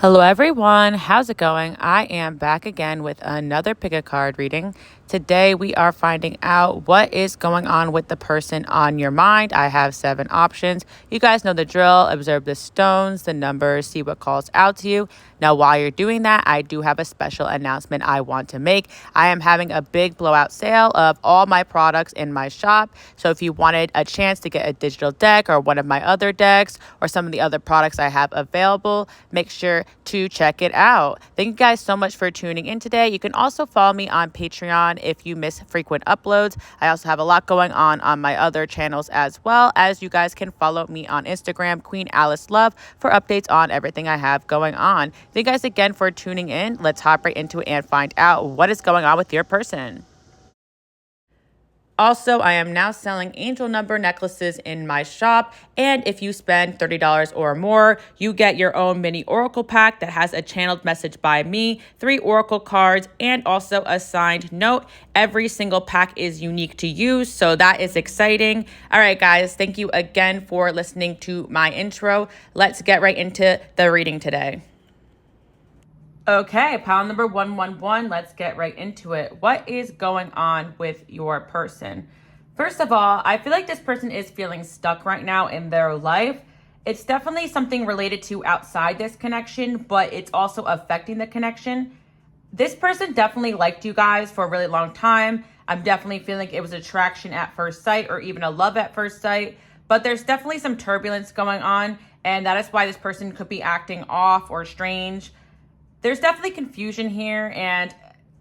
Hello everyone, how's it going? I am back again with another pick a card reading. Today we are finding out what is going on with the person on your mind. I have 7 options. You guys know the drill. Observe the stones, the numbers, see what calls out to you. Now while you're doing that, I do have a special announcement I want to make. I am having a big blowout sale of all my products in my shop. So if you wanted a chance to get a digital deck or one of my other decks or some of the other products I have available, make sure to check it out. Thank you guys so much for tuning in today. You can also follow me on Patreon if you miss frequent uploads. I also have a lot going on my other channels, as well as you guys can follow me on Instagram, QueenAliceLove, for updates on everything I have going on. Thank you guys again for tuning in. Let's hop right into it and find out what is going on with your person. Also, I am now selling angel number necklaces in my shop, and if you spend $30 or more, you get your own mini oracle pack that has a channeled message by me, 3 oracle cards, and also a signed note. Every single pack is unique to you, so that is exciting. All right, guys, thank you again for listening to my intro. Let's get right into the reading today. Okay, pile number 111, let's get right into it. What is going on with your person? First of all, I feel like this person is feeling stuck right now in their life. It's definitely something related to outside this connection, but it's also affecting the connection. This person definitely liked you guys for a really long time. I'm definitely feeling like it was attraction at first sight or even a love at first sight, but there's definitely some turbulence going on, and that is why this person could be acting off or strange. There's definitely confusion here, and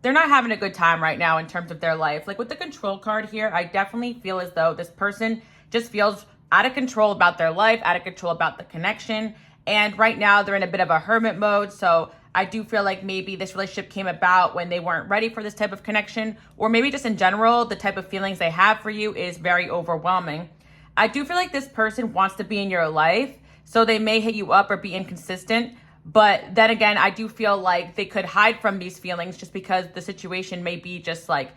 they're not having a good time right now in terms of their life. Like with the control card here, I definitely feel as though this person just feels out of control about their life, out of control about the connection. And right now they're in a bit of a hermit mode. So I do feel like maybe this relationship came about when they weren't ready for this type of connection, or maybe just in general, the type of feelings they have for you is very overwhelming. I do feel like this person wants to be in your life, so they may hit you up or be inconsistent. But then again, I do feel like they could hide from these feelings just because the situation may be just like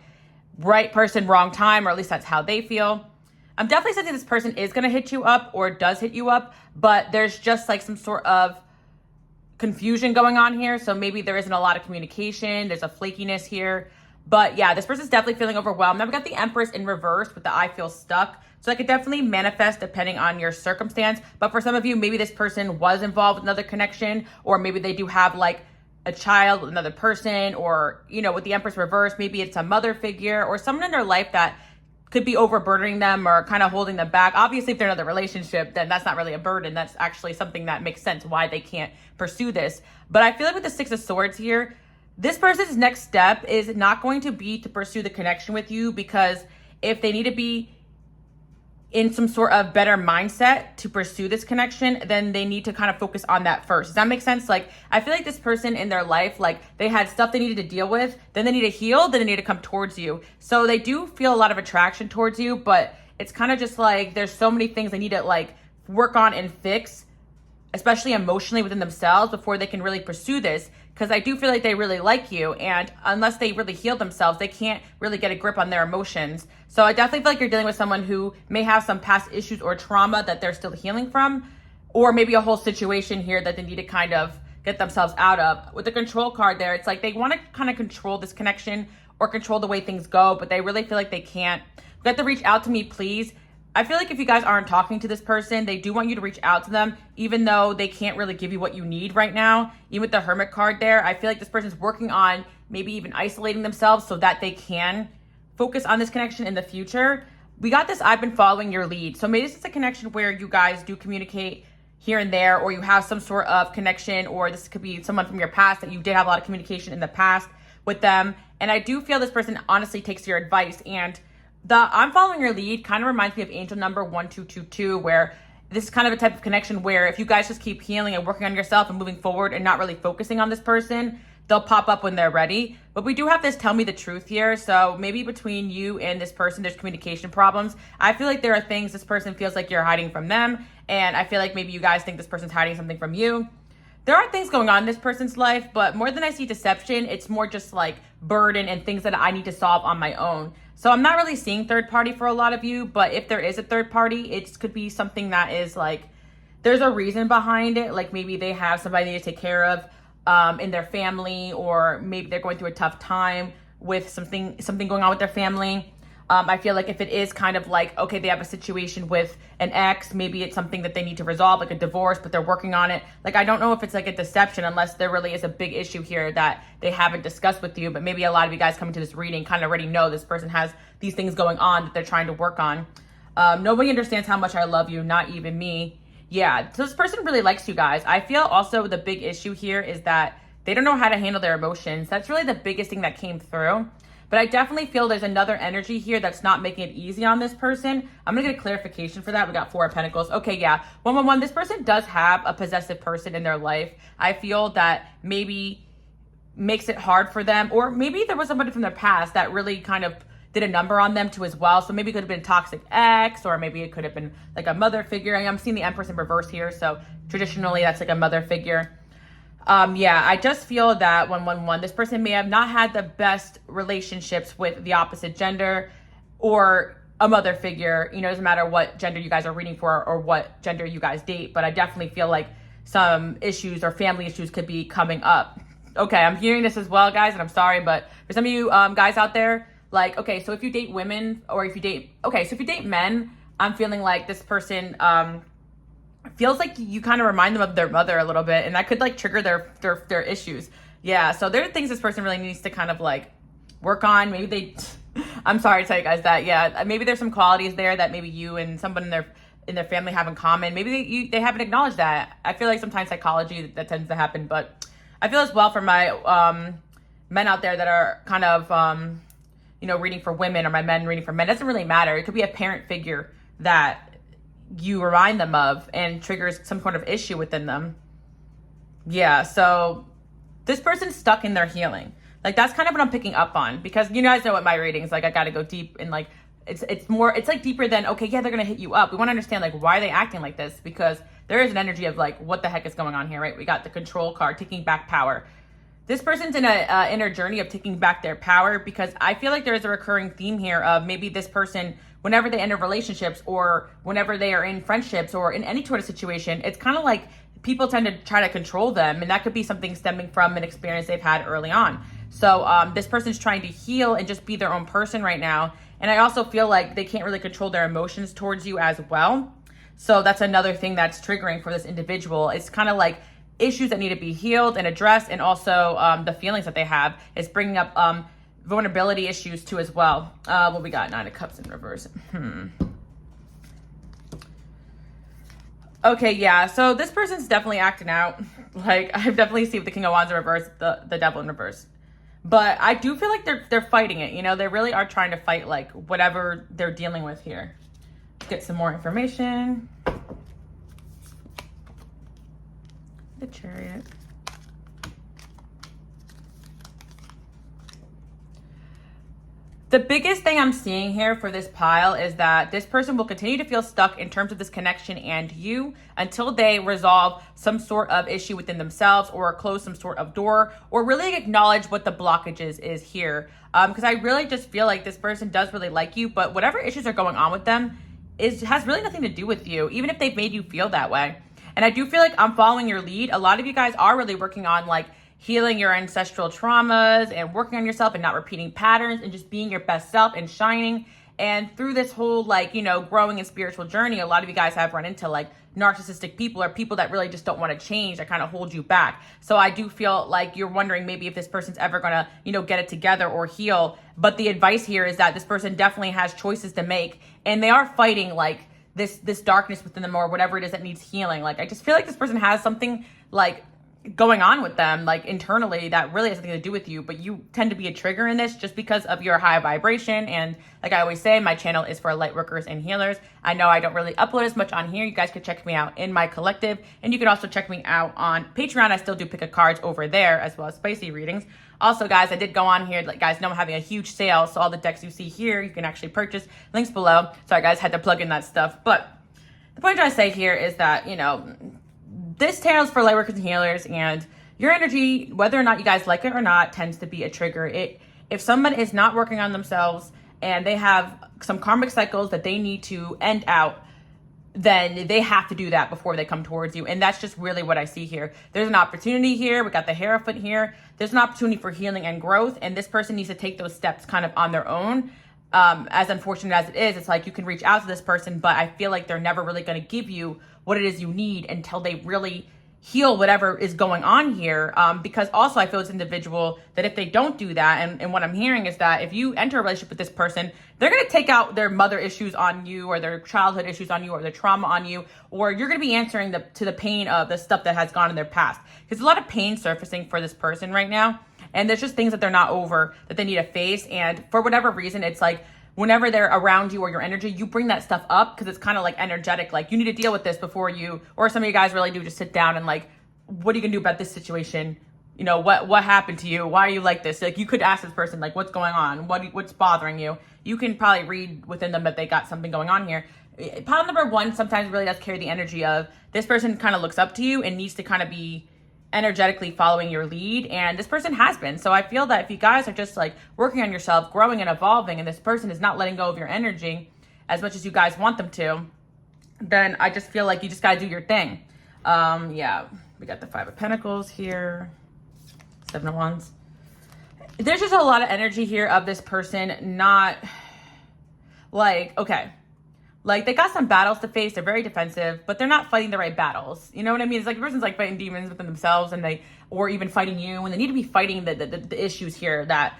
right person, wrong time, or at least that's how they feel. I'm definitely sensing this person is going to hit you up or does hit you up, but there's just like some sort of confusion going on here. So maybe there isn't a lot of communication. There's a flakiness here. But yeah, this person's definitely feeling overwhelmed. Now we got the Empress in reverse with the I feel stuck. So that could definitely manifest depending on your circumstance. But for some of you, maybe this person was involved with another connection, or maybe they do have like a child with another person, or, you know, with the Empress reverse, maybe it's a mother figure or someone in their life that could be overburdening them or kind of holding them back. Obviously, if they're in another relationship, then that's not really a burden. That's actually something that makes sense why they can't pursue this. But I feel like with the 6 of Swords here, this person's next step is not going to be to pursue the connection with you, because if they need to be in some sort of better mindset to pursue this connection, then they need to kind of focus on that first. Does that make sense? Like, I feel like this person in their life, like they had stuff they needed to deal with, then they need to heal, then they need to come towards you. So they do feel a lot of attraction towards you, but it's kind of just like there's so many things they need to like work on and fix, especially emotionally within themselves, before they can really pursue this. Because I do feel like they really like you, and unless they really heal themselves, they can't really get a grip on their emotions. So I definitely feel like you're dealing with someone who may have some past issues or trauma that they're still healing from, or maybe a whole situation here that they need to kind of get themselves out of. With the control card there, it's like they want to kind of control this connection or control the way things go, but they really feel like they can't. You have to reach out to me, please. I feel like if you guys aren't talking to this person, they do want you to reach out to them, even though they can't really give you what you need right now. Even with the Hermit card there, I feel like this person's working on maybe even isolating themselves so that they can focus on this connection in the future. We got this, I've been following your lead. So maybe this is a connection where you guys do communicate here and there, or you have some sort of connection, or this could be someone from your past that you did have a lot of communication in the past with them. And I do feel this person honestly takes your advice, and the I'm following your lead kind of reminds me of angel number 1222, where this is kind of a type of connection where if you guys just keep healing and working on yourself and moving forward and not really focusing on this person, they'll pop up when they're ready. But we do have this tell me the truth here. So maybe between you and this person, there's communication problems. I feel like there are things this person feels like you're hiding from them. And I feel like maybe you guys think this person's hiding something from you. There are things going on in this person's life, but more than I see deception, it's more just like burden and things that I need to solve on my own. So I'm not really seeing third party for a lot of you, but if there is a third party, it could be something that is like there's a reason behind it. Like maybe they have somebody they need to take care of in their family, or maybe they're going through a tough time with something going on with their family. I feel like if it is kind of like, okay, they have a situation with an ex, maybe it's something that they need to resolve, like a divorce, but they're working on it. Like, I don't know if it's like a deception, unless there really is a big issue here that they haven't discussed with you. But maybe a lot of you guys coming to this reading kind of already know this person has these things going on that they're trying to work on. Nobody understands how much I love you, not even me. Yeah, so this person really likes you guys. I feel also the big issue here is that they don't know how to handle their emotions. That's really the biggest thing that came through. But I definitely feel there's another energy here that's not making it easy on this person. I'm going to get a clarification for that. We got 4 of Pentacles. Okay, yeah. 111, this person does have a possessive person in their life. I feel that maybe makes it hard for them, or maybe there was somebody from their past that really kind of did a number on them too as well. So maybe it could have been a toxic ex, or maybe it could have been like a mother figure. I'm seeing the Empress in reverse here. So traditionally that's like a mother figure. Yeah, I just feel that 111, this person may have not had the best relationships with the opposite gender or a mother figure. You know, it doesn't matter what gender you guys are reading for or what gender you guys date, but I definitely feel like some issues or family issues could be coming up. Okay, I'm hearing this as well, guys, and I'm sorry, but for some of you guys out there, like, okay, so if you date women, or if you date, okay, so if you date men, I'm feeling like this person, feels like you kind of remind them of their mother a little bit, and that could like trigger their issues. Yeah, so there are things this person really needs to kind of like work on. Maybe they, I'm sorry to tell you guys that, yeah, maybe there's some qualities there that maybe you and someone in their family have in common. Maybe they haven't acknowledged that. I feel like sometimes psychology that tends to happen, but I feel as well for my men out there that are kind of you know, reading for women, or my men reading for men. It doesn't really matter. It could be a parent figure that you remind them of and triggers some sort of issue within them. Yeah, so this person's stuck in their healing. Like, that's kind of what I'm picking up on, because you guys know what my readings, like, I got to go deep, and like it's more, it's like deeper than, okay, yeah, they're gonna hit you up. We want to understand, like, why are they acting like this? Because there is an energy of like, what the heck is going on here, right? We got the Control card, taking back power. This person's in a inner journey of taking back their power, because I feel like there's a recurring theme here of maybe this person, whenever they enter relationships, or whenever they are in friendships, or in any sort of situation, it's kind of like people tend to try to control them. And that could be something stemming from an experience they've had early on. So this person's trying to heal and just be their own person right now. And I also feel like they can't really control their emotions towards you as well. So that's another thing that's triggering for this individual. It's kind of like issues that need to be healed and addressed. And also the feelings that they have is bringing up vulnerability issues too as well. What we got? 9 of Cups in reverse. Okay, yeah. So this person's definitely acting out. Like, I've definitely seen the King of Wands in reverse, the Devil in reverse. But I do feel like they're fighting it. You know, they really are trying to fight like whatever they're dealing with here. Let's get some more information. The Chariot. The biggest thing I'm seeing here for this pile is that this person will continue to feel stuck in terms of this connection and you until they resolve some sort of issue within themselves, or close some sort of door, or really acknowledge what the blockages is here. Because I really just feel like this person does really like you, but whatever issues are going on with them has really nothing to do with you, even if they've made you feel that way. And I do feel like I'm following your lead. A lot of you guys are really working on like healing your ancestral traumas and working on yourself and not repeating patterns and just being your best self and shining. And through this whole, like, you know, growing and spiritual journey, a lot of you guys have run into like narcissistic people, or people that really just don't want to change, that kind of hold you back. So I do feel like you're wondering maybe if this person's ever going to, you know, get it together or heal. But the advice here is that this person definitely has choices to make, and they are fighting like this darkness within them, or whatever it is that needs healing. Like, I just feel like this person has something like going on with them, like internally, that really has nothing to do with you, but you tend to be a trigger in this just because of your high vibration. And like I always say, my channel is for light workers and healers. I know I don't really upload as much on here. You guys can check me out in my collective, and you can also check me out on Patreon. I still do pick a cards over there, as well as spicy readings. Also, guys, I did go on here, like, guys know I'm having a huge sale, so all the decks you see here you can actually purchase. Links below. Sorry guys, had to plug in that stuff. But the point I say here is that, you know, this tarot is for light workers and healers, and your energy, whether or not you guys like it or not, tends to be a trigger. If someone is not working on themselves and they have some karmic cycles that they need to end out, then they have to do that before they come towards you. And that's just really what I see here. There's an opportunity here. We got the Hierophant here. There's an opportunity for healing and growth. And this person needs to take those steps kind of on their own. As unfortunate as it is, it's like you can reach out to this person, but I feel like they're never really going to give you what it is you need until they really heal whatever is going on here. Because also I feel this individual that if they don't do that, and what I'm hearing is that if you enter a relationship with this person, they're going to take out their mother issues on you, or their childhood issues on you, or their trauma on you, or you're going to be answering to the pain of the stuff that has gone in their past. Because there's a lot of pain surfacing for this person right now. And there's just things that they're not over that they need to face. And for whatever reason, it's like, whenever they're around you or your energy, you bring that stuff up because it's kind of like energetic. Like, you need to deal with this before you, or some of you guys really do just sit down and like, what are you gonna do about this situation? You know, what happened to you? Why are you like this? Like, you could ask this person, like, what's going on? What's bothering you? You can probably read within them that they got something going on here. Pile number one sometimes really does carry the energy of this person kind of looks up to you and needs to kind of be energetically following your lead, and this person has been. So I feel that if you guys are just like working on yourself, growing and evolving, and this person is not letting go of your energy as much as you guys want them to, then I just feel like you just got to do your thing. Yeah, we got the Five of Pentacles here, Seven of Wands. There's just a lot of energy here of this person not like, okay, like they got some battles to face. They're very defensive, but they're not fighting the right battles. You know what I mean? It's like the person's like fighting demons within themselves, and or even fighting you, and they need to be fighting the issues here that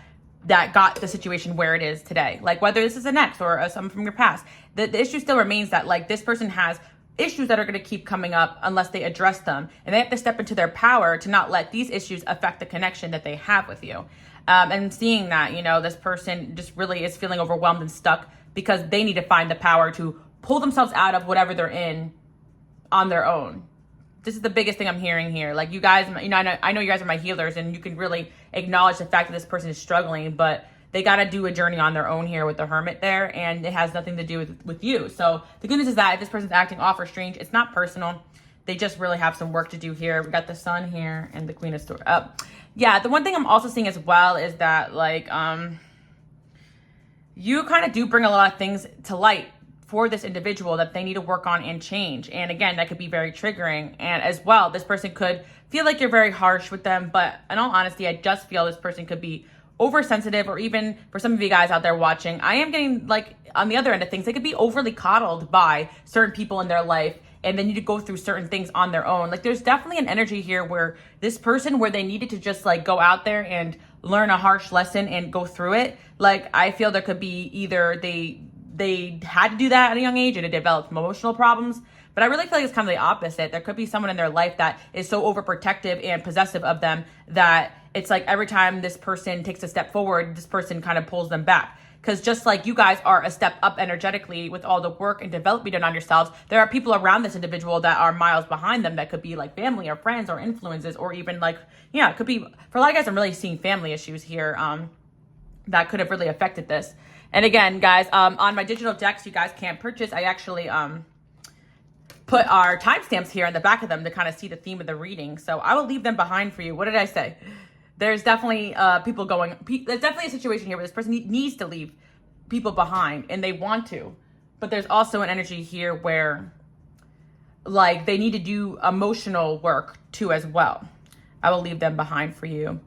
got the situation where it is today. Like, whether this is an ex or someone from your past, the issue still remains that like this person has issues that are going to keep coming up unless they address them, and they have to step into their power to not let these issues affect the connection that they have with you. And seeing that, you know, this person just really is feeling overwhelmed and stuck because they need to find the power to pull themselves out of whatever they're in on their own. This is the biggest thing I'm hearing here. Like, you guys, you know, I know you guys are my healers, and you can really acknowledge the fact that this person is struggling, but they got to do a journey on their own here with the Hermit there, and it has nothing to do with you. So the good news is that if this person's acting off or strange, it's not personal. They just really have some work to do here. We got the Sun here and the Queen of Swords up. Yeah, the one thing I'm also seeing as well is that like you kind of do bring a lot of things to light for this individual that they need to work on and change. And again, that could be very triggering. And as well, this person could feel like you're very harsh with them. But in all honesty, I just feel this person could be oversensitive, or even for some of you guys out there watching, I am getting like on the other end of things, they could be overly coddled by certain people in their life, and they need to go through certain things on their own. Like, there's definitely an energy here where this person, where they needed to just like go out there and learn a harsh lesson and go through it. Like, I feel there could be either they had to do that at a young age and it developed emotional problems. But I really feel like it's kind of the opposite. There could be someone in their life that is so overprotective and possessive of them that it's like every time this person takes a step forward, this person kind of pulls them back. Because just like you guys are a step up energetically with all the work and development done on yourselves, there are people around this individual that are miles behind them that could be like family or friends or influences, or even like, yeah, it could be, for a lot of guys, I'm really seeing family issues here that could have really affected this. And again, guys, on my digital decks you guys can't purchase, I actually put our timestamps here on the back of them to kind of see the theme of the reading. So I will leave them behind for you. What did I say? There's definitely there's definitely a situation here where this person needs to leave people behind, and they want to. But there's also an energy here where like they need to do emotional work too as well. I will leave them behind for you.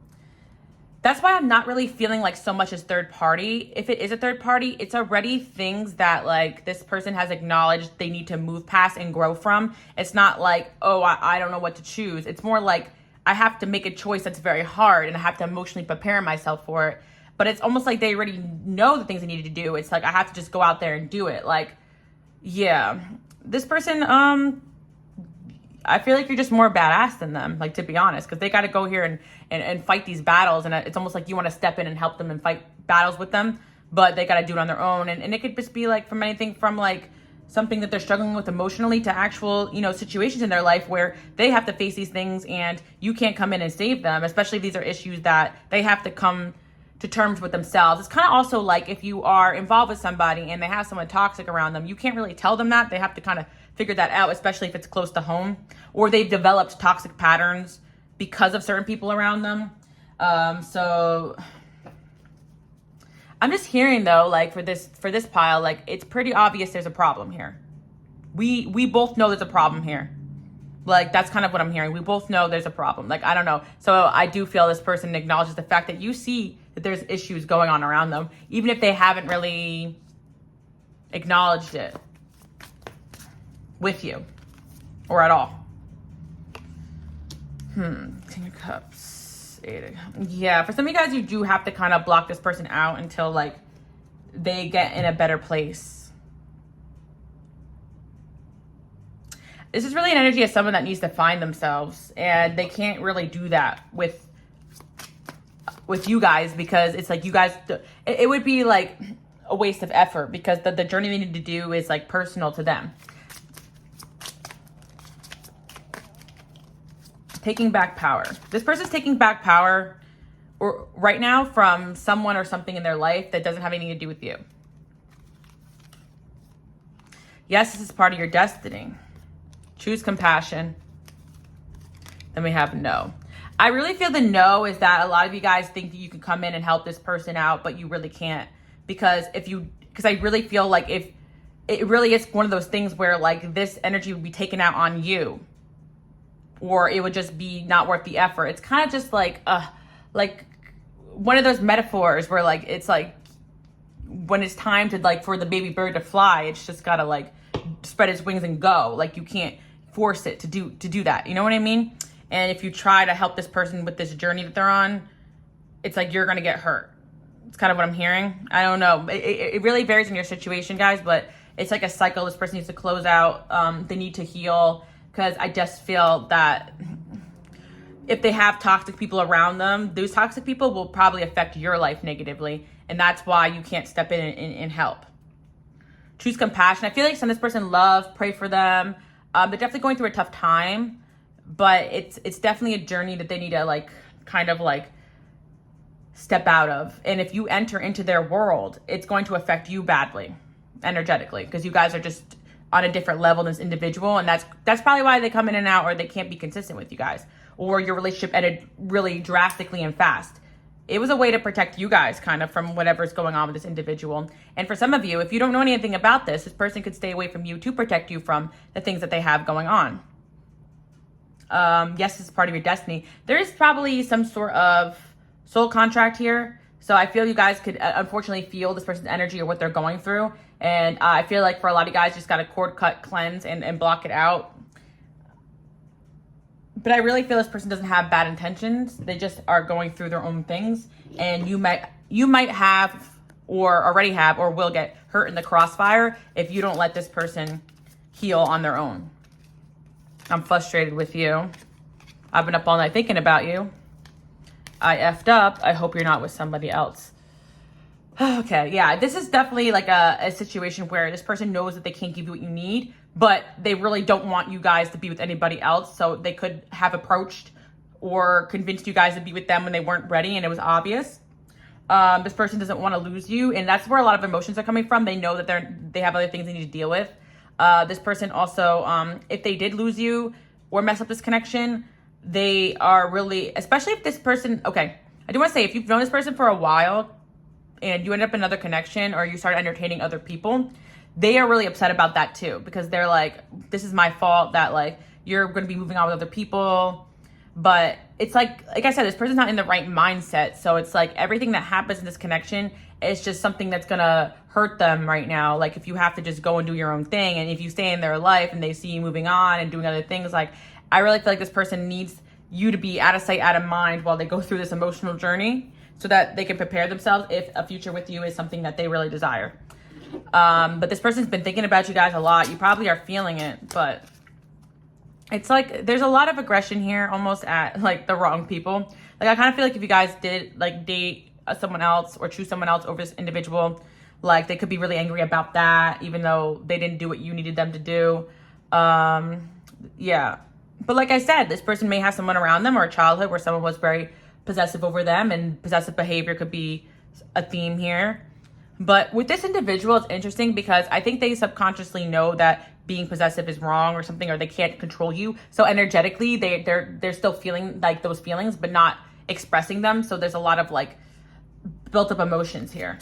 That's why I'm not really feeling like so much as third party. If it is a third party, it's already things that like this person has acknowledged they need to move past and grow from. It's not like, oh, I don't know what to choose. It's more like I have to make a choice that's very hard, and I have to emotionally prepare myself for it. But it's almost like they already know the things they need to do. It's like I have to just go out there and do it. Like, yeah, this person, I feel like you're just more badass than them, like, to be honest, because they got to go here and fight these battles. And it's almost like you want to step in and help them and fight battles with them, but they got to do it on their own. And it could just be like from anything from like something that they're struggling with emotionally to actual, you know, situations in their life where they have to face these things and you can't come in and save them, especially if these are issues that they have to come to terms with themselves. It's kind of also like if you are involved with somebody and they have someone toxic around them, you can't really tell them that. They have to kind of figure that out, especially if it's close to home, or they've developed toxic patterns because of certain people around them. So I'm just hearing though, like for this pile, like it's pretty obvious there's a problem here. we both know there's a problem here. Like, that's kind of what I'm hearing. We both know there's a problem. Like, I don't know. So I do feel this person acknowledges the fact that you see that there's issues going on around them, even if they haven't really acknowledged it with you or at all. King of Cups. Yeah, for some of you guys, you do have to kind of block this person out until, like, they get in a better place. This is really an energy of someone that needs to find themselves, and they can't really do that with you guys, because it's like you guys, it would be like a waste of effort, because the journey they need to do is like personal to them. Taking back power. This person's taking back power right now from someone or something in their life that doesn't have anything to do with you. Yes, this is part of your destiny. Choose compassion. Then we have no. I really feel the no is that a lot of you guys think that you can come in and help this person out, but you really can't. Because I really feel like if it really is one of those things where like this energy would be taken out on you, or it would just be not worth the effort. It's kind of just like one of those metaphors where like, it's like when it's time to like for the baby bird to fly, it's just gotta like spread its wings and go. Like you can't force it to do that. You know what I mean? And if you try to help this person with this journey that they're on, it's like you're gonna get hurt. It's kind of what I'm hearing. I don't know. It really varies in your situation, guys, but it's like a cycle this person needs to close out. They need to heal, because I just feel that if they have toxic people around them, those toxic people will probably affect your life negatively. And that's why you can't step in and help. Choose compassion. I feel like send this person love, pray for them. They're definitely going through a tough time, but it's definitely a journey that they need to like kind of like step out of. And if you enter into their world, it's going to affect you badly energetically, because you guys are just on a different level than this individual, and that's probably why they come in and out, or they can't be consistent with you guys, or your relationship ended really drastically and fast. It was a way to protect you guys kind of from whatever's going on with this individual. And for some of you, if you don't know anything about this person could stay away from you to protect you from the things that they have going on. Yes, this is part of your destiny. There is probably some sort of soul contract here. So I feel you guys could unfortunately feel this person's energy or what they're going through. And I feel like for a lot of you guys, just got to cord cut, cleanse, and block it out. But I really feel this person doesn't have bad intentions. They just are going through their own things. And you might have, or already have, or will get hurt in the crossfire if you don't let this person heal on their own. I'm frustrated with you. I've been up all night thinking about you. I effed up. I hope you're not with somebody else. Okay, yeah, this is definitely like a situation where this person knows that they can't give you what you need, but they really don't want you guys to be with anybody else. So they could have approached or convinced you guys to be with them when they weren't ready and it was obvious. This person doesn't want to lose you, and that's where a lot of emotions are coming from. They know that they have other things they need to deal with. This person also, if they did lose you or mess up this connection, they are really, especially if this person, okay, I do want to say, if you've known this person for a while and you end up in another connection or you start entertaining other people, they are really upset about that too, because they're like, this is my fault that like you're going to be moving on with other people. But it's like I said, this person's not in the right mindset. So it's like everything that happens in this connection is just something that's going to hurt them right now. Like if you have to just go and do your own thing, and if you stay in their life and they see you moving on and doing other things, like I really feel like this person needs you to be out of sight, out of mind while they go through this emotional journey, so that they can prepare themselves if a future with you is something that they really desire. But this person's been thinking about you guys a lot. You probably are feeling it, but it's like there's a lot of aggression here, almost at like the wrong people. Like I kind of feel like if you guys did like date someone else or choose someone else over this individual, like they could be really angry about that, even though they didn't do what you needed them to do. Yeah. But like I said, this person may have someone around them or a childhood where someone was very possessive over them, and possessive behavior could be a theme here. But with this individual, it's interesting because I think they subconsciously know that being possessive is wrong or something, or they can't control you. So energetically, they're still feeling like those feelings, but not expressing them. So there's a lot of like built up emotions here.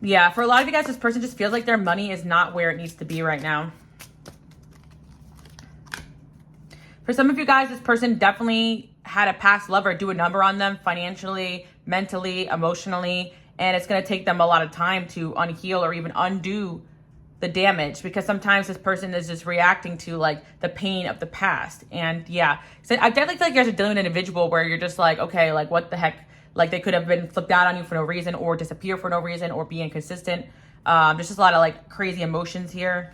Yeah, for a lot of you guys, this person just feels like their money is not where it needs to be right now. For some of you guys, this person definitely had a past lover do a number on them financially, mentally, emotionally, and it's going to take them a lot of time to unheal or even undo the damage, because sometimes this person is just reacting to like the pain of the past. And yeah, so I definitely feel like you guys are dealing with an individual where you're just like, okay, like what the heck? Like they could have been flipped out on you for no reason, or disappear for no reason, or be inconsistent. There's just a lot of like crazy emotions here.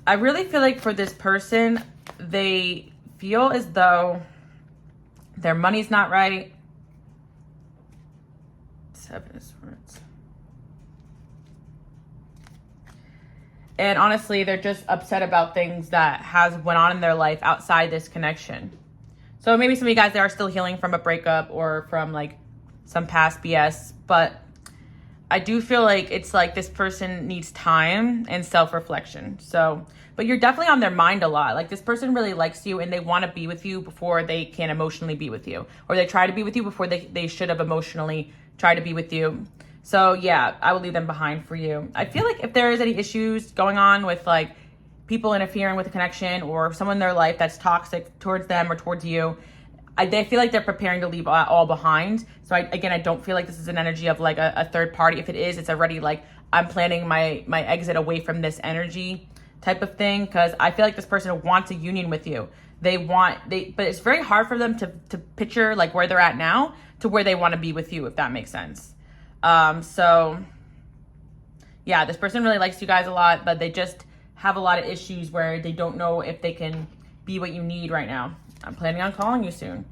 I really feel like for this person, they feel as though their money's not right. 7 of Swords. And honestly, they're just upset about things that has went on in their life outside this connection. So maybe some of you guys, they are still healing from a breakup or from like some past BS, but I do feel like it's like this person needs time and self-reflection. So, but you're definitely on their mind a lot. Like this person really likes you and they want to be with you before they can emotionally be with you, or they try to be with you before they should have emotionally tried to be with you. So yeah, I will leave them behind for you. I feel like if there is any issues going on with like people interfering with a connection or someone in their life that's toxic towards them or towards you, they feel like they're preparing to leave all behind. So I don't feel like this is an energy of like a third party. If it is, it's already like I'm planning my exit away from this energy type of thing, because I feel like this person wants a union with you. But it's very hard for them to picture like where they're at now to where they want to be with you, if that makes sense. So yeah, this person really likes you guys a lot, but they just have a lot of issues where they don't know if they can be what you need right now. I'm planning on calling you soon.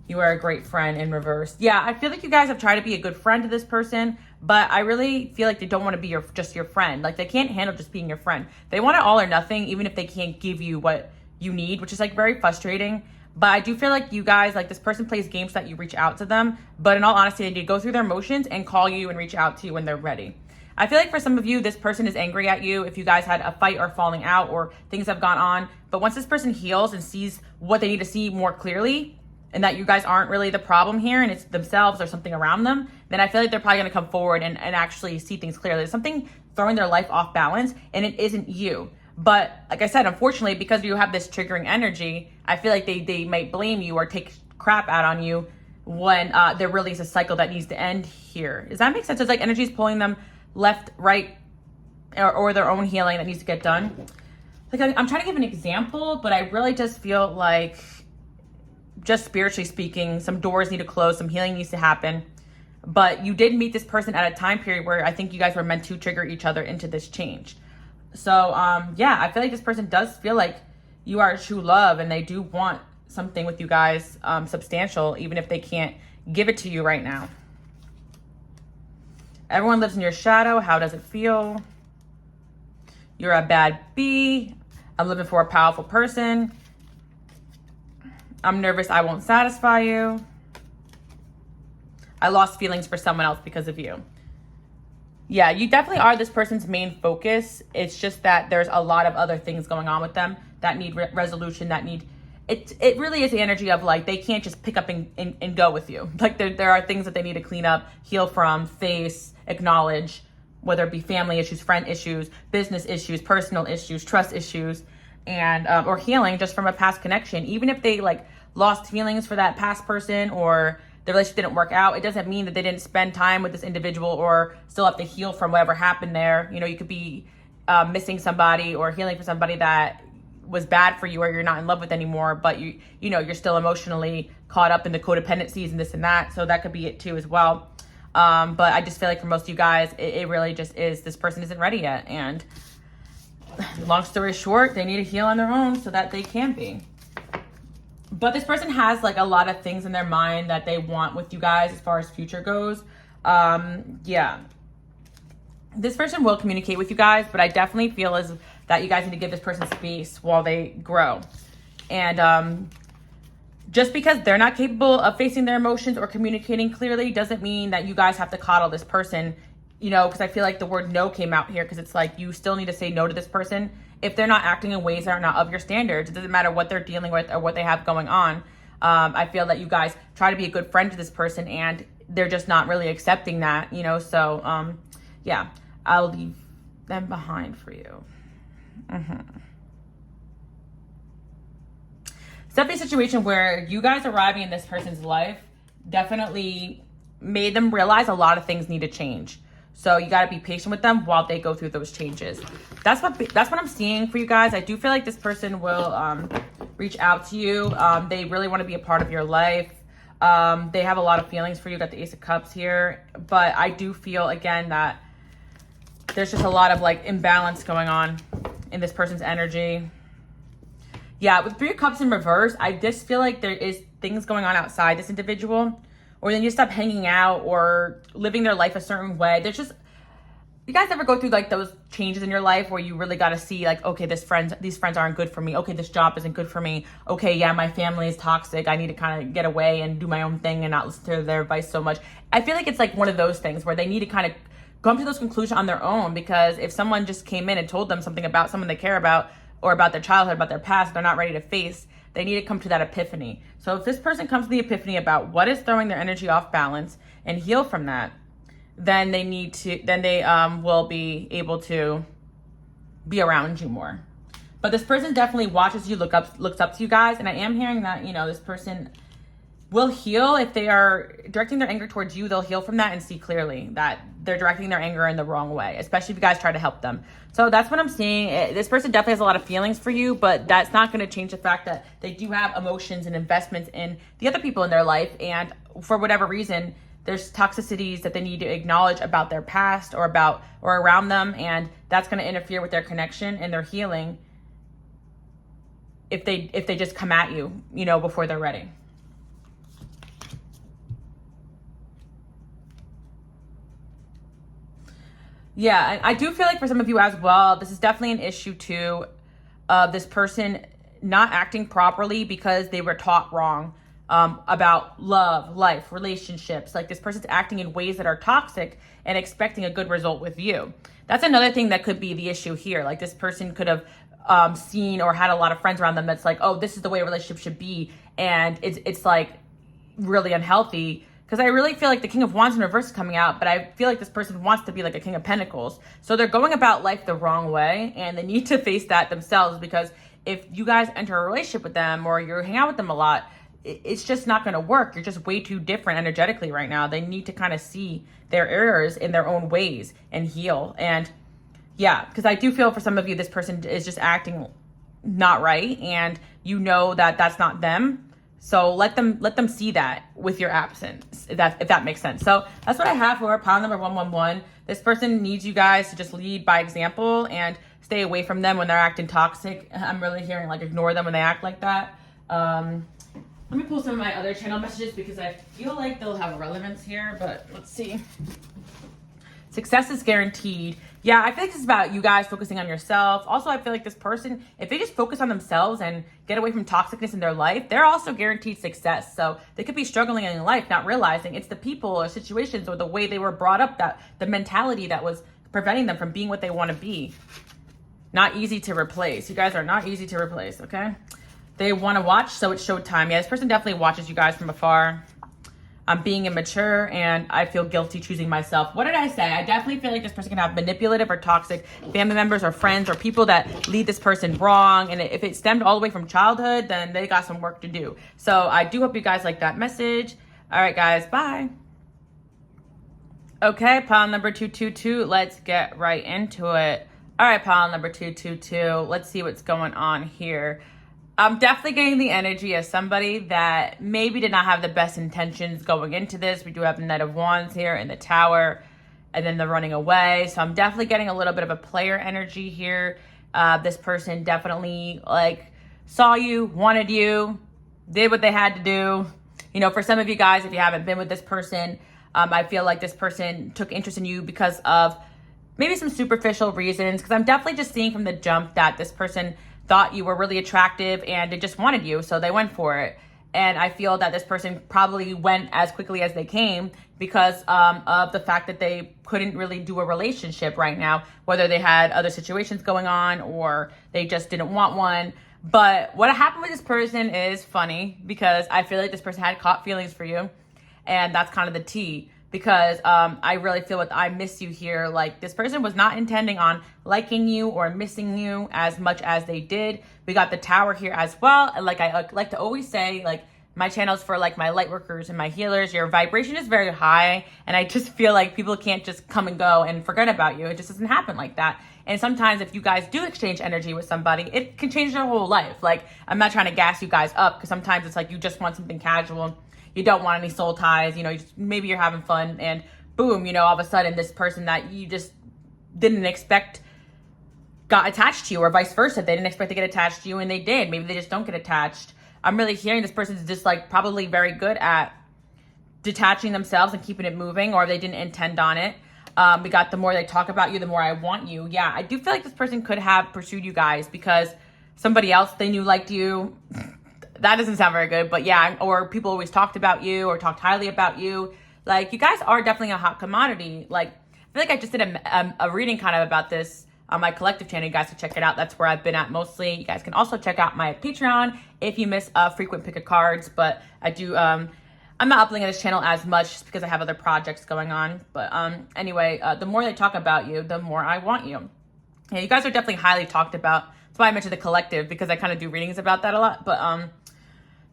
You are a great friend in reverse. Yeah, I feel like you guys have tried to be a good friend to this person, but I really feel like they don't want to be just your friend. Like they can't handle just being your friend. They want it all or nothing, even if they can't give you what you need, which is like very frustrating. But I do feel like you guys, like this person plays games so that you reach out to them. But in all honesty, they need to go through their emotions and call you and reach out to you when they're ready. I feel like for some of you, this person is angry at you if you guys had a fight or falling out or things have gone on. But once this person heals and sees what they need to see more clearly, and that you guys aren't really the problem here and it's themselves or something around them, then I feel like they're probably going to come forward and actually see things clearly. There's something throwing their life off balance and it isn't you. But like I said, unfortunately, because you have this triggering energy, I feel like they might blame you or take crap out on you when there really is a cycle that needs to end here. Does that make sense? It's like energy is pulling them left, right, or their own healing that needs to get done. Like I'm trying to give an example, but I really just feel like, just spiritually speaking, some doors need to close, some healing needs to happen. But you did meet this person at a time period where I think you guys were meant to trigger each other into this change. So yeah, I feel like this person does feel like you are true love and they do want something with you guys substantial, even if they can't give it to you right now. Everyone lives in your shadow. How does it feel? You're a bad bee. I'm living for a powerful person. I'm nervous I won't satisfy you. I lost feelings for someone else because of you. Yeah, you definitely are this person's main focus. It's just that there's a lot of other things going on with them that need resolution, that need... It really is the energy of like, they can't just pick up and go with you. Like there are things that they need to clean up, heal from, face, acknowledge, whether it be family issues, friend issues, business issues, personal issues, trust issues, and or healing just from a past connection. Even if they like lost feelings for that past person or the relationship didn't work out, it doesn't mean that they didn't spend time with this individual or still have to heal from whatever happened there. You know, you could be missing somebody or healing for somebody that was bad for you or you're not in love with anymore, but you know, you're still emotionally caught up in the codependencies and this and that. So that could be it too as well. But I just feel like for most of you guys, it really just is, this person isn't ready yet. And long story short, they need to heal on their own so that they can be. But this person has like a lot of things in their mind that they want with you guys as far as future goes. Yeah. This person will communicate with you guys, but I definitely feel as that you guys need to give this person space while they grow. And just because they're not capable of facing their emotions or communicating clearly doesn't mean that you guys have to coddle this person you know, because I feel like the word no came out here, because it's like you still need to say no to this person if they're not acting in ways that are not of your standards. It doesn't matter what they're dealing with or what they have going on. I feel that you guys try to be a good friend to this person and they're just not really accepting that, you know. So yeah, I'll leave them behind for you. It's definitely a situation where you guys arriving in this person's life definitely made them realize a lot of things need to change. So you got to be patient with them while they go through those changes. That's what I'm seeing for you guys. I do feel like this person will reach out to you. They really want to be a part of your life. They have a lot of feelings for you. Got the Ace of Cups here. But I do feel, again, that there's just a lot of like imbalance going on in this person's energy. Yeah, with 3 of Cups in reverse, I just feel like there is things going on outside this individual, or then you stop hanging out or living their life a certain way. There's just, you guys ever go through like those changes in your life where you really got to see like, okay, these friends aren't good for me. Okay, this job isn't good for me. Okay, yeah, my family is toxic. I need to kind of get away and do my own thing and not listen to their advice so much. I feel like it's like one of those things where they need to kind of come to those conclusions on their own, because if someone just came in and told them something about someone they care about, or about their childhood, about their past, they're not ready to face, they need to come to that epiphany. So if this person comes to the epiphany about what is throwing their energy off balance and heal from that, then they will be able to be around you more. But this person definitely watches you, looks up to you guys. And I am hearing that, you know, this person will heal. If they are directing their anger towards you, they'll heal from that and see clearly that they're directing their anger in the wrong way, especially if you guys try to help them. So that's what I'm seeing. This person definitely has a lot of feelings for you, but that's not going to change the fact that they do have emotions and investments in the other people in their life. And for whatever reason, there's toxicities that they need to acknowledge about their past or around them. And that's going to interfere with their connection and their healing if they just come at you, you know, before they're ready. Yeah, and I do feel like for some of you as well, this is definitely an issue too, of this person not acting properly because they were taught wrong about love, life, relationships. Like this person's acting in ways that are toxic and expecting a good result with you. That's another thing that could be the issue here. Like this person could have seen or had a lot of friends around them that's like, oh, this is the way a relationship should be. And it's like really unhealthy. Because I really feel like the King of Wands in reverse is coming out, but I feel like this person wants to be like a King of Pentacles. So they're going about life the wrong way, and they need to face that themselves, because if you guys enter a relationship with them or you hang out with them a lot, it's just not going to work. You're just way too different energetically right now. They need to kind of see their errors in their own ways and heal. And yeah, because I do feel for some of you, this person is just acting not right, and you know that that's not them. So let them see that with your absence, if that makes sense. So that's what I have for pile number 111. This person needs you guys to just lead by example and stay away from them when they're acting toxic. I'm really hearing like ignore them when they act like that. Let me pull some of my other channel messages because I feel like they'll have relevance here, but let's see. Success is guaranteed. Yeah, I feel like this is about you guys focusing on yourself. Also, I feel like this person, if they just focus on themselves and get away from toxicness in their life, they're also guaranteed success. So they could be struggling in life, not realizing it's the people or situations or the way they were brought up, that the mentality that was preventing them from being what they want to be. Not easy to replace. You guys are not easy to replace, okay? They want to watch, so it's showtime. Yeah, this person definitely watches you guys from afar. I'm being immature and I feel guilty choosing myself. What did I say? I definitely feel like this person can have manipulative or toxic family members or friends or people that lead this person wrong. And if it stemmed all the way from childhood, then they got some work to do. So I do hope you guys like that message. All right, guys, bye. Okay, pile number 222. Let's get right into it. All right, pile number 222. Let's see what's going on here. I'm definitely getting the energy of somebody that maybe did not have the best intentions going into this. We do have the Knight of Wands here in the Tower, and then the running away. So I'm definitely getting a little bit of a player energy here. This person definitely like saw you, wanted you, did what they had to do. You know, for some of you guys, if you haven't been with this person, I feel like this person took interest in you because of maybe some superficial reasons. Because I'm definitely just seeing from the jump that this person thought you were really attractive and they just wanted you, so they went for it. And I feel that this person probably went as quickly as they came because of the fact that they couldn't really do a relationship right now, whether they had other situations going on or they just didn't want one. But what happened with this person is funny because I feel like this person had caught feelings for you. And that's kind of the tea, because I really feel with I miss you here, like this person was not intending on liking you or missing you as much as they did. We got the Tower here as well. And like I like to always say, like, my channel's for like my light workers and my healers. Your vibration is very high, and I just feel like people can't just come and go and forget about you. It just doesn't happen like that. And sometimes if you guys do exchange energy with somebody, it can change their whole life. Like, I'm not trying to gas you guys up, because sometimes it's like you just want something casual. You don't want any soul ties, you know, maybe you're having fun and boom, you know, all of a sudden this person that you just didn't expect got attached to you, or vice versa. They didn't expect to get attached to you and they did. Maybe they just don't get attached. I'm really hearing this person's just like probably very good at detaching themselves and keeping it moving, or they didn't intend on it. We got the more they talk about you, the more I want you. Yeah, I do feel like this person could have pursued you guys because somebody else they knew liked you. That doesn't sound very good, but yeah, or people always talked about you or talked highly about you. Like, you guys are definitely a hot commodity. Like, I feel like I just did a reading kind of about this on my collective channel. You guys can check it out. That's where I've been at mostly. You guys can also check out my Patreon if you miss a frequent pick of cards, but I do, I'm not uploading on this channel as much just because I have other projects going on. But anyway, the more they talk about you, the more I want you. Yeah, you guys are definitely highly talked about. That's why I mentioned the collective, because I kind of do readings about that a lot. But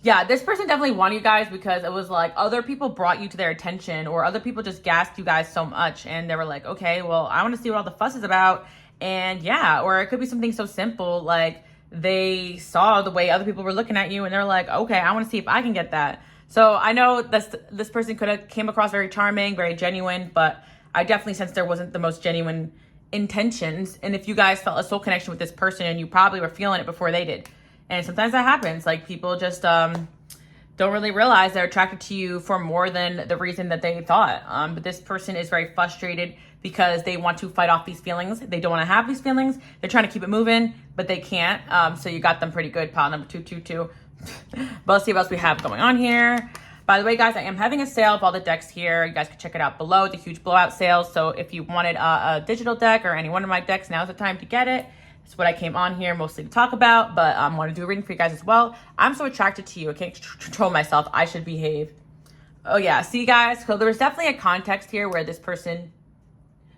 yeah, this person definitely wanted you guys because it was like other people brought you to their attention, or other people just gassed you guys so much and they were like, okay, well, I want to see what all the fuss is about. And yeah, or it could be something so simple like they saw the way other people were looking at you and they're like, okay, I want to see if I can get that. So I know this person could have came across very charming, very genuine, but I definitely sensed there wasn't the most genuine intentions. And if you guys felt a soul connection with this person, and you probably were feeling it before they did. And sometimes that happens. Like, people just don't really realize they're attracted to you for more than the reason that they thought. But this person is very frustrated because they want to fight off these feelings. They don't want to have these feelings. They're trying to keep it moving, but they can't. So you got them pretty good, pile number 222. But let's see what else we have going on here. By the way, guys, I am having a sale of all the decks here. You guys can check it out below. It's a huge blowout sale. So if you wanted a digital deck or any one of my decks, now's the time to get it. It's what I came on here mostly to talk about, but I want to do a reading for you guys as well. I'm so attracted to you. I can't control myself. I should behave. Oh yeah, see guys, so there was definitely a context here where this person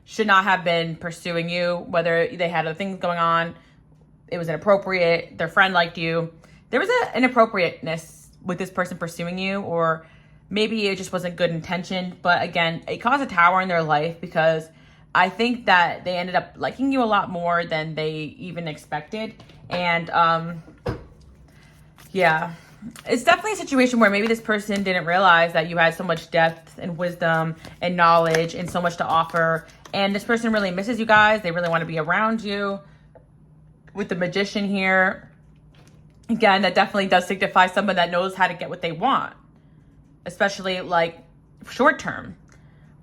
should not have been pursuing you, whether they had other things going on, it was inappropriate, their friend liked you. There was an inappropriateness with this person pursuing you, or maybe it just wasn't good intention. But again, it caused a tower in their life because I think that they ended up liking you a lot more than they even expected. And yeah, it's definitely a situation where maybe this person didn't realize that you had so much depth and wisdom and knowledge and so much to offer. And this person really misses you guys. They really want to be around you. With the Magician here, again, that definitely does signify someone that knows how to get what they want, especially like short term.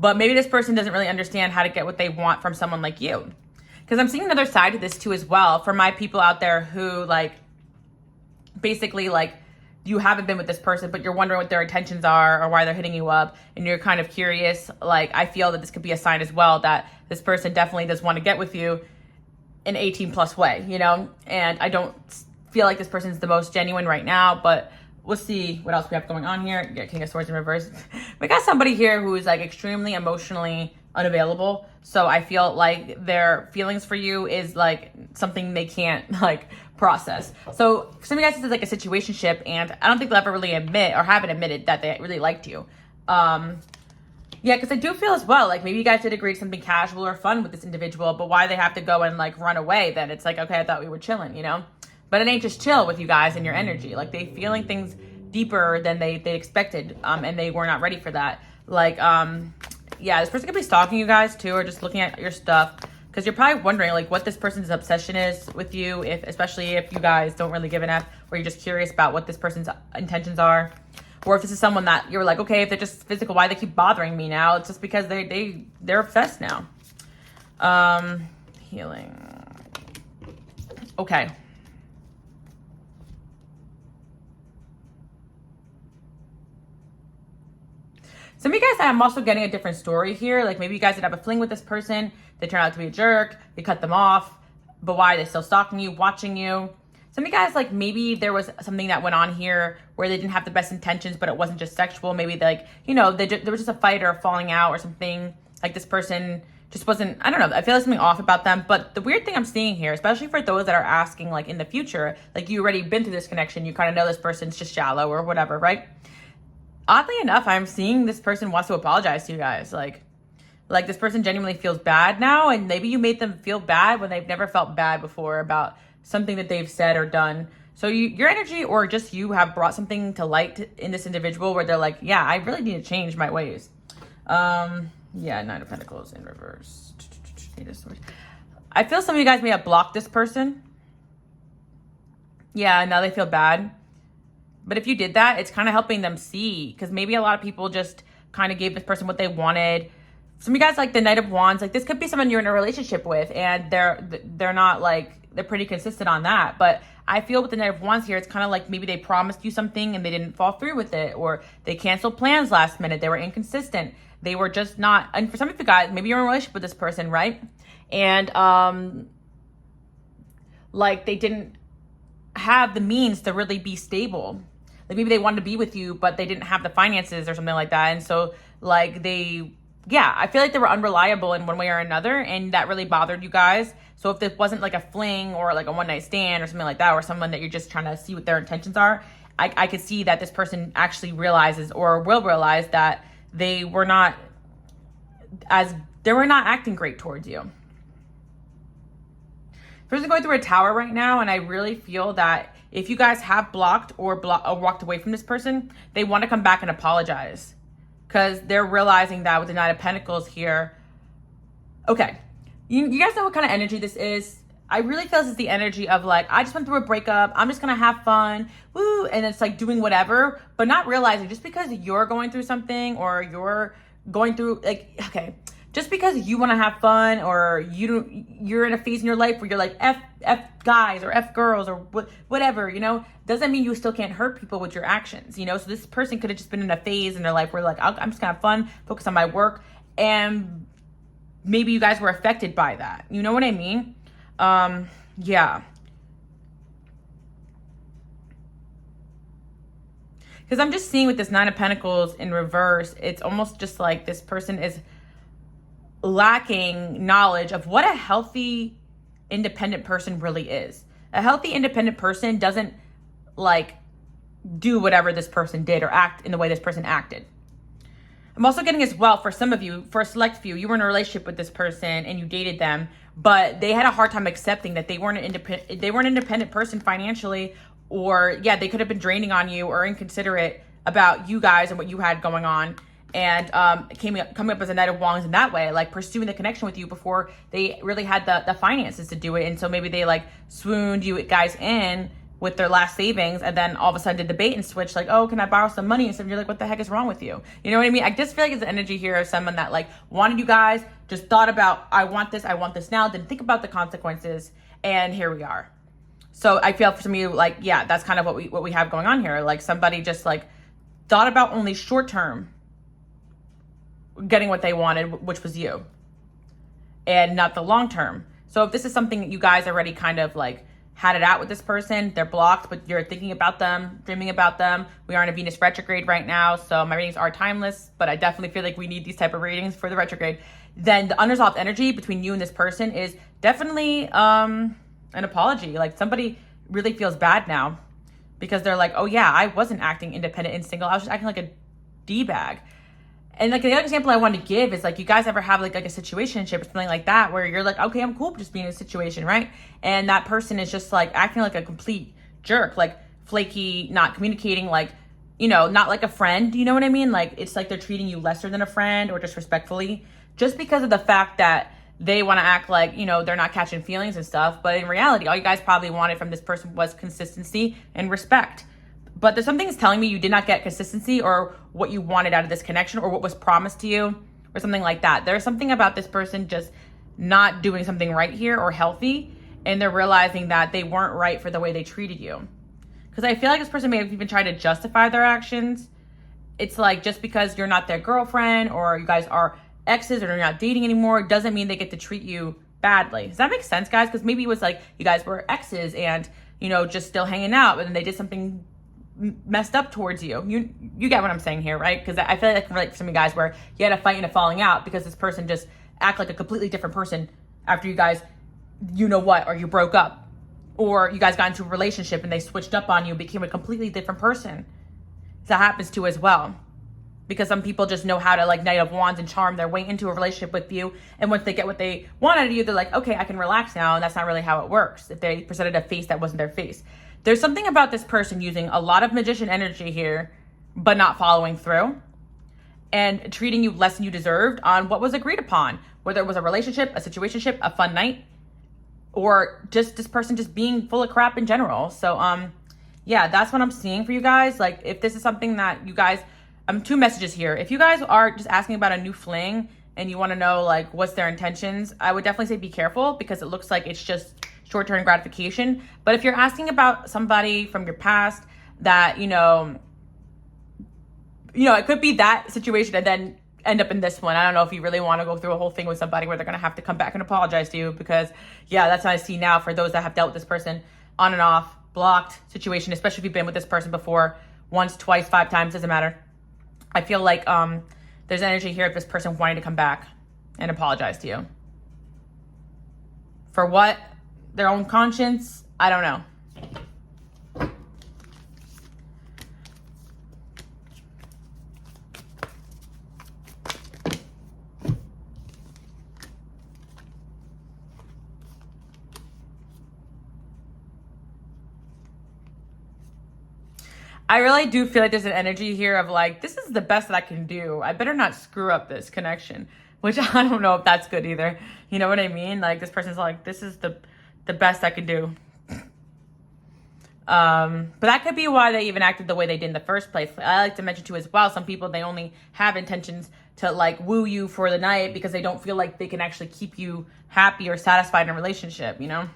But maybe this person doesn't really understand how to get what they want from someone like you. Because I'm seeing another side to this too as well. For my people out there who like, basically like, you haven't been with this person, but you're wondering what their intentions are or why they're hitting you up, and you're kind of curious. Like, I feel that this could be a sign as well that this person definitely does want to get with you in an 18+ way, you know? And I don't feel like this person's the most genuine right now, but we'll see what else we have going on here. Get King of Swords in reverse. We got somebody here who is like extremely emotionally unavailable. So I feel like their feelings for you is like something they can't like process. So for some of you guys, this is like a situationship, and I don't think they'll ever really admit or haven't admitted that they really liked you. Yeah, because I do feel as well, like maybe you guys did agree to something casual or fun with this individual, but why they have to go and like run away then? It's like, okay, I thought we were chilling, you know? But it ain't just chill with you guys and your energy. Like, they feeling things deeper than they expected, and they were not ready for that. Like, yeah, this person could be stalking you guys too, or just looking at your stuff, because you're probably wondering like what this person's obsession is with you, if especially if you guys don't really give an F, or you're just curious about what this person's intentions are. Or if this is someone that you're like, okay, if they're just physical, why they keep bothering me now? It's just because they're obsessed now. Healing. Okay. Some of you guys, I'm also getting a different story here. Like maybe you guys did have a fling with this person. They turned out to be a jerk. You cut them off. But why are they still stalking you, watching you? Some of you guys, like maybe there was something that went on here where they didn't have the best intentions, but it wasn't just sexual. Maybe like, you know, there was just a fight or a falling out or something. Like this person just wasn't, I don't know. I feel like something off about them. But the weird thing I'm seeing here, especially for those that are asking like in the future, like you already been through this connection. You kind of know this person's just shallow or whatever, right? Oddly enough, I'm seeing this person wants to apologize to you guys. Like this person genuinely feels bad now, and maybe you made them feel bad when they've never felt bad before about something that they've said or done. So your energy or just you have brought something to light in this individual where they're like, yeah, I really need to change my ways. Yeah, Nine of Pentacles in reverse. I feel some of you guys may have blocked this person. Yeah, now they feel bad. But if you did that, it's kind of helping them see, because maybe a lot of people just kind of gave this person what they wanted. Some of you guys, like the Knight of Wands, like this could be someone you're in a relationship with, and they're not like, they're pretty consistent on that. But I feel with the Knight of Wands here, it's kind of like maybe they promised you something and they didn't follow through with it, or they canceled plans last minute. They were inconsistent. They were just not, and for some of you guys, maybe you're in a relationship with this person, right? And like they didn't have the means to really be stable. Like maybe they wanted to be with you, but they didn't have the finances or something like that. And so like I feel like they were unreliable in one way or another, and that really bothered you guys. So if this wasn't like a fling or like a one night stand or something like that, or someone that you're just trying to see what their intentions are, I could see that this person actually realizes or will realize that they were not acting great towards you. Person going through a tower right now, and I really feel that if you guys have blocked or walked away from this person, they want to come back and apologize, because they're realizing that with the Knight of Pentacles here. Okay, you guys know what kind of energy this is. I really feel this is the energy of like, I just went through a breakup. I'm just going to have fun. Woo. And it's like doing whatever, but not realizing just because you're going through something or you're going through like, okay, just because you want to have fun or you're in a phase in your life where you're like F guys or F girls or whatever, you know, doesn't mean you still can't hurt people with your actions, you know? So this person could have just been in a phase in their life where like, I'm just gonna have fun, focus on my work. And maybe you guys were affected by that. You know what I mean? Yeah. Because I'm just seeing with this Nine of Pentacles in reverse, it's almost just like this person is lacking knowledge of what a healthy, independent person really is. A healthy, independent person doesn't like do whatever this person did or act in the way this person acted. I'm also getting as well, for some of you, for a select few, you were in a relationship with this person and you dated them, but they had a hard time accepting that they weren't an independent person financially, or yeah, they could have been draining on you or inconsiderate about you guys and what you had going on. And coming up as a Knight of Wands in that way, like pursuing the connection with you before they really had the finances to do it. And so maybe they like swooned you guys in with their last savings, and then all of a sudden did the bait and switch, like, oh, can I borrow some money? And so you're like, what the heck is wrong with you? You know what I mean? I just feel like it's the energy here of someone that like wanted you guys, just thought about, I want this now, didn't think about the consequences, and here we are. So I feel for some of you, like, yeah, that's kind of what we have going on here. Like somebody just like thought about only short term getting what they wanted, which was you, and not the long term. So if this is something that you guys already kind of like had it out with this person, they're blocked, but you're thinking about them, dreaming about them. We are in a Venus retrograde right now, so my readings are timeless, but I definitely feel like we need these type of readings for the retrograde. Then the unresolved energy between you and this person is definitely an apology. Like somebody really feels bad now because they're like, oh yeah, I wasn't acting independent and single. I was just acting like a D-bag. And like the other example I wanted to give is like, you guys ever have like a situationship or something like that where you're like, okay, I'm cool just being in a situation, right? And that person is just like acting like a complete jerk, like flaky, not communicating, like, you know, not like a friend, you know what I mean? Like it's like they're treating you lesser than a friend or disrespectfully just because of the fact that they want to act like, you know, they're not catching feelings and stuff. But in reality, all you guys probably wanted from this person was consistency and respect. But there's something that's telling me you did not get consistency or what you wanted out of this connection or what was promised to you or something like that. There's something about this person just not doing something right here or healthy, and they're realizing that they weren't right for the way they treated you. Because I feel like this person may have even tried to justify their actions it's like just because you're not their girlfriend or you guys are exes or you're not dating anymore doesn't mean they get to treat you badly. Does that make sense, guys? Because maybe it was like you guys were exes and, you know, just still hanging out, but then they did something messed up towards you. You get what I'm saying here, right? Because I feel like I can relate to some of you guys where you had a fight and a falling out because this person just act like a completely different person after you guys, you know what, or you broke up. Or you guys got into a relationship and they switched up on you, became a completely different person. That happens to as well. Because some people just know how to like Knight of Wands and charm their way into a relationship with you. And once they get what they want out of you, they're like, okay, I can relax now. And that's not really how it works. If they presented a face that wasn't their face. There's something about this person using a lot of magician energy here, but not following through. And treating you less than you deserved on what was agreed upon. Whether it was a relationship, a situationship, a fun night. Or just this person just being full of crap in general. So, yeah, that's what I'm seeing for you guys. Like, if this is something that you guys, 2 messages here. If you guys are just asking about a new fling and you want to know, like, what's their intentions, I would definitely say be careful because it looks like it's just short-term gratification. But if you're asking about somebody from your past that, you know, it could be that situation and then end up in this one. I don't know if you really want to go through a whole thing with somebody where they're going to have to come back and apologize to you because, yeah, that's what I see now for those that have dealt with this person on and off, blocked situation, especially if you've been with this person before, once, twice, 5 times, doesn't matter. I feel like there's energy here of this person wanting to come back and apologize to you. For what? Their own conscience? I don't know. I really do feel like there's an energy here of like, this is the best that I can do. I better not screw up this connection, which I don't know if that's good either. You know what I mean? Like this person's like, this is the best I can do. But that could be why they even acted the way they did in the first place. I like to mention too as well, some people, they only have intentions to like woo you for the night because they don't feel like they can actually keep you happy or satisfied in a relationship, you know?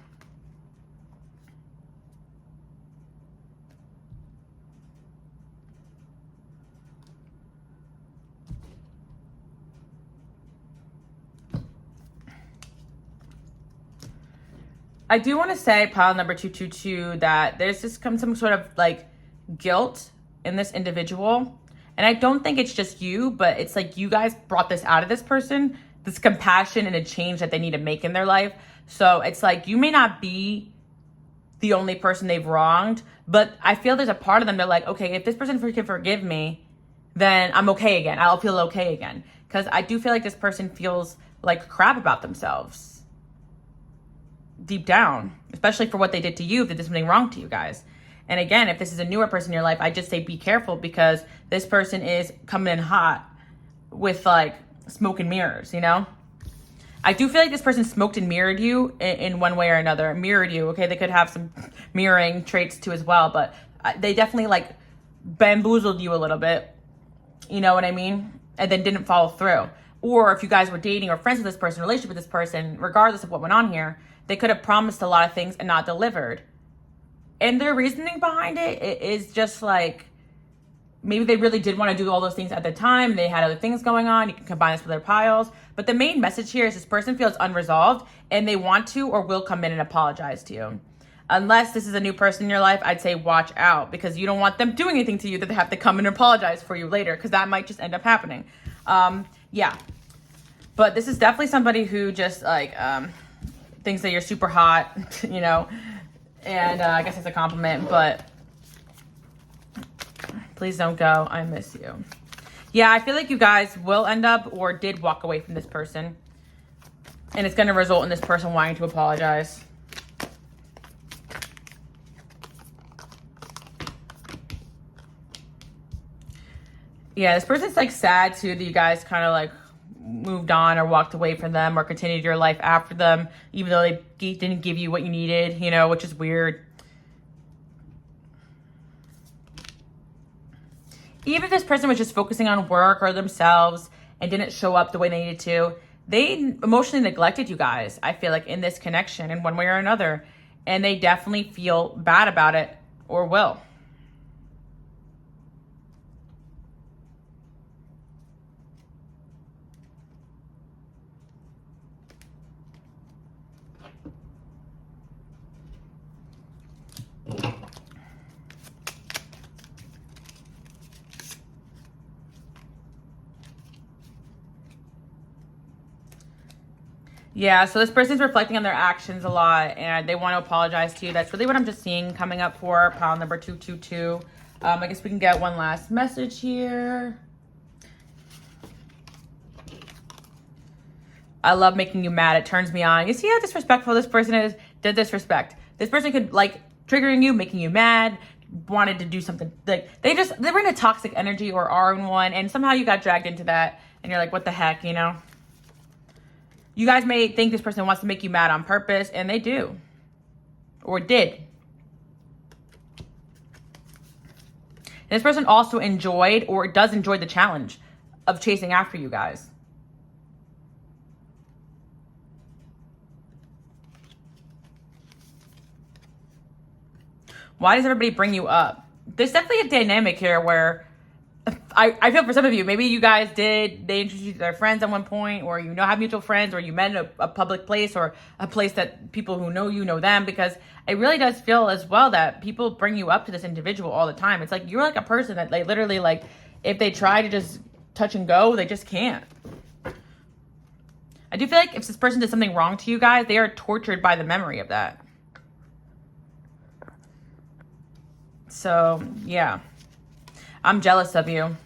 I do want to say, pile number 222, that there's just some sort of like guilt in this individual. And I don't think it's just you, but it's like you guys brought this out of this person, this compassion and a change that they need to make in their life. So it's like you may not be the only person they've wronged, but I feel there's a part of them they're like, okay, if this person can forgive me, then I'm okay again. I'll feel okay again. Because I do feel like this person feels like crap about themselves. Deep down, especially for what they did to you, if they did something wrong to you guys. And again, if this is a newer person in your life, I just say be careful because this person is coming in hot with like smoke and mirrors, you know? I do feel like this person smoked and mirrored you in one way or another. Mirrored you, okay? They could have some mirroring traits too as well, but they definitely like bamboozled you a little bit, you know what I mean? And then didn't follow through. Or if you guys were dating or friends with this person, relationship with this person, regardless of what went on here, they could have promised a lot of things and not delivered. And their reasoning behind it is just like, maybe they really did want to do all those things at the time. They had other things going on. You can combine this with their piles. But the main message here is this person feels unresolved and they want to or will come in and apologize to you. Unless this is a new person in your life, I'd say watch out because you don't want them doing anything to you that they have to come and apologize for you later because that might just end up happening. Yeah. But this is definitely somebody who just like... thinks that you're super hot, you know, and I guess it's a compliment, but please don't go. I miss you. Yeah, I feel like you guys will end up or did walk away from this person, and it's going to result in this person wanting to apologize. Yeah, this person's like sad too that you guys kind of like moved on or walked away from them or continued your life after them, even though they didn't give you what you needed, you know, which is weird. Even if this person was just focusing on work or themselves and didn't show up the way they needed to, they emotionally neglected you guys, I feel like, in this connection in one way or another. And they definitely feel bad about it or will. Yeah, so this person's reflecting on their actions a lot and they want to apologize to you. That's really what I'm just seeing coming up for pile number 222. I guess we can get one last message here. I love making you mad. It turns me on. You see how disrespectful this person is? The disrespect. This person could like triggering you, making you mad, wanted to do something. Like they were in a toxic energy or are in one, and somehow you got dragged into that and you're like, what the heck, you know? You guys may think this person wants to make you mad on purpose, and they do. Or did. And this person also enjoyed or does enjoy the challenge of chasing after you guys. Why does everybody bring you up? There's definitely a dynamic here where I feel for some of you, maybe you guys they introduced you to their friends at one point, or you know have mutual friends, or you met in a public place or a place that people who know you know them, because it really does feel as well that people bring you up to this individual all the time. It's like you're like a person that they literally like, if they try to just touch and go, they just can't. I do feel like if this person did something wrong to you guys, they are tortured by the memory of that. So, yeah. I'm jealous of you.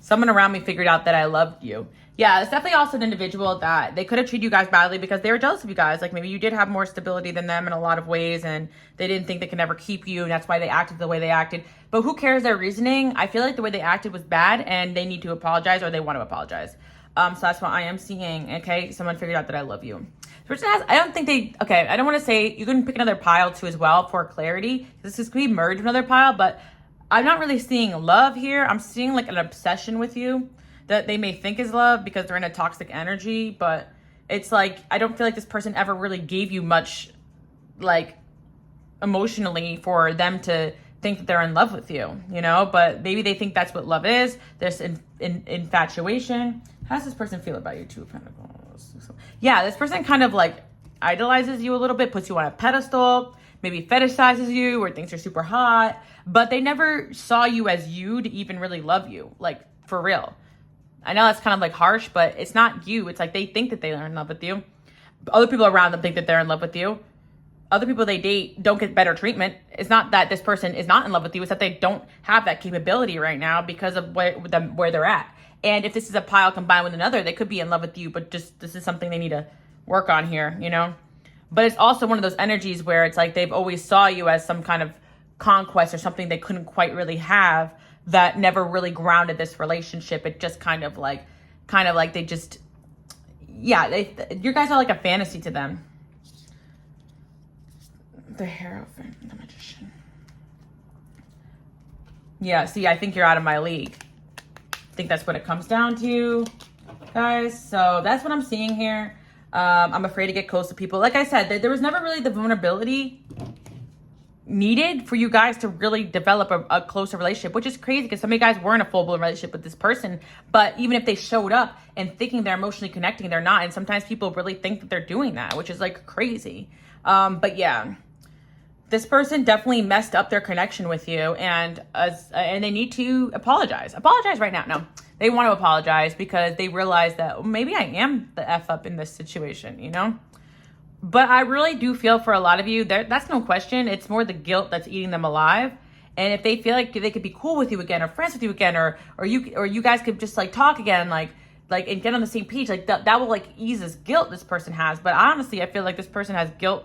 Someone around me figured out that I loved you. Yeah, it's definitely also an individual that they could have treated you guys badly because they were jealous of you guys. Like maybe you did have more stability than them in a lot of ways and they didn't think they could ever keep you, and that's why they acted the way they acted. But who cares their reasoning? I feel like the way they acted was bad and they need to apologize, or they want to apologize. So that's what I am seeing. Okay, someone figured out that I love you. This person has, I don't think they, okay, I don't want to say, you can pick another pile too as well for clarity. This could be merged with another pile, but I'm not really seeing love here. I'm seeing like an obsession with you that they may think is love because they're in a toxic energy, but it's like, I don't feel like this person ever really gave you much like emotionally for them to think that they're in love with you, you know, but maybe they think that's what love is. There's infatuation. How does this person feel about you? Two of Pentacles. Yeah, this person kind of like idolizes you a little bit, puts you on a pedestal, maybe fetishizes you or thinks you're super hot, but they never saw you as you to even really love you, like for real. I know that's kind of like harsh, but it's not you. It's like they think that they are in love with you. Other people around them think that they're in love with you. Other people they date don't get better treatment. It's not that this person is not in love with you. It's that they don't have that capability right now because of where they're at. And if this is a pile combined with another, they could be in love with you, but just this is something they need to work on here, you know? But it's also one of those energies where it's like they've always saw you as some kind of conquest or something they couldn't quite really have that never really grounded this relationship. It just kind of like they just, yeah, you guys are like a fantasy to them. The Hierophant, the Magician. Yeah, see, I think you're out of my league. I think that's what it comes down to, guys. So that's what I'm seeing here. I'm afraid to get close to people. Like I said, there was never really the vulnerability needed for you guys to really develop a closer relationship, which is crazy because some of you guys were in a full-blown relationship with this person. But even if they showed up and thinking they're emotionally connecting, they're not. And sometimes people really think that they're doing that, which is like crazy. But yeah, this person definitely messed up their connection with you, and they need to apologize. Apologize right now. No, they want to apologize because they realize that maybe I am the F up in this situation, you know? But I really do feel for a lot of you, that's no question. It's more the guilt that's eating them alive. And if they feel like they could be cool with you again or friends with you again, or you guys could just like talk again, like and get on the same page, like that will like ease this guilt this person has. But honestly, I feel like this person has guilt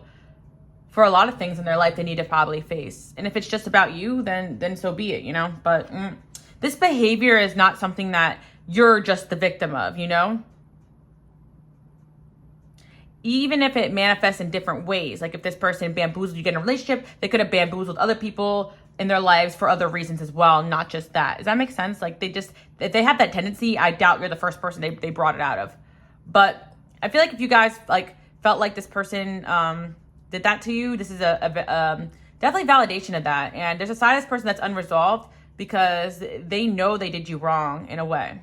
for a lot of things in their life they need to probably face. And if it's just about you, then so be it, you know? But this behavior is not something that you're just the victim of, you know? Even if it manifests in different ways, like if this person bamboozled you get in a relationship, they could have bamboozled other people in their lives for other reasons as well, not just that. Does that make sense? Like if they have that tendency, I doubt you're the first person they brought it out of. But I feel like if you guys like felt like this person did that to you, this is a definitely validation of that. And there's a side of this person that's unresolved because they know they did you wrong in a way,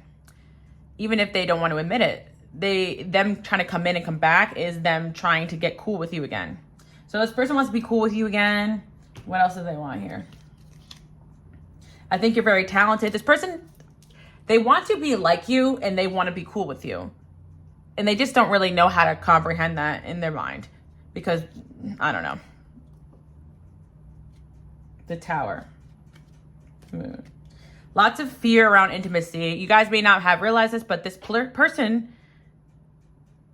even if they don't want to admit it. Them trying to come in and come back is them trying to get cool with you again. So this person wants to be cool with you again. What else do they want here? I think you're very talented. This person, they want to be like you and they want to be cool with you. And they just don't really know how to comprehend that in their mind because, I don't know. The Tower. Moon. Lots of fear around intimacy. You guys may not have realized this, but this person,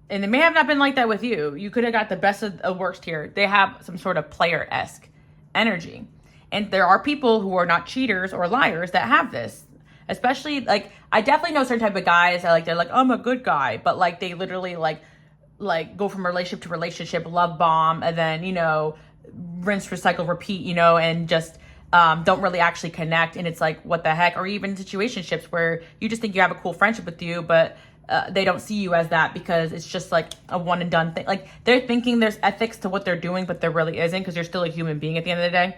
and they may have not been like that with you. You could have got the best of the worst here. They have some sort of player-esque energy. And there are people who are not cheaters or liars that have this. Especially, like, I definitely know certain type of guys that, like, they're like, I'm a good guy. But, like, they literally, like go from relationship to relationship, love bomb, and then, you know, rinse, recycle, repeat, you know, and just don't really actually connect. And it's like, what the heck? Or even situationships where you just think you have a cool friendship with you, but they don't see you as that because it's just like a one and done thing. Like, they're thinking there's ethics to what they're doing, but there really isn't because you're still a human being at the end of the day.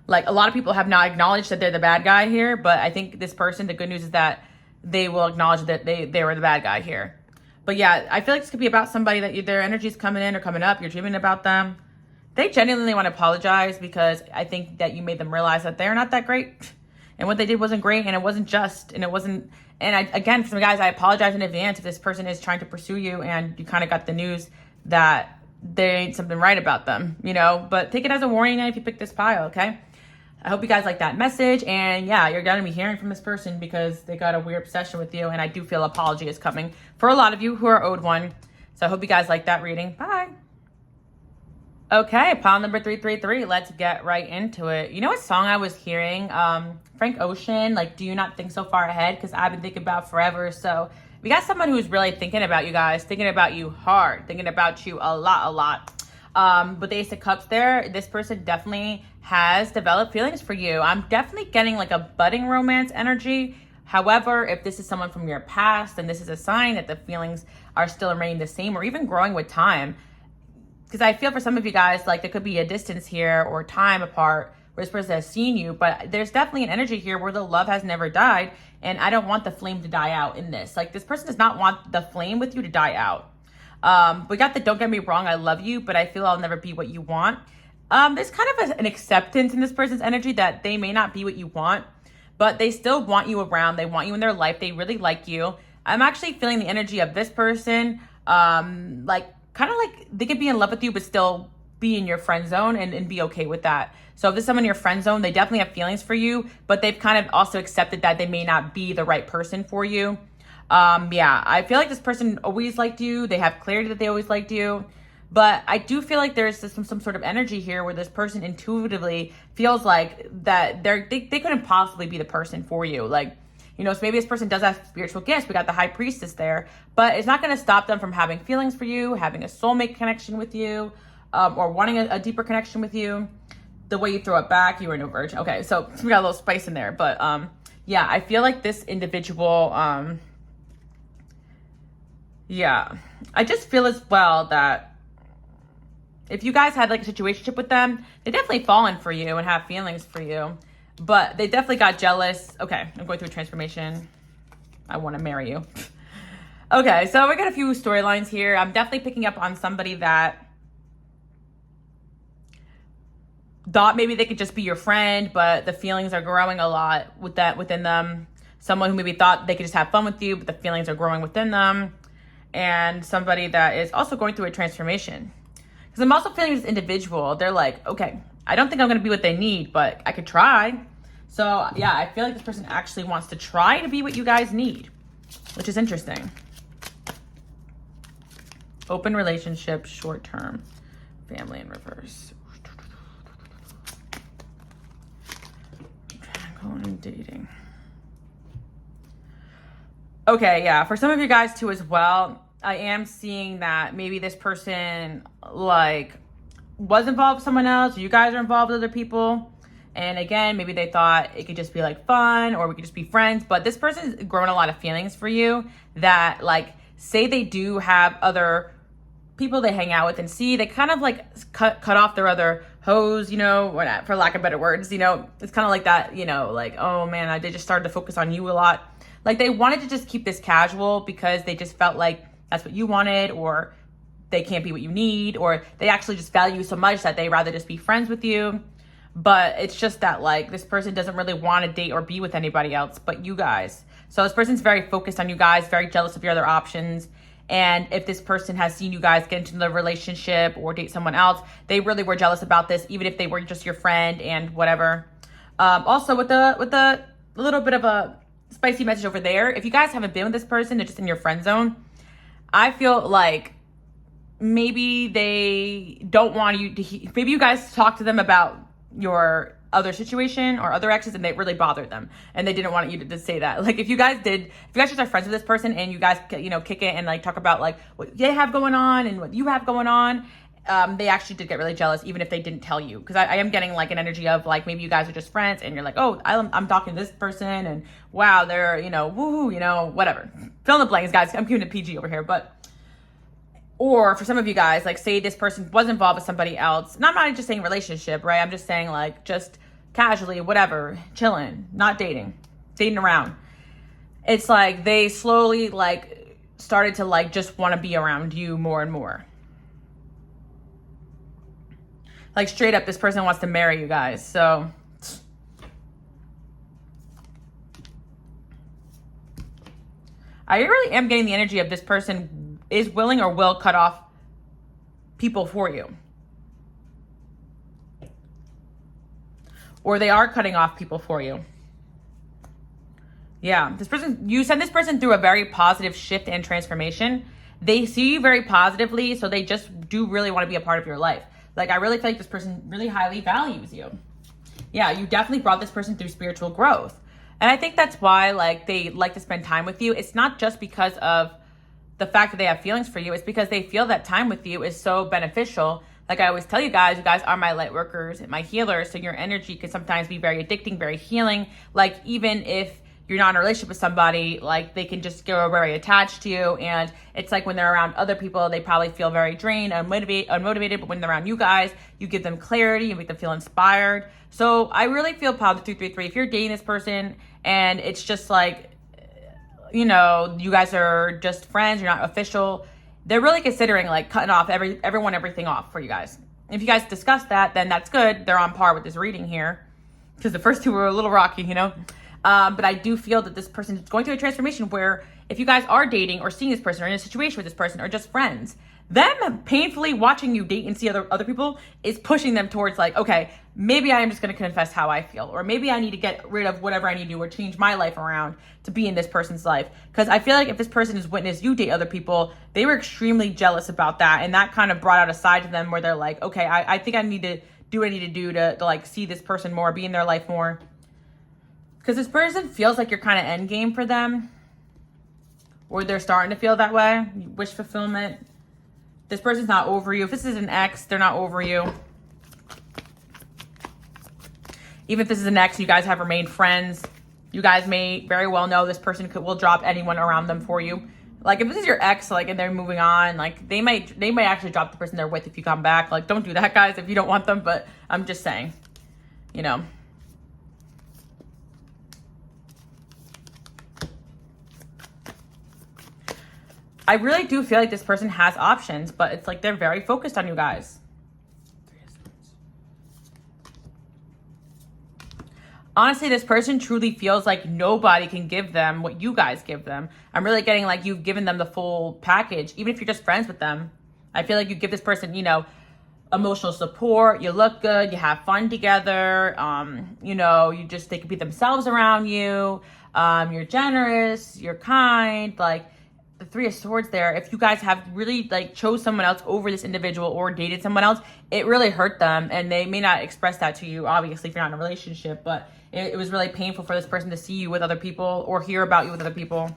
Like, a lot of people have not acknowledged that they're the bad guy here, but I think this person, the good news is that they will acknowledge that they were the bad guy here. But yeah, I feel like this could be about somebody that their energy's coming in or coming up. You're dreaming about them. They genuinely want to apologize because I think that you made them realize that they're not that great. And what they did wasn't great, and it wasn't just, and it wasn't, and again, for some guys, I apologize in advance if this person is trying to pursue you and you kind of got the news that there ain't something right about them, you know, but take it as a warning if you pick this pile, okay? I hope you guys like that message, and yeah, you're going to be hearing from this person because they got a weird obsession with you, and I do feel apology is coming for a lot of you who are owed one. So I hope you guys like that reading. Bye. Okay, pile number 333. Let's get right into it. You know what song I was hearing? Frank Ocean, like, Do You Not Think So Far Ahead? Because I've been thinking about forever. So we got someone who's really thinking about you guys, thinking about you hard, thinking about you a lot. With the Ace of Cups there, this person definitely has developed feelings for you. I'm definitely getting like a budding romance energy. However, if this is someone from your past, then this is a sign that the feelings are still remaining the same or even growing with time. Because I feel for some of you guys, like there could be a distance here or time apart where this person has seen you, but there's definitely an energy here where the love has never died. And I don't want the flame to die out in this. Like, this person does not want the flame with you to die out. We got the don't get me wrong, I love you, but I feel I'll never be what you want. There's kind of an acceptance in this person's energy that they may not be what you want, but they still want you around. They want you in their life. They really like you. I'm actually feeling the energy of this person, like kind of like they could be in love with you, but still be in your friend zone and be okay with that. So if this is someone in your friend zone, they definitely have feelings for you, but they've kind of also accepted that they may not be the right person for you. Yeah, I feel like this person always liked you. They have clarity that they always liked you. But I do feel like there's some sort of energy here where this person intuitively feels like that they couldn't possibly be the person for you. Like, you know, so maybe this person does have spiritual gifts. We got the High Priestess there. But it's not going to stop them from having feelings for you, having a soulmate connection with you, or wanting a deeper connection with you. The way you throw it back, you were no virgin. Okay, so we got a little spice in there. But yeah, I feel like this individual... yeah, I just feel as well that if you guys had like a situationship with them, they definitely fallen for you and have feelings for you, but they definitely got jealous. Okay, I'm going through a transformation. I want to marry you. Okay, so we got a few storylines here. I'm definitely picking up on somebody that thought maybe they could just be your friend, but the feelings are growing a lot with that within them. Someone who maybe thought they could just have fun with you, but the feelings are growing within them. And somebody that is also going through a transformation. Because I'm also feeling this individual. They're like, okay, I don't think I'm going to be what they need, but I could try. So yeah, I feel like this person actually wants to try to be what you guys need, which is interesting. Open relationship, short term, family in reverse. Triangle and dating. Okay, yeah, for some of you guys too as well, I am seeing that maybe this person like was involved with someone else, or you guys are involved with other people. And again, maybe they thought it could just be like fun or we could just be friends, but this person's grown a lot of feelings for you that like, say they do have other people they hang out with and see, they kind of like cut off their other hoes, you know, or not, for lack of better words, you know, it's kind of like that, you know, like, oh man, they just started to focus on you a lot. Like they wanted to just keep this casual because they just felt like that's what you wanted, or they can't be what you need, or they actually just value you so much that they rather just be friends with you. But it's just that like this person doesn't really want to date or be with anybody else but you guys. So this person's very focused on you guys, very jealous of your other options. And if this person has seen you guys get into the relationship or date someone else, they really were jealous about this, even if they were just your friend and whatever. Also, with the little bit of a spicy message over there, if you guys haven't been with this person, they're just in your friend zone, I feel like maybe they don't want you to, maybe you guys talk to them about your other situation or other exes and they really bothered them and they didn't want you to say that. Like if you guys just are friends with this person and you guys, kick it and like talk about like what they have going on and what you have going on, they actually did get really jealous even if they didn't tell you. Because I am getting like an energy of like maybe you guys are just friends and you're like, oh, I'm talking to this person and wow, they're, woohoo, whatever. Fill in the blanks, guys. I'm keeping it PG over here. But or for some of you guys, like say this person was involved with somebody else. And I'm not just saying relationship, right? I'm just saying like just casually, whatever, chilling, not dating around. It's like they slowly like started to like just want to be around you more and more. Like straight up, this person wants to marry you guys. So I really am getting the energy of this person is willing or will cut off people for you. Or they are cutting off people for you. Yeah, you send this person through a very positive shift and transformation. They see you very positively, so they just do really want to be a part of your life. Like, I really feel like this person really highly values you. Yeah, you definitely brought this person through spiritual growth. And I think that's why, like, they like to spend time with you. It's not just because of the fact that they have feelings for you. It's because they feel that time with you is so beneficial. Like I always tell you guys are my light workers and my healers. So your energy can sometimes be very addicting, very healing. Like even if you're not in a relationship with somebody, like they can just get very attached to you. And it's like when they're around other people, they probably feel very drained, unmotivated. But when they're around you guys, you give them clarity, you make them feel inspired. So I really feel positive 233. If you're dating this person and it's just like, you guys are just friends, you're not official, they're really considering like cutting off everything off for you guys. If you guys discuss that, then that's good. They're on par with this reading here because the first two were a little rocky, But I do feel that this person is going through a transformation where if you guys are dating or seeing this person or in a situation with this person or just friends, them painfully watching you date and see other people is pushing them towards like, okay, maybe I am just going to confess how I feel, or maybe I need to get rid of whatever I need to do or change my life around to be in this person's life. Because I feel like if this person has witnessed you date other people, they were extremely jealous about that. And that kind of brought out a side to them where they're like, okay, I think I need to do what I need to do to like see this person more, be in their life more. Because this person feels like you're kind of end game for them, or they're starting to feel that way. Wish fulfillment. This person's not over you. If this is an ex, they're not over you. Even if this is an ex, you guys have remained friends. You guys may very well know this person will drop anyone around them for you. Like if this is your ex, like, and they're moving on, like they might actually drop the person they're with if you come back. Like don't do that, guys, if you don't want them. But I'm just saying, I really do feel like this person has options, but it's like they're very focused on you guys. Honestly, this person truly feels like nobody can give them what you guys give them. I'm really getting like you've given them the full package, even if you're just friends with them. I feel like you give this person, emotional support, you look good, you have fun together, they can be themselves around you, you're generous, you're kind, like the Three of Swords there. If you guys have really like chose someone else over this individual or dated someone else, it really hurt them, and they may not express that to you, obviously, if you're not in a relationship, but it was really painful for this person to see you with other people or hear about you with other people.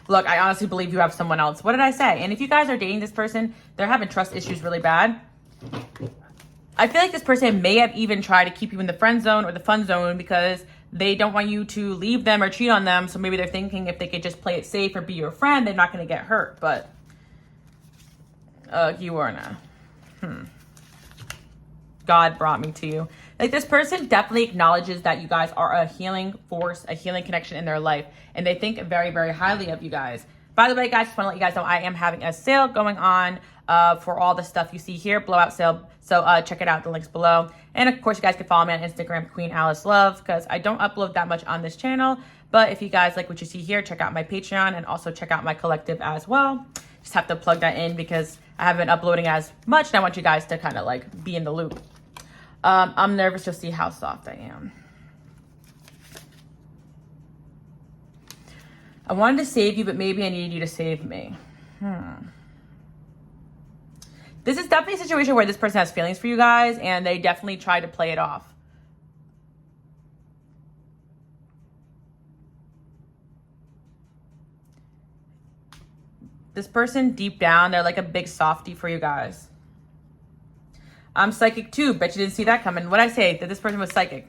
Look, I honestly believe you have someone else. What did I say? And if you guys are dating this person, they're having trust issues really bad. I feel like this person may have even tried to keep you in the friend zone or the fun zone because they don't want you to leave them or cheat on them. So maybe they're thinking if they could just play it safe or be your friend, they're not going to get hurt. But you are not. God brought me to you. Like this person definitely acknowledges that you guys are a healing force, a healing connection in their life. And they think very, very highly of you guys. By the way, guys, just want to let you guys know I am having a sale going on for all the stuff you see here, blowout sale. So check it out, the link's below. And of course, you guys can follow me on Instagram, QueenAliceLove, because I don't upload that much on this channel. But if you guys like what you see here, check out my Patreon and also check out my collective as well. just have to plug that in because I haven't been uploading as much, and I want you guys to kind of like be in the loop. I'm nervous to see how soft I am. I wanted to save you, but maybe I need you to save me. This is definitely a situation where this person has feelings for you guys, and they definitely try to play it off. This person, deep down, they're like a big softie for you guys. I'm psychic too. Bet you didn't see that coming. What'd I say? That this person was psychic.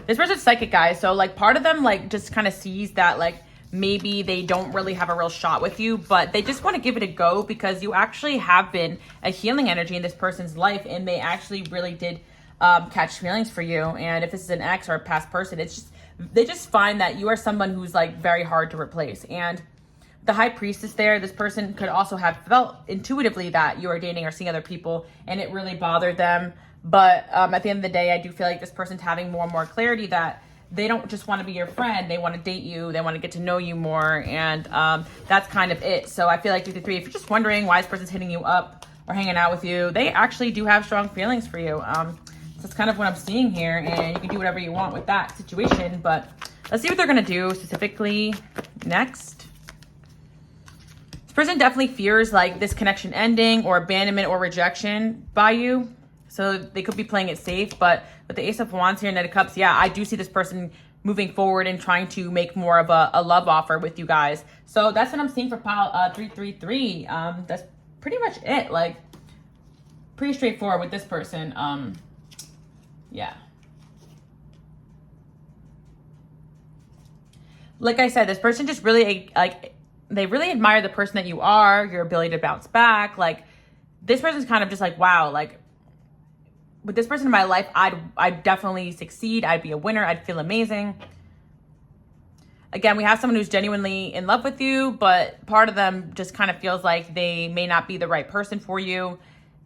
This person's psychic, guys. So like part of them like just kind of sees that like maybe they don't really have a real shot with you, but they just want to give it a go because you actually have been a healing energy in this person's life, and they actually really did catch feelings for you. And if this is an ex or a past person, it's just they just find that you are someone who's like very hard to replace. And the High Priestess there, this person could also have felt intuitively that you are dating or seeing other people, and it really bothered them. But at the end of the day, I do feel like this person's having more and more clarity that they don't just want to be your friend. They want to date you. They want to get to know you more. And that's kind of it. So I feel like 333, if you're just wondering why this person's hitting you up or hanging out with you, they actually do have strong feelings for you. So that's kind of what I'm seeing here. And you can do whatever you want with that situation. But let's see what they're going to do specifically next. This person definitely fears like this connection ending or abandonment or rejection by you. So they could be playing it safe, but with the Ace of Wands here and Knight of Cups, yeah, I do see this person moving forward and trying to make more of a love offer with you guys. So that's what I'm seeing for pile 333. That's pretty much it. Like pretty straightforward with this person. Yeah. Like I said, this person just really like, they really admire the person that you are, your ability to bounce back. Like this person's kind of just like, wow, like with this person in my life, I'd definitely succeed. I'd be a winner. I'd feel amazing. Again, we have someone who's genuinely in love with you, but part of them just kind of feels like they may not be the right person for you,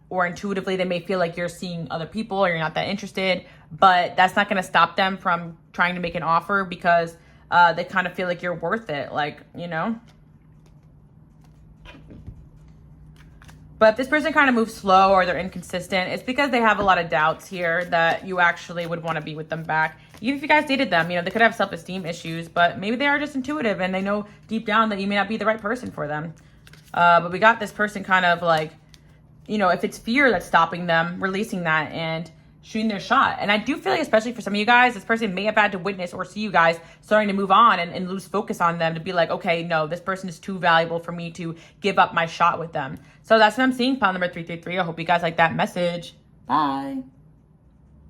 or intuitively they may feel like you're seeing other people or you're not that interested, but that's not going to stop them from trying to make an offer because they kind of feel like you're worth it. Like, you know. But if this person kind of moves slow or they're inconsistent, it's because they have a lot of doubts here that you actually would want to be with them back. Even if you guys dated them, you know, they could have self-esteem issues, but maybe they are just intuitive and they know deep down that you may not be the right person for them. But we got this person kind of like, you know, if it's fear that's stopping them, releasing that and shooting their shot. And I do feel like, especially for some of you guys, this person may have had to witness or see you guys starting to move on and lose focus on them to be like, okay, no, this person is too valuable for me to give up my shot with them. So that's what I'm seeing, pile number 333. I hope you guys like that message. Bye.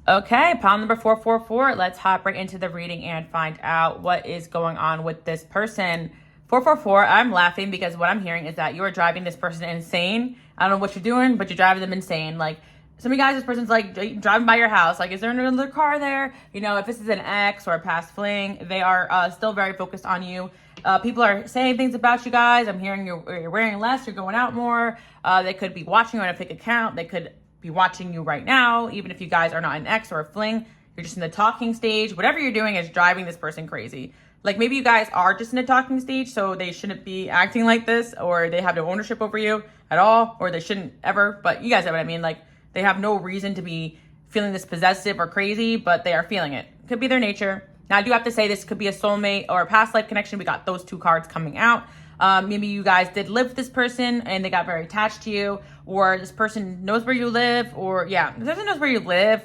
Okay, pile number 444. Let's hop right into the reading and find out what is going on with this person. 444, I'm laughing because what I'm hearing is that you are driving this person insane. I don't know what you're doing, but you're driving them insane. Like, some of you guys, this person's like driving by your house. Like, is there another car there? You know, if this is an ex or a past fling, they are still very focused on you. People are saying things about you guys. I'm hearing you're wearing less, you're going out more. They could be watching you on a fake account. They could be watching you right now. Even if you guys are not an ex or a fling, you're just in the talking stage. Whatever you're doing is driving this person crazy. Like, maybe you guys are just in a talking stage, so they shouldn't be acting like this, or they have no ownership over you at all, or they shouldn't ever. But you guys know what I mean. Like, they have no reason to be feeling this possessive or crazy, but they are feeling it. Could be their nature. Now, I do have to say this could be a soulmate or a past life connection. We got those two cards coming out. Maybe you guys did live with this person and they got very attached to you, or this person knows where you live, or yeah, this person knows where you live.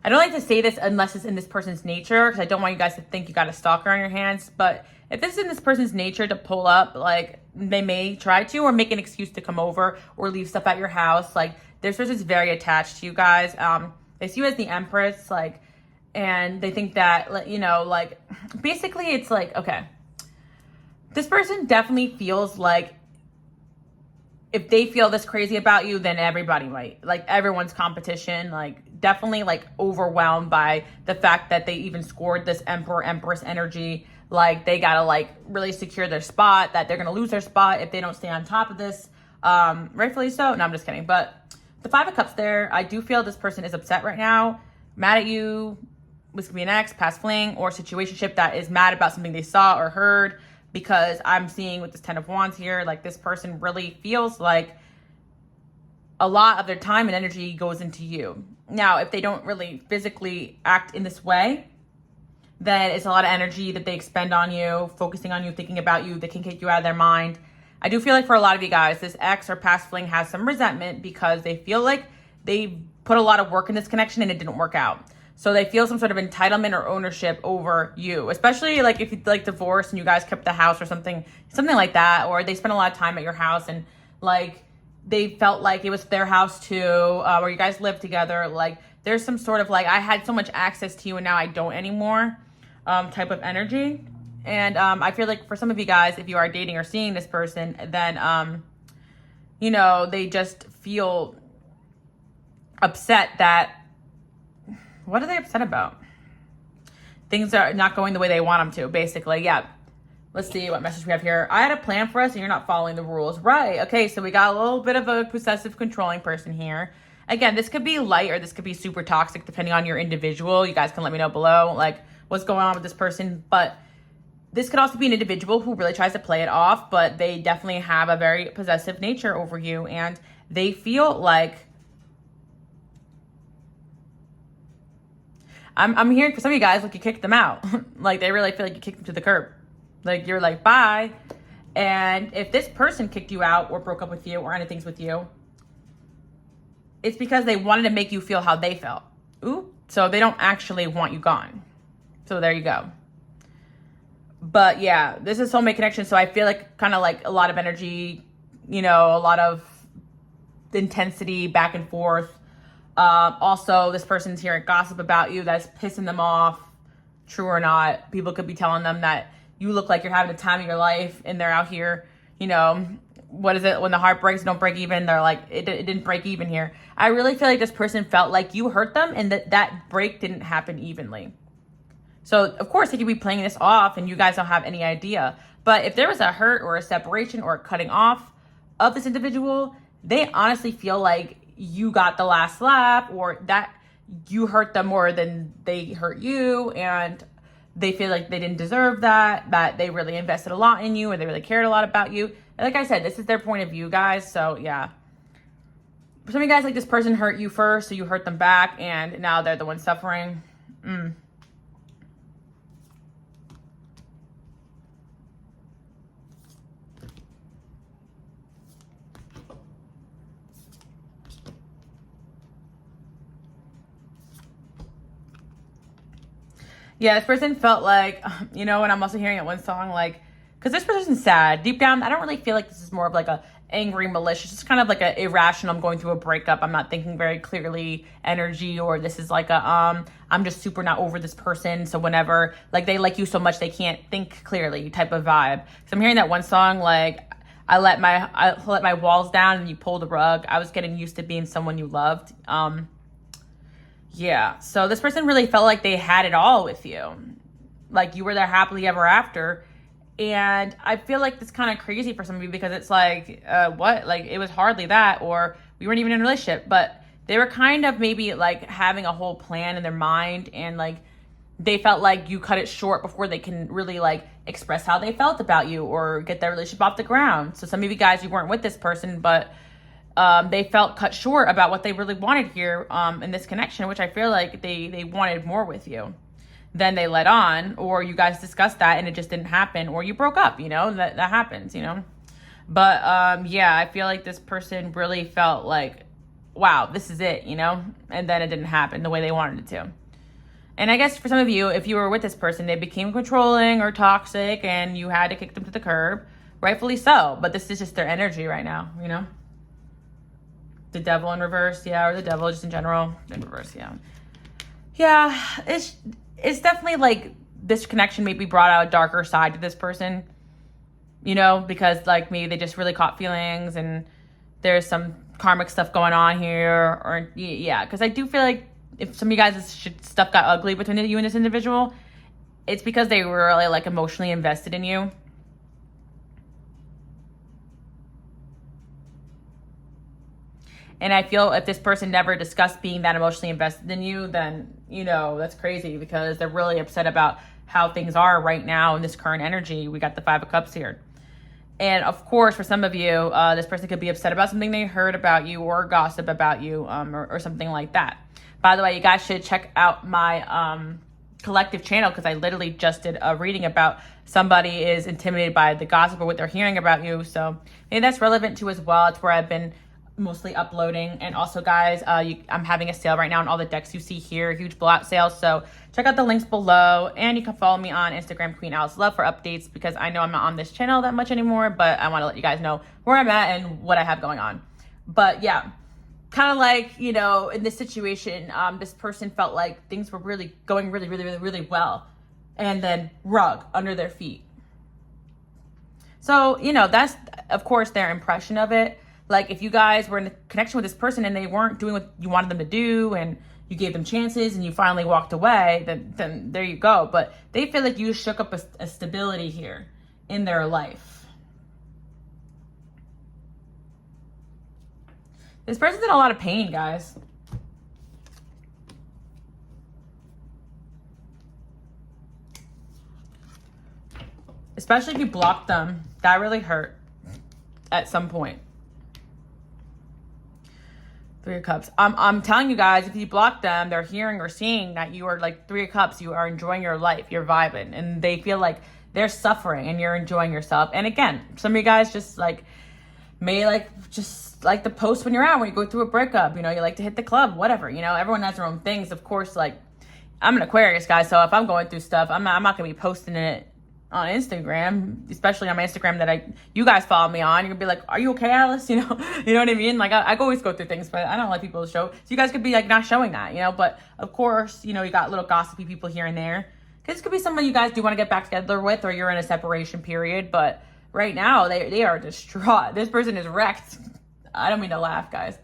I don't like to say this unless it's in this person's nature, because I don't want you guys to think you got a stalker on your hands. But if this is in this person's nature to pull up, like, they may try to, or make an excuse to come over or leave stuff at your house. Like, this person's very attached to you guys. They see you as the Empress, like, and they think that, you know, like, basically it's like, okay, this person definitely feels like if they feel this crazy about you, then everybody might. Like, everyone's competition, like, definitely, like, overwhelmed by the fact that they even scored this Emperor, Empress energy. Like, they gotta, like, really secure their spot, that they're gonna lose their spot if they don't stay on top of this. Rightfully so. No, I'm just kidding. But the Five of Cups there, I do feel this person is upset right now, mad at you. This could be an ex, past fling, or situationship that is mad about something they saw or heard. because I'm seeing with this 10 of Wands here, like this person really feels like a lot of their time and energy goes into you. Now, if they don't really physically act in this way, then it's a lot of energy that they expend on you, focusing on you, thinking about you. They can kick you out of their mind. I do feel like for a lot of you guys, this ex or past fling has some resentment because they feel like they put a lot of work in this connection and it didn't work out. So they feel some sort of entitlement or ownership over you, especially like if you like divorced and you guys kept the house or something like that, or they spent a lot of time at your house and like they felt like it was their house too, or you guys lived together. Like there's some sort of like, I had so much access to you and now I don't anymore type of energy. And I feel like for some of you guys, if you are dating or seeing this person, then, you know, they just feel upset that, what are they upset about? Things are not going the way they want them to, basically. Yeah. Let's see what message we have here. I had a plan for us and you're not following the rules. Right. Okay. So we got a little bit of a possessive, controlling person here. Again, this could be light or this could be super toxic depending on your individual. You guys can let me know below, like, what's going on with this person. But this could also be an individual who really tries to play it off, but they definitely have a very possessive nature over you. And they feel like, I'm hearing for some of you guys, like you kicked them out. Like they really feel like you kicked them to the curb. Like you're like, bye. And if this person kicked you out or broke up with you or ended things with you, it's because they wanted to make you feel how they felt. Ooh. So they don't actually want you gone. So there you go. But yeah, this is soulmate connection. So I feel like kind of like a lot of energy, you know, a lot of intensity back and forth. Also, this person's hearing gossip about you that's pissing them off. True or not, people could be telling them that you look like you're having the time of your life and they're out here, you know, what is it? When the heart breaks, don't break even. They're like, it didn't break even here. I really feel like this person felt like you hurt them and that break didn't happen evenly. So, of course, they could be playing this off and you guys don't have any idea. But if there was a hurt or a separation or a cutting off of this individual, they honestly feel like you got the last laugh or that you hurt them more than they hurt you. And they feel like they didn't deserve that they really invested a lot in you or they really cared a lot about you. And like I said, this is their point of view, guys. So, yeah. For some of you guys, like this person hurt you first, so you hurt them back, and now they're the ones suffering. Yeah, this person felt like, you know, and I'm also hearing it one song, like, because this person's sad. Deep down, I don't really feel like this is more of like a angry, malicious. It's kind of like a irrational, I'm going through a breakup, I'm not thinking very clearly energy, or this is like a, I'm just super not over this person. So whenever, like, they like you so much, they can't think clearly type of vibe. So I'm hearing that one song, like, I let my walls down and you pulled the rug. I was getting used to being someone you loved. Yeah, so this person really felt like they had it all with you. Like you were there happily ever after. And I feel like it's kind of crazy for some of you because it's like, what? Like it was hardly that, or we weren't even in a relationship. But they were kind of maybe like having a whole plan in their mind, and like they felt like you cut it short before they can really like express how they felt about you or get their relationship off the ground. So some of you guys, you weren't with this person, but they felt cut short about what they really wanted here in this connection, which I feel like they wanted more with you than they let on, or you guys discussed that and it just didn't happen, or you broke up, you know, that happens, you know. But yeah, I feel like this person really felt like, wow, this is it, you know, and then it didn't happen the way they wanted it to. And I guess for some of you, if you were with this person, they became controlling or toxic and you had to kick them to the curb, rightfully so, but this is just their energy right now, you know. The devil in reverse, yeah, or the devil just in general in reverse, yeah. Yeah, it's definitely like this connection maybe brought out a darker side to this person, you know, because like maybe they just really caught feelings and there's some karmic stuff going on here, or yeah, because I do feel like if some of you guys' stuff got ugly between you and this individual, it's because they were really like emotionally invested in you. And I feel if this person never discussed being that emotionally invested in you, then, you know, that's crazy because they're really upset about how things are right now in this current energy. We got the 5 of Cups here. And of course, for some of you, this person could be upset about something they heard about you or gossip about you, or something like that. By the way, you guys should check out my collective channel, because I literally just did a reading about somebody is intimidated by the gossip or what they're hearing about you. So maybe that's relevant too as well. It's where I've been mostly uploading. And also, guys, I'm having a sale right now on all the decks you see here, huge blowout sale. So check out the links below, and you can follow me on Instagram, QueenAliceLove, for updates, because I know I'm not on this channel that much anymore, but I want to let you guys know where I'm at and what I have going on. But yeah, kind of like, you know, in this situation, this person felt like things were really going really well, and then rug under their feet. So, you know, that's of course their impression of it. Like, if you guys were in a connection with this person and they weren't doing what you wanted them to do, and you gave them chances and you finally walked away, then there you go. But they feel like you shook up a stability here in their life. This person's in a lot of pain, guys. Especially if you blocked them. That really hurt at some point. 3 of Cups. I'm telling you guys, if you block them, they're hearing or seeing that you are like 3 of Cups. You are enjoying your life. You're vibing. And they feel like they're suffering and you're enjoying yourself. And again, some of you guys just like may just like the post when you're out, when you go through a breakup. You know, you like to hit the club, whatever. You know, everyone has their own things. Of course, like, I'm an Aquarius, guys. So if I'm going through stuff, I'm not going to be posting it on Instagram, especially on my Instagram that you guys follow me on. You're gonna be like, are you okay, Alice? You know what I mean? Like, I always go through things, but I don't like people to show. So you guys could be like not showing that, you know. But of course, you know, you got little gossipy people here and there. Because this could be someone you guys do want to get back together with, or you're in a separation period. But right now, they are distraught. This person is wrecked. I don't mean to laugh, guys.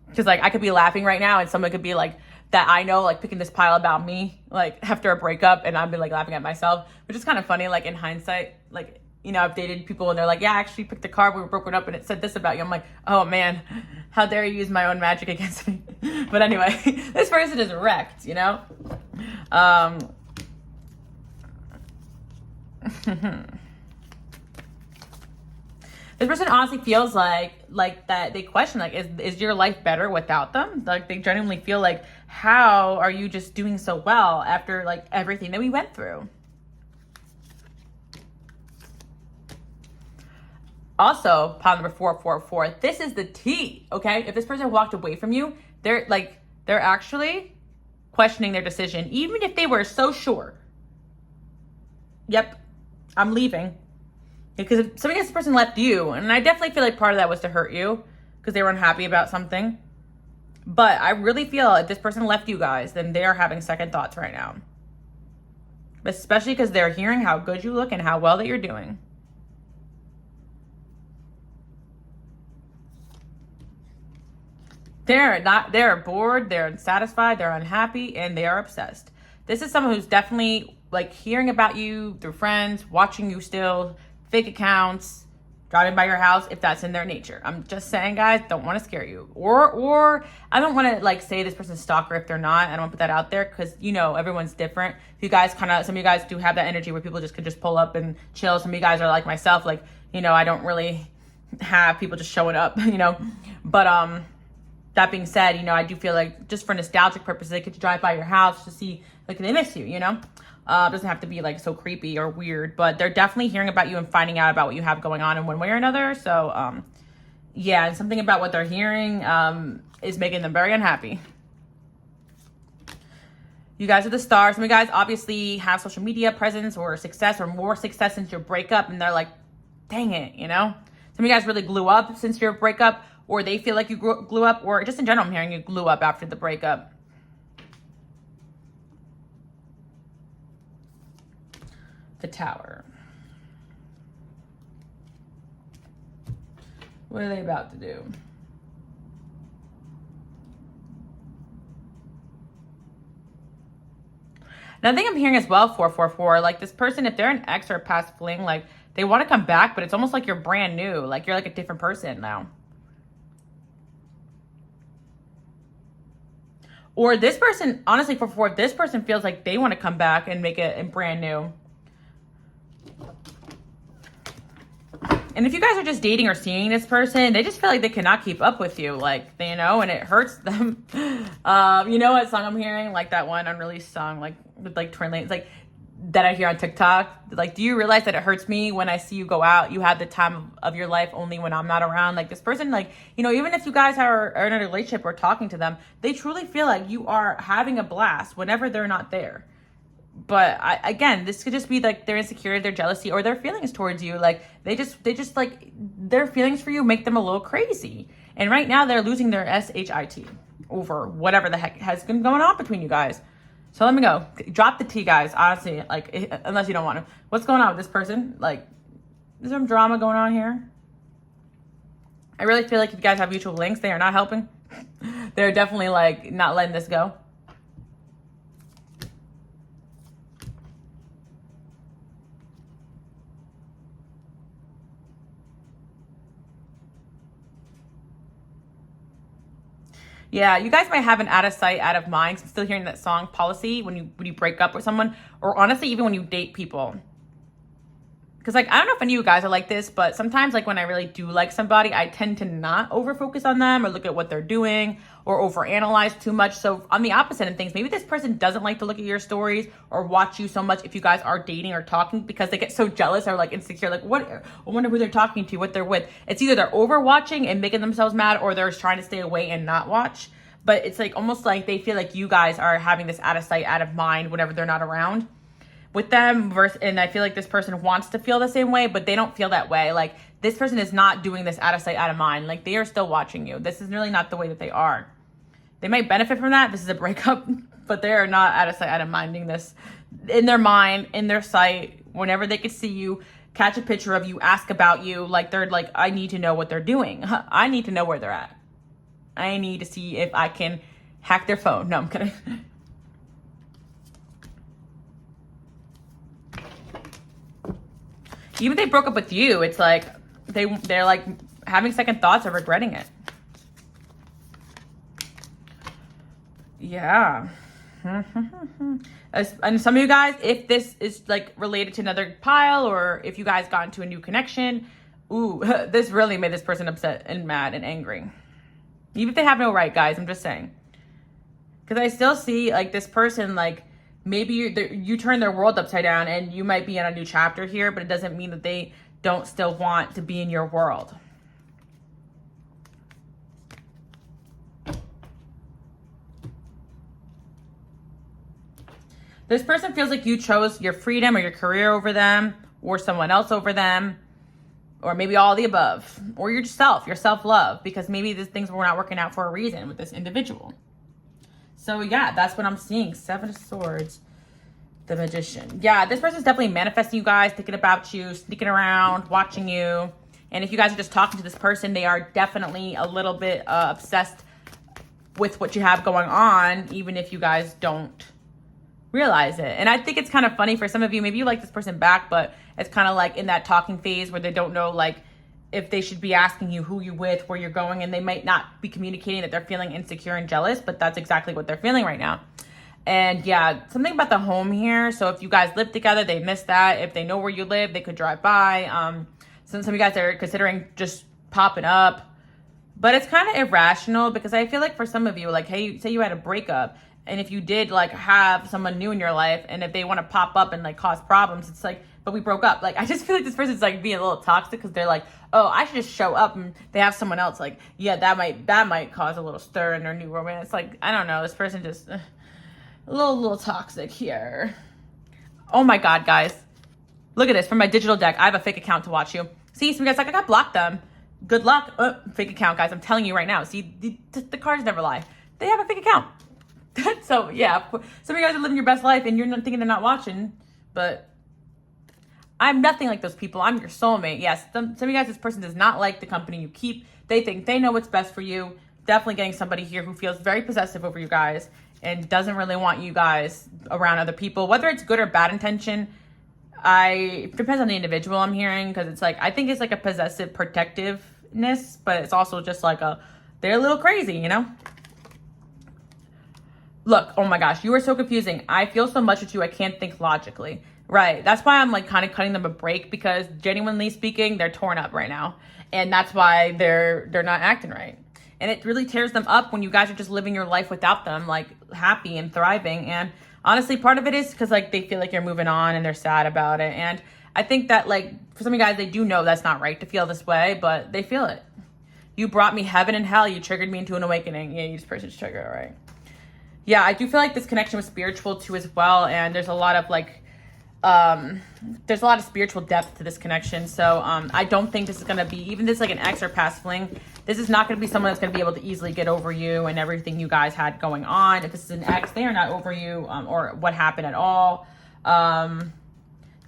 Because like, I could be laughing right now, and someone could be like, that I know, like, picking this pile about me, like, after a breakup, and I've been, like, laughing at myself, which is kind of funny, like, in hindsight. Like, you know, I've dated people, and they're like, yeah, I actually picked a card, we were broken up, and it said this about you. I'm like, oh, man, how dare you use my own magic against me? But anyway, this person is wrecked, you know? This person honestly feels like that they question, like, is your life better without them? Like, they genuinely feel like, how are you just doing so well after like everything that we went through? Also, pile number 444. This is the tea, okay? If this person walked away from you, they're actually questioning their decision, even if they were so sure. Yep, I'm leaving. Because if somebody, this person left you, and I definitely feel like part of that was to hurt you because they were unhappy about something. But I really feel if this person left you guys, then they are having second thoughts right now. Especially because they're hearing how good you look and how well that you're doing. They're bored, they're unsatisfied, they're unhappy, and they are obsessed. This is someone who's definitely like hearing about you through friends, watching you still, fake accounts, driving by your house, if that's in their nature. I'm just saying, guys, don't want to scare you. Or I don't want to like say this person's a stalker if they're not. I don't want to put that out there because, you know, everyone's different. You guys some of you guys do have that energy where people just could just pull up and chill. Some of you guys are like myself, like, you know, I don't really have people just showing up, you know. But that being said, you know, I do feel like just for nostalgic purposes, they could drive by your house to see, like, they miss you, you know. It doesn't have to be like so creepy or weird, but they're definitely hearing about you and finding out about what you have going on in one way or another. So, yeah, and something about what they're hearing is making them very unhappy. You guys are the stars. Some of you guys obviously have social media presence or success or more success since your breakup, and they're like, dang it, you know? Some of you guys really glue up since your breakup, or they feel like you glue up, or just in general, I'm hearing you glue up after the breakup. The Tower. What are they about to do? Another thing I'm hearing as well, 444, like this person, if they're an ex or a past fling, like they want to come back, but it's almost like you're brand new. Like you're like a different person now. Or this person, honestly, for this person feels like they want to come back and make it brand new. And if you guys are just dating or seeing this person, they just feel like they cannot keep up with you, like, you know, and it hurts them. You know what song I'm hearing? Like that one unreleased song, like with like twin lanes, like that I hear on TikTok. Like, do you realize that it hurts me when I see you go out? You have the time of your life only when I'm not around. Like this person, like, you know, even if you guys are in a relationship or talking to them, they truly feel like you are having a blast whenever they're not there. But again, this could just be like their insecurity, their jealousy, or their feelings towards you. Like they just like their feelings for you make them a little crazy. And right now they're losing their SHIT over whatever the heck has been going on between you guys. So let me go. Drop the T, guys. Honestly, like unless you don't want to. What's going on with this person? Like, is there some drama going on here? I really feel like if you guys have mutual links, they are not helping. They're definitely like not letting this go. Yeah, you guys might have an out of sight, out of mind. I'm still hearing that song policy when you break up with someone, or honestly, even when you date people. Because like, I don't know if any of you guys are like this, but sometimes like when I really do like somebody, I tend to not over focus on them or look at what they're doing or over analyze too much. So on the opposite of things, maybe this person doesn't like to look at your stories or watch you so much if you guys are dating or talking, because they get so jealous or like insecure, like what, I wonder who they're talking to, what they're with. It's either they're over watching and making themselves mad, or they're trying to stay away and not watch. But it's like almost like they feel like you guys are having this out of sight, out of mind whenever they're not around with them. And I feel like this person wants to feel the same way, but they don't feel that way. Like this person is not doing this out of sight, out of mind. Like they are still watching you. This is really not the way that they are. They might benefit from that. This is a breakup, but they are not out of sight, out of minding this in their mind, in their sight. Whenever they could see you, catch a picture of you, ask about you, like they're like, I need to know what they're doing. I need to know where they're at. I need to see if I can hack their phone. No, I'm kidding. Even if they broke up with you, it's like they're like having second thoughts or regretting it. Yeah. And some of you guys, if this is like related to another pile, or if you guys got into a new connection, ooh, this really made this person upset and mad and angry. Even if they have no right, guys, I'm just saying. Because I still see like this person, like maybe you turn their world upside down and you might be in a new chapter here, but it doesn't mean that they don't still want to be in your world. This person feels like you chose your freedom or your career over them, or someone else over them, or maybe all the above, or yourself, your self-love, because maybe these things were not working out for a reason with this individual. So yeah, that's what I'm seeing. 7 of Swords, the Magician. Yeah, this person's definitely manifesting you guys, thinking about you, sneaking around, watching you. And if you guys are just talking to this person, they are definitely a little bit obsessed with what you have going on, even if you guys don't realize it. And I think it's kind of funny for some of you, maybe you like this person back, but it's kind of like in that talking phase where they don't know like if they should be asking you who you with, where you're going, and they might not be communicating that they're feeling insecure and jealous, but that's exactly what they're feeling right now. And yeah, something about the home here. So if you guys live together, they miss that. If they know where you live, they could drive by. Some of you guys are considering just popping up, but it's kind of irrational, because I feel like for some of you, like, hey, say you had a breakup, and if you did like have someone new in your life, and if they want to pop up and like cause problems, it's like, but we broke up. Like, I just feel like this person's like being a little toxic, because they're like, oh, I should just show up, and they have someone else. Like, yeah, that might cause a little stir in their new romance. Like, I don't know. This person just a little toxic here. Oh my God, guys. Look at this. From my digital deck, I have a fake account to watch you. See, some guys like, I got blocked them. Good luck. Fake account, guys. I'm telling you right now. See, the cards never lie. They have a fake account. So yeah, some of you guys are living your best life and you're not thinking they're not watching, but I'm nothing like those people. I'm your soulmate. Yes, some of you guys, this person does not like the company you keep. They think they know what's best for you. Definitely getting somebody here who feels very possessive over you guys and doesn't really want you guys around other people, whether it's good or bad intention. It depends on the individual I'm hearing, because it's like, I think it's like a possessive protectiveness, but it's also just like they're a little crazy, you know? Look, oh my gosh, you are so confusing. I feel so much with you, I can't think logically. Right. That's why I'm like kind of cutting them a break, because genuinely speaking, they're torn up right now. And that's why they're not acting right. And it really tears them up when you guys are just living your life without them, like happy and thriving. And honestly, part of it is because like they feel like you're moving on and they're sad about it. And I think that like for some of you guys, they do know that's not right to feel this way, but they feel it. You brought me heaven and hell. You triggered me into an awakening. Yeah, you just person's trigger, all right. Yeah, I do feel like this connection was spiritual too as well. And there's a lot of like, there's a lot of spiritual depth to this connection. So I don't think this is going to be, even this like an ex or past fling, this is not going to be someone that's going to be able to easily get over you and everything you guys had going on. If this is an ex, they are not over you or what happened at all. The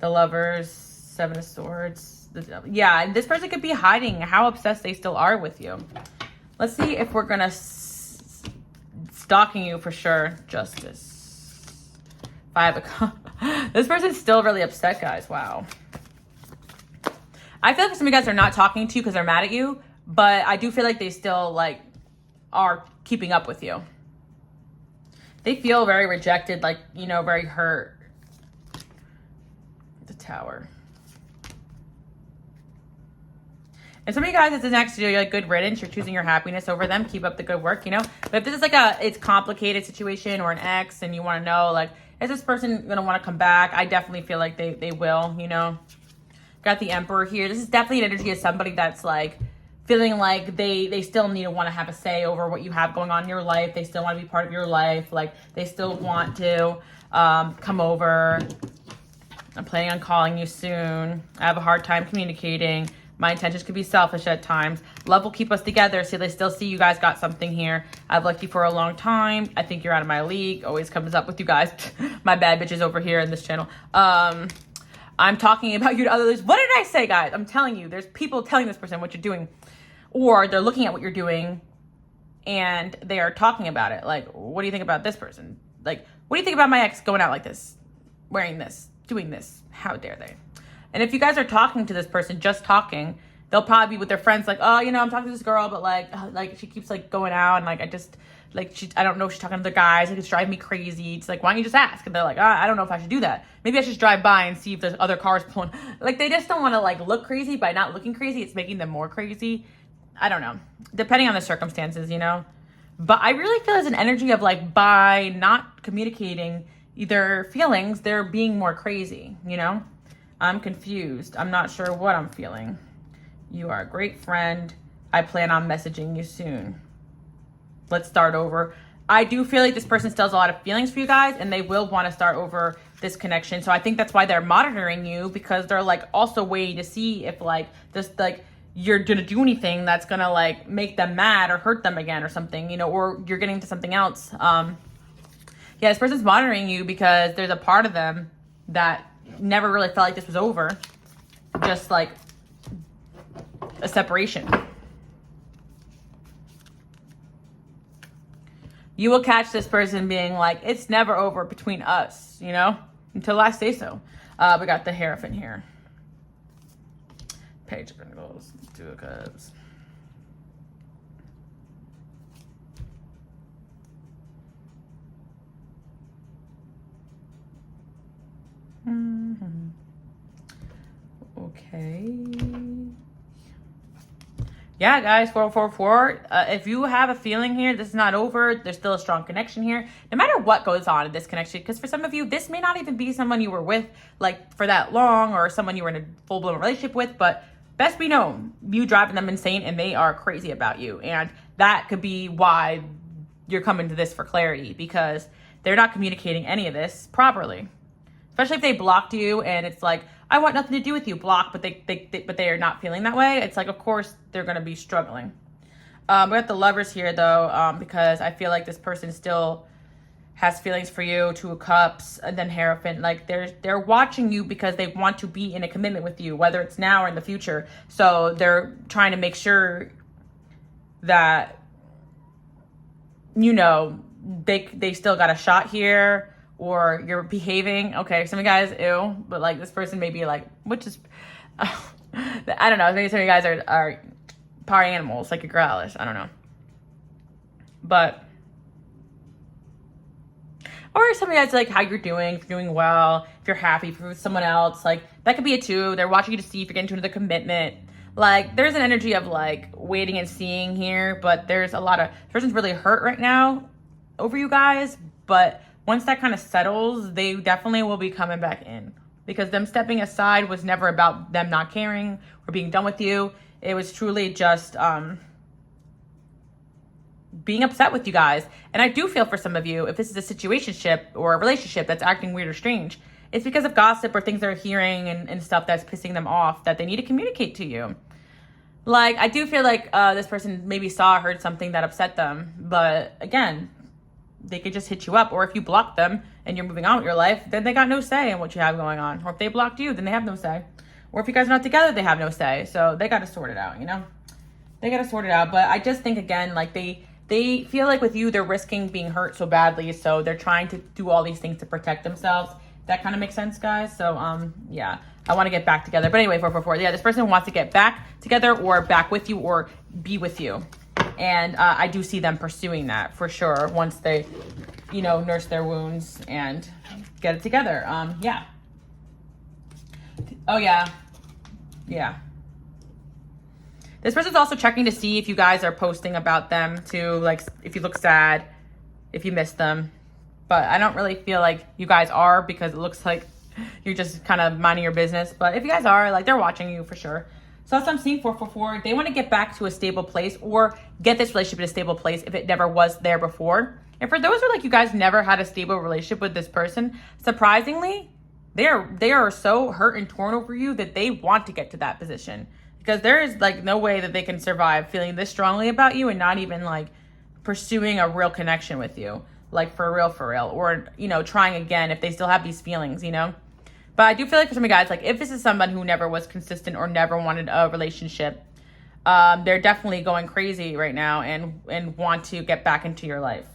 Lovers, Seven of Swords. Yeah, and this person could be hiding how obsessed they still are with you. Let's see if we're going to stalking you for sure. Justice. Five of Cups. This person's still really upset, guys. Wow. I feel like some of you guys are not talking to you because they're mad at you, but I do feel like they still like are keeping up with you. They feel very rejected, like, you know, very hurt. The Tower. And some of you guys, it's next to you, you're like, good riddance. You're choosing your happiness over them. Keep up the good work, you know. But if this is like it's complicated situation or an ex and you want to know, like, is this person going to want to come back? I definitely feel like they will, you know. Got the Emperor here. This is definitely an energy of somebody that's like feeling like they still need to want to have a say over what you have going on in your life. They still want to be part of your life. Like, they still want to come over. I'm planning on calling you soon. I have a hard time communicating. My intentions could be selfish at times. Love will keep us together, so they still see you guys got something here. I've liked you for a long time. I think you're out of my league. Always comes up with you guys. My bad bitches over here in this channel. I'm talking about you to others. What did I say, guys? I'm telling you, there's people telling this person what you're doing, or they're looking at what you're doing and they are talking about it. Like, what do you think about this person? Like, what do you think about my ex going out like this, wearing this, doing this? How dare they? And if you guys are talking to this person, just talking, they'll probably be with their friends like, oh, you know, I'm talking to this girl, but like she keeps like going out and like I don't know if she's talking to other guys. Like, it's driving me crazy. It's like, why don't you just ask? And they're like, I don't know if I should do that. Maybe I should just drive by and see if there's other cars pulling. Like, they just don't want to like look crazy. By not looking crazy, it's making them more crazy. I don't know. Depending on the circumstances, you know. But I really feel there's an energy of like, by not communicating their feelings, they're being more crazy, you know. I'm confused. I'm not sure what I'm feeling. You are a great friend. I plan on messaging you soon. Let's start over. I do feel like this person still has a lot of feelings for you guys, and they will want to start over this connection. So I think that's why they're monitoring you, because they're like also waiting to see if like this like you're gonna do anything that's gonna like make them mad or hurt them again or something, you know, or you're getting to something else. Yeah, this person's monitoring you because there's a part of them that never really felt like this was over, just like a separation. You will catch this person being like, it's never over between us, you know, until I say so. We got the Hierophant here. Page of Pentacles, Two of Cups. Okay. Yeah, guys, 444. If you have a feeling here, this is not over. There's still a strong connection here. No matter what goes on in this connection, because for some of you, this may not even be someone you were with like for that long or someone you were in a full-blown relationship with, but best be known, you driving them insane and they are crazy about you. And that could be why you're coming to this for clarity, because they're not communicating any of this properly. Especially if they blocked you and it's like, I want nothing to do with you, block, but they are not feeling that way. It's like, of course, they're going to be struggling. We got the Lovers here, though, because I feel like this person still has feelings for you. Two of Cups, and then Hierophant. Like, they're watching you because they want to be in a commitment with you, whether it's now or in the future. So they're trying to make sure that, you know, they still got a shot here. Or you're behaving, okay, some of you guys, ew, but like this person may be like, which is, I don't know, maybe some of you guys are party animals, like a Growlish, I don't know. But Or some of you guys like how you're doing, if you're doing well, if you're happy, if you're with someone else, like that could be it too. They're watching you to see if you're getting to another commitment. Like there's an energy of like waiting and seeing here, but there's a lot of, this person's really hurt right now over you guys, but once that kind of settles, they definitely will be coming back in, because them stepping aside was never about them not caring or being done with you. It was truly just being upset with you guys. And I do feel for some of you, if this is a situationship or a relationship that's acting weird or strange, it's because of gossip or things they're hearing and stuff that's pissing them off that they need to communicate to you. Like, I do feel like this person maybe saw or heard something that upset them, but again, they could just hit you up. Or if you block them and you're moving on with your life, then they got no say in what you have going on. Or if they blocked you, then they have no say. Or if you guys are not together, they have no say. So they got to sort it out, you know? They got to sort it out. But I just think, again, like they feel like with you, they're risking being hurt so badly. So they're trying to do all these things to protect themselves. That kind of makes sense, guys. So, yeah, I want to get back together. But anyway, 444, yeah, this person wants to get back together or back with you or be with you. And I do see them pursuing that for sure once they, you know, nurse their wounds and get it together. Yeah. Oh, yeah. Yeah. This person's also checking to see if you guys are posting about them too, like if you look sad, if you miss them. But I don't really feel like you guys are, because it looks like you're just kind of minding your business. But if you guys are, like, they're watching you for sure. So that's what I'm seeing, 444. They want to get back to a stable place or get this relationship in a stable place if it never was there before. And for those who are like, you guys never had a stable relationship with this person, surprisingly, they are so hurt and torn over you that they want to get to that position. Because there is like no way that they can survive feeling this strongly about you and not even like pursuing a real connection with you. Like for real. Or, you know, trying again if they still have these feelings, you know. But I do feel like for some of you guys, like if this is someone who never was consistent or never wanted a relationship, they're definitely going crazy right now and want to get back into your life.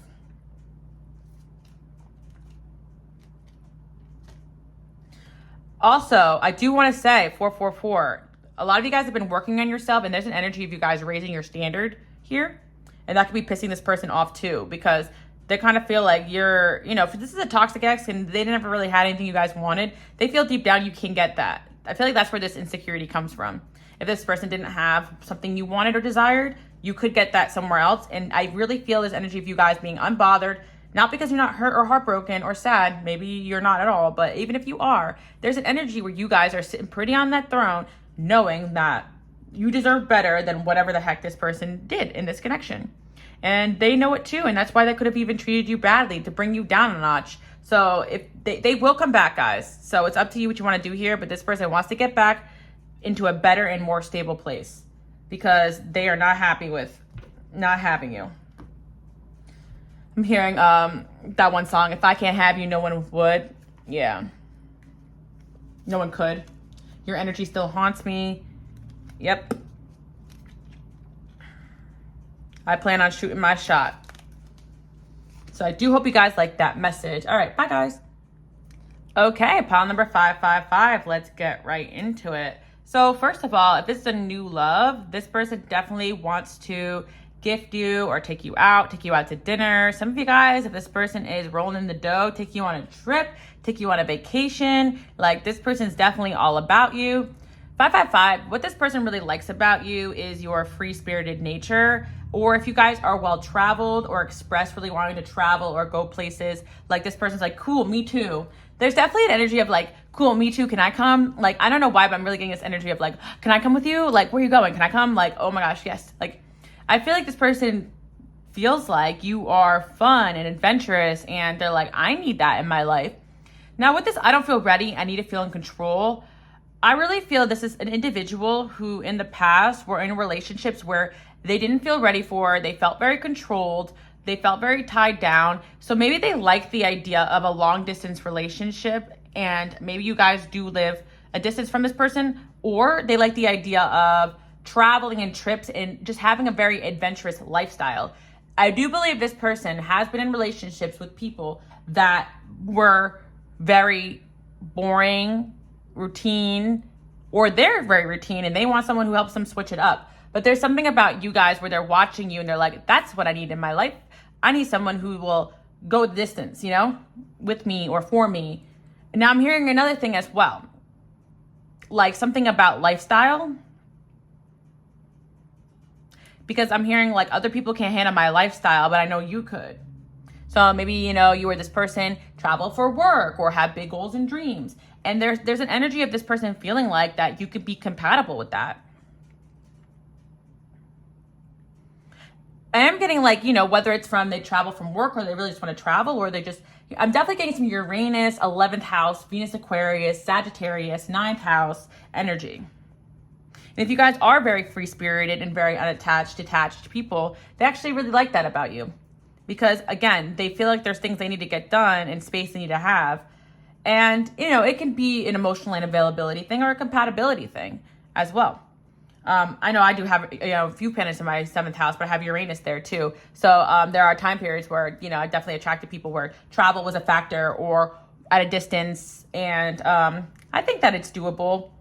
Also, I do want to say 444, a lot of you guys have been working on yourself, and there's an energy of you guys raising your standard here. And that could be pissing this person off too, because they kind of feel like you're, you know, if this is a toxic ex and they never really had anything you guys wanted, they feel deep down you can get that. I feel like that's where this insecurity comes from. If this person didn't have something you wanted or desired, you could get that somewhere else. And I really feel this energy of you guys being unbothered, not because you're not hurt or heartbroken or sad. Maybe you're not at all. But even if you are, there's an energy where you guys are sitting pretty on that throne, knowing that you deserve better than whatever the heck this person did in this connection. And they know it too, and that's why they could have even treated you badly to bring you down a notch. So if they will come back, guys. So it's up to you what you want to do here, but this person wants to get back into a better and more stable place because they are not happy with not having you. I'm hearing that one song, If I Can't Have You, No One Would. Yeah. No one could. Your energy still haunts me. Yep. I plan on shooting my shot. So I do hope you guys like that message. All right, bye guys. Okay, pile number 555. Let's get right into it. So first of all, if this is a new love, this person definitely wants to gift you or take you out to dinner. Some of you guys, if this person is rolling in the dough, take you on a trip, take you on a vacation. Like this person's definitely all about you. 555, what this person really likes about you is your free-spirited nature. Or if you guys are well-traveled or express really wanting to travel or go places, like this person's like, cool, me too. There's definitely an energy of like, cool, me too, can I come? Like, I don't know why, but I'm really getting this energy of like, can I come with you? Like, where are you going? Can I come? Like, oh my gosh, yes. Like, I feel like this person feels like you are fun and adventurous and they're like, I need that in my life. Now with this, I don't feel ready. I need to feel in control. I really feel this is an individual who in the past were in relationships where they didn't feel ready for, they felt very controlled, they felt very tied down. So maybe they like the idea of a long distance relationship and maybe you guys do live a distance from this person, or they like the idea of traveling and trips and just having a very adventurous lifestyle. I do believe this person has been in relationships with people that were very boring, routine, or they're very routine and they want someone who helps them switch it up. But there's something about you guys where they're watching you and they're like, that's what I need in my life. I need someone who will go the distance, you know, with me or for me. And now I'm hearing another thing as well, like something about lifestyle, because I'm hearing like other people can't handle my lifestyle, but I know you could. So maybe, you know, you or this person travel for work or have big goals and dreams. And there's an energy of this person feeling like that you could be compatible with that. I am getting like, you know, whether it's from they travel from work or they really just want to travel, or they just, I'm definitely getting some Uranus, 11th house, Venus, Aquarius, Sagittarius, 9th house energy. And if you guys are very free-spirited and very unattached, detached people, they actually really like that about you. Because again, they feel like there's things they need to get done and space they need to have. And, you know, it can be an emotional and availability thing or a compatibility thing as well. I know I do have, you know, a few planets in my 7th house, but I have Uranus there too. So there are time periods where, you know, I definitely attracted people where travel was a factor or at a distance. And I think that it's doable.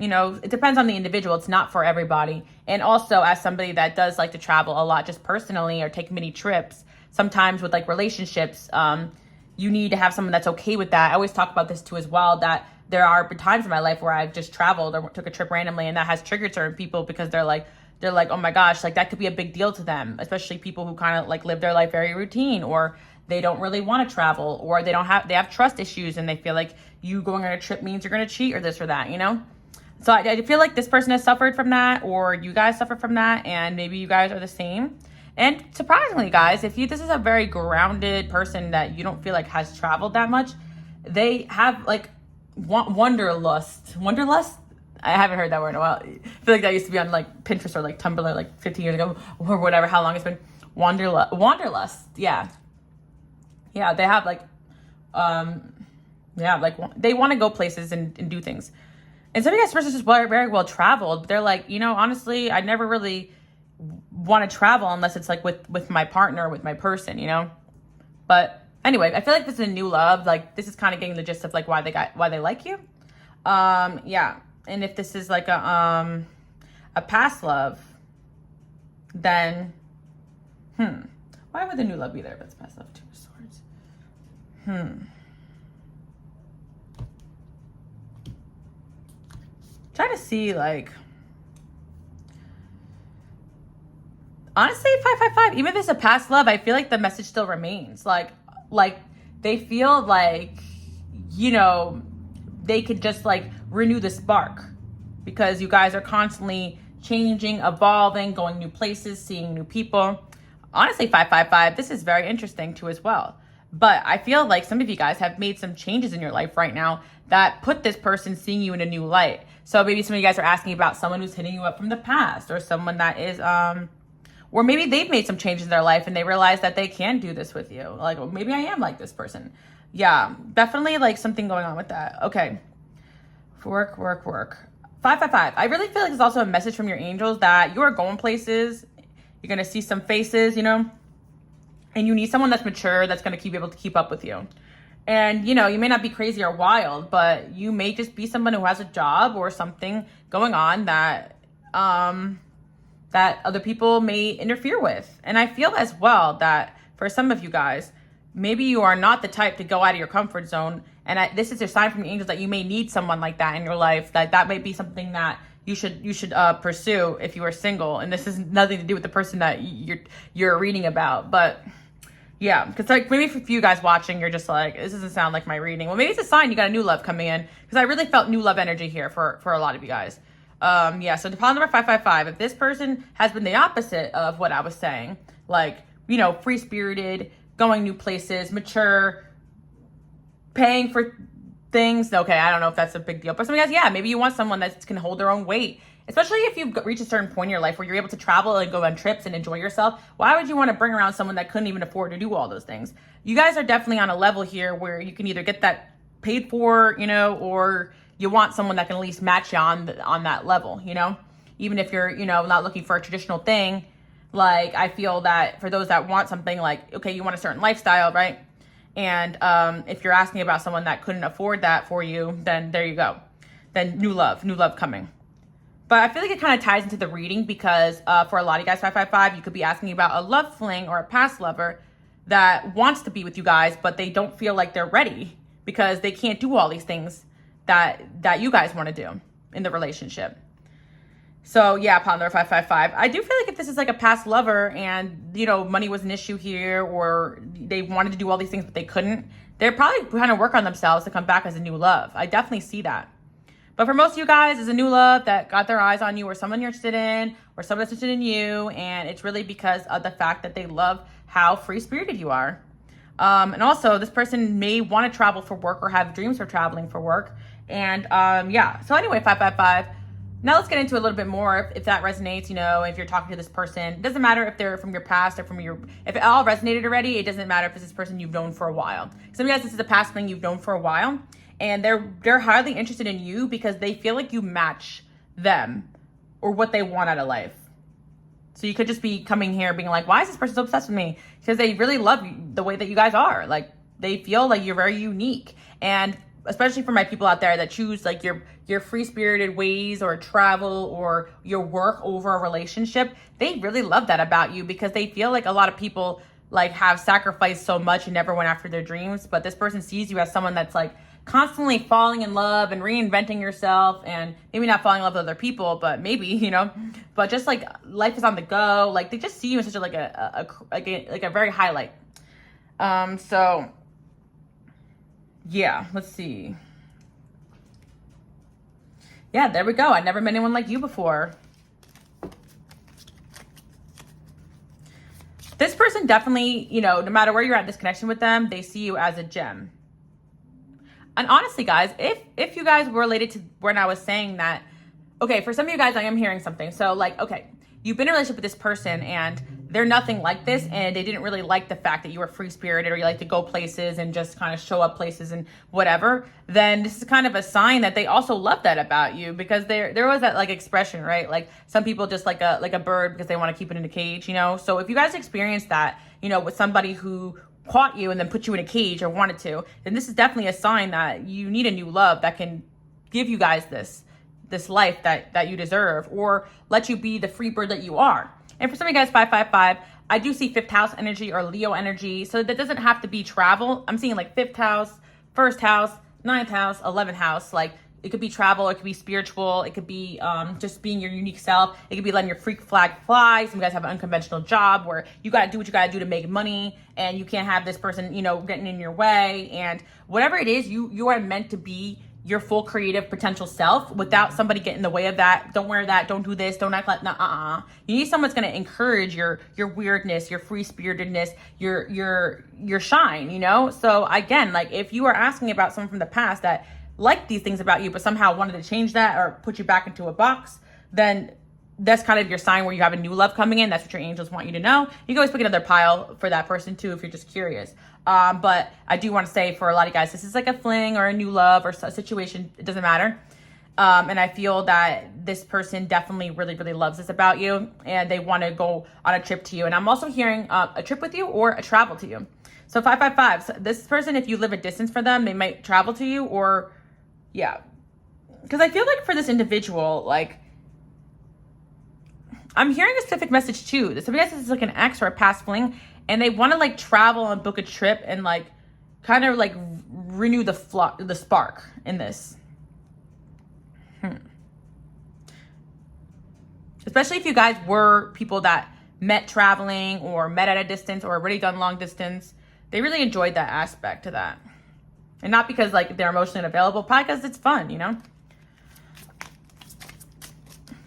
You know, it depends on the individual. It's not for everybody. And also, as somebody that does like to travel a lot just personally or take mini trips, sometimes with like relationships, you need to have someone that's okay with that. I always talk about this too as well, that there are times in my life where I've just traveled or took a trip randomly, and that has triggered certain people because they're like, oh my gosh, like that could be a big deal to them, especially people who kind of like live their life very routine, or they don't really want to travel, or they have trust issues and they feel like you going on a trip means you're going to cheat or this or that, you know? So I feel like this person has suffered from that, or you guys suffer from that, and maybe you guys are the same. And surprisingly, guys, this is a very grounded person that you don't feel like has traveled that much, they have like wanderlust. I haven't heard that word in a while. I feel like that used to be on like Pinterest or like Tumblr like 15 years ago or whatever, how long it's been. Wanderlust. Yeah, they have like, they want to go places and do things. And some of you guys are just very well traveled. They're like, you know, honestly, I never really want to travel unless it's like with my partner, with my person, you know? But anyway, I feel like this is a new love. Like this is kind of getting the gist of like why they like you. Yeah. And if this is like a past love, then, why would the new love be there if it's past love? Two of Swords. Try to see like, honestly, 555, even if it's a past love, I feel like the message still remains. Like they feel like, you know, they could just like renew the spark because you guys are constantly changing, evolving, going new places, seeing new people. Honestly, 555, this is very interesting too as well. But I feel like some of you guys have made some changes in your life right now that put this person seeing you in a new light. So maybe some of you guys are asking about someone who's hitting you up from the past, or someone that is, or maybe they've made some changes in their life and they realize that they can do this with you. Like, well, maybe I am like this person. Yeah, definitely like something going on with that. Okay. Work. 555. I really feel like it's also a message from your angels that you are going places. You're going to see some faces, you know, and you need someone that's mature, that's going to be able to keep up with you. And, you know, you may not be crazy or wild, but you may just be someone who has a job or something going on that, that other people may interfere with. And I feel as well that for some of you guys, maybe you are not the type to go out of your comfort zone. And this is a sign from the angels that you may need someone like that in your life, that might be something that you should pursue if you are single. And this has nothing to do with the person that you're reading about, but yeah, because like maybe for you guys watching, you're just like, this doesn't sound like my reading. Well, maybe it's a sign you got a new love coming in, because I really felt new love energy here for a lot of you guys. Yeah, so deposit number 555, if this person has been the opposite of what I was saying, like, you know, free-spirited, going new places, mature, paying for things. Okay, I don't know if that's a big deal. But some of you guys, yeah, maybe you want someone that can hold their own weight. Especially if you've reached a certain point in your life where you're able to travel and go on trips and enjoy yourself. Why would you want to bring around someone that couldn't even afford to do all those things? You guys are definitely on a level here where you can either get that paid for, you know, or you want someone that can at least match you on that level, you know? Even if you're, you know, not looking for a traditional thing. Like, I feel that for those that want something like, okay, you want a certain lifestyle, right? And if you're asking about someone that couldn't afford that for you, then there you go. Then new love coming. But I feel like it kind of ties into the reading because for a lot of you guys, 555, you could be asking about a love fling or a past lover that wants to be with you guys, but they don't feel like they're ready because they can't do all these things that you guys want to do in the relationship. So yeah, Ponder 555. I do feel like if this is like a past lover and, you know, money was an issue here, or they wanted to do all these things but they couldn't, they're probably trying to work on themselves to come back as a new love. I definitely see that. But for most of you guys, it's a new love that got their eyes on you, or someone you're interested in, or someone that's interested in you. And it's really because of the fact that they love how free-spirited you are. And also, this person may want to travel for work or have dreams for traveling for work. And yeah, so anyway, 555. Now let's get into a little bit more if that resonates, you know, if you're talking to this person. It doesn't matter if they're from your past or from your, if it all resonated already, it doesn't matter if it's this person you've known for a while. Some of you guys, this is a past thing you've known for a while, and they're highly interested in you because they feel like you match them or what they want out of life. So you could just be coming here being like, why is this person so obsessed with me? Because they really love you, the way that you guys are. Like, they feel like you're very unique. And especially for my people out there that choose like your free-spirited ways or travel or your work over a relationship, they really love that about you because they feel like a lot of people like have sacrificed so much and never went after their dreams. But this person sees you as someone that's like constantly falling in love and reinventing yourself, and maybe not falling in love with other people, but maybe, you know, but just like life is on the go. Like, they just see you as such a like a very highlight. So yeah, let's see. Yeah, there we go. I never met anyone like you before. This person definitely, you know, no matter where you're at in this connection with them, they see you as a gem. And honestly, guys, if you guys were related to when I was saying that, okay, for some of you guys, I am hearing something. So like, okay, you've been in a relationship with this person and they're nothing like this, and they didn't really like the fact that you were free-spirited or you like to go places and just kind of show up places and whatever, then this is kind of a sign that they also love that about you, because there was that like expression, right? Like, some people just like a bird because they want to keep it in a cage, you know? So if you guys experience that, you know, with somebody who caught you and then put you in a cage or wanted to, then this is definitely a sign that you need a new love that can give you guys this life that you deserve, or let you be the free bird that you are. And for some of you guys, 555, I do see 5th house energy or Leo energy. So that doesn't have to be travel. I'm seeing like 5th house, 1st house, 9th house, 11th house. Like, it could be travel, it could be spiritual, it could be just being your unique self. It could be letting your freak flag fly. Some of you guys have an unconventional job where you got to do what you got to do to make money, and you can't have this person, you know, getting in your way. And whatever it is, you are meant to be your full creative potential self without somebody getting in the way of that. Don't wear that, don't do this, don't act like, You need someone that's going to encourage your weirdness, your free-spiritedness, your shine, you know? So again, like, if you are asking about someone from the past that liked these things about you but somehow wanted to change that or put you back into a box, then that's kind of your sign where you have a new love coming in. That's what your angels want you to know. You can always pick another pile for that person too if you're just curious. But I do want to say, for a lot of guys, this is like a fling or a new love or a situation. It doesn't matter. And I feel that this person definitely really, really loves this about you, and they want to go on a trip to you. And I'm also hearing a trip with you or a travel to you. So 555, so this person, if you live a distance for them, they might travel to you, or yeah. Because I feel like for this individual, like, I'm hearing a specific message too. Some of you guys, this is like an ex or a past fling, and they want to like travel and book a trip and like kind of like renew the spark in this. Especially if you guys were people that met traveling or met at a distance or already done long distance. They really enjoyed that aspect to that. And not because like they're emotionally unavailable, probably because it's fun, you know?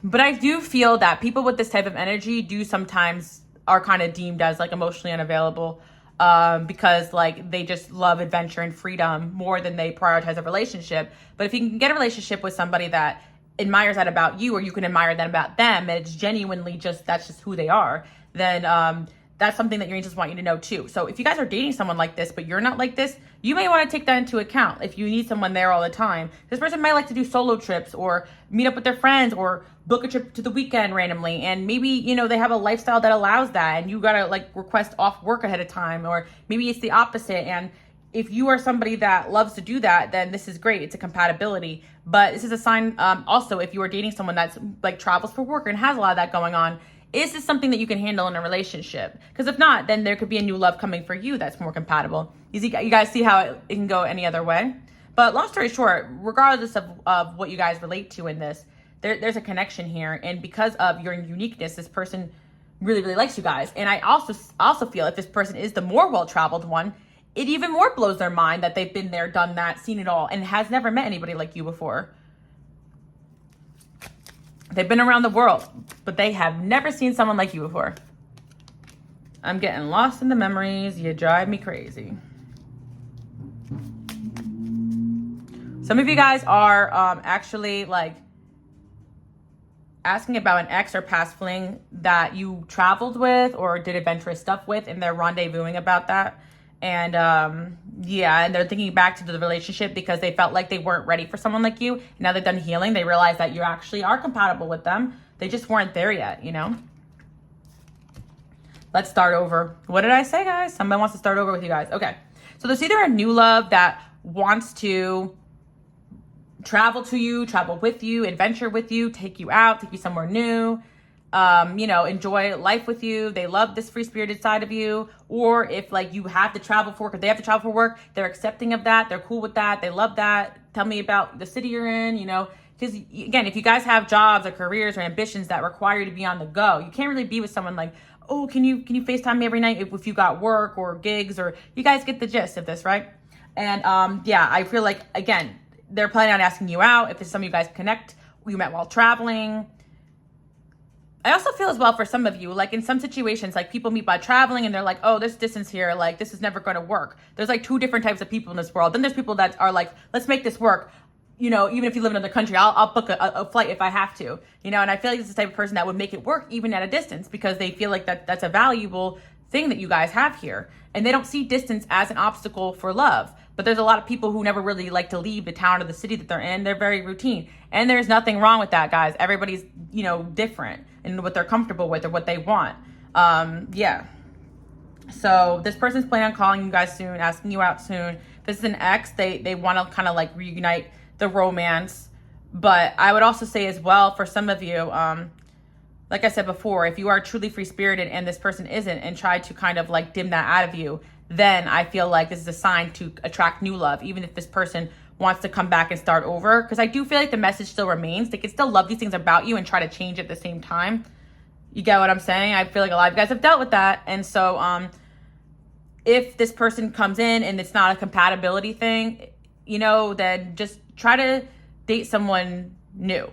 But I do feel that people with this type of energy do sometimes are kind of deemed as like emotionally unavailable, because like they just love adventure and freedom more than they prioritize a relationship. But if you can get a relationship with somebody that admires that about you, or you can admire that about them, and it's genuinely just, that's just who they are, then that's something that your angels want you to know too. So if you guys are dating someone like this, but you're not like this, you may want to take that into account. If you need someone there all the time, this person might like to do solo trips or meet up with their friends or book a trip to the weekend randomly. And maybe, you know, they have a lifestyle that allows that, and you got to like request off work ahead of time, or maybe it's the opposite. And if you are somebody that loves to do that, then this is great. It's a compatibility. But this is a sign also, if you are dating someone that's like travels for work and has a lot of that going on, is this something that you can handle in a relationship? Because if not, then there could be a new love coming for you that's more compatible. You guys see how it can go any other way? But long story short, regardless of what you guys relate to in this, there's a connection here. And because of your uniqueness, this person really, really likes you guys. And I also feel if this person is the more well-traveled one, it even more blows their mind that they've been there, done that, seen it all, and has never met anybody like you before. They've been around the world, but they have never seen someone like you before. I'm getting lost in the memories. You drive me crazy. Some of you guys are actually like asking about an ex or past fling that you traveled with or did adventurous stuff with, and they're rendezvousing about that. And yeah, and they're thinking back to the relationship because they felt like they weren't ready for someone like you. Now they've done healing. They realize that you actually are compatible with them. They just weren't there yet, you know? Let's start over. What did I say, guys? Somebody wants to start over with you guys. Okay. So there's either a new love that wants to travel to you, travel with you, adventure with you, take you out, take you somewhere new, you know, enjoy life with you. They love this free-spirited side of you. Or if like you have to travel for work, or they have to travel for work, they're accepting of that. They're cool with that. They love that. Tell me about the city you're in, you know, because again, if you guys have jobs or careers or ambitions that require you to be on the go, you can't really be with someone like, oh, can you FaceTime me every night if you got work or gigs, or you guys get the gist of this, right? And yeah, I feel like, again, they're planning on asking you out. If it's some of you guys connect, you met while traveling. I also feel as well for some of you, like in some situations, like people meet by traveling and they're like, oh, there's distance here. Like this is never going to work. There's like two different types of people in this world. Then there's people that are like, let's make this work. You know, even if you live in another country, I'll book a flight if I have to, you know, and I feel like this is the type of person that would make it work even at a distance because they feel like that's a valuable thing that you guys have here. And they don't see distance as an obstacle for love. But there's a lot of people who never really like to leave the town or the city that they're in. They're very routine. And there's nothing wrong with that, guys. Everybody's, you know, different in what they're comfortable with or what they want. Yeah. So this person's planning on calling you guys soon, asking you out soon. This is an ex. They want to kind of like reunite the romance. But I would also say as well, for some of you, like I said before, if you are truly free-spirited and this person isn't and try to kind of like dim that out of you, then I feel like this is a sign to attract new love, even if this person wants to come back and start over. Because I do feel like the message still remains. They can still love these things about you and try to change at the same time. You get what I'm saying? I feel like a lot of you guys have dealt with that. And so if this person comes in and it's not a compatibility thing, you know, then just try to date someone new.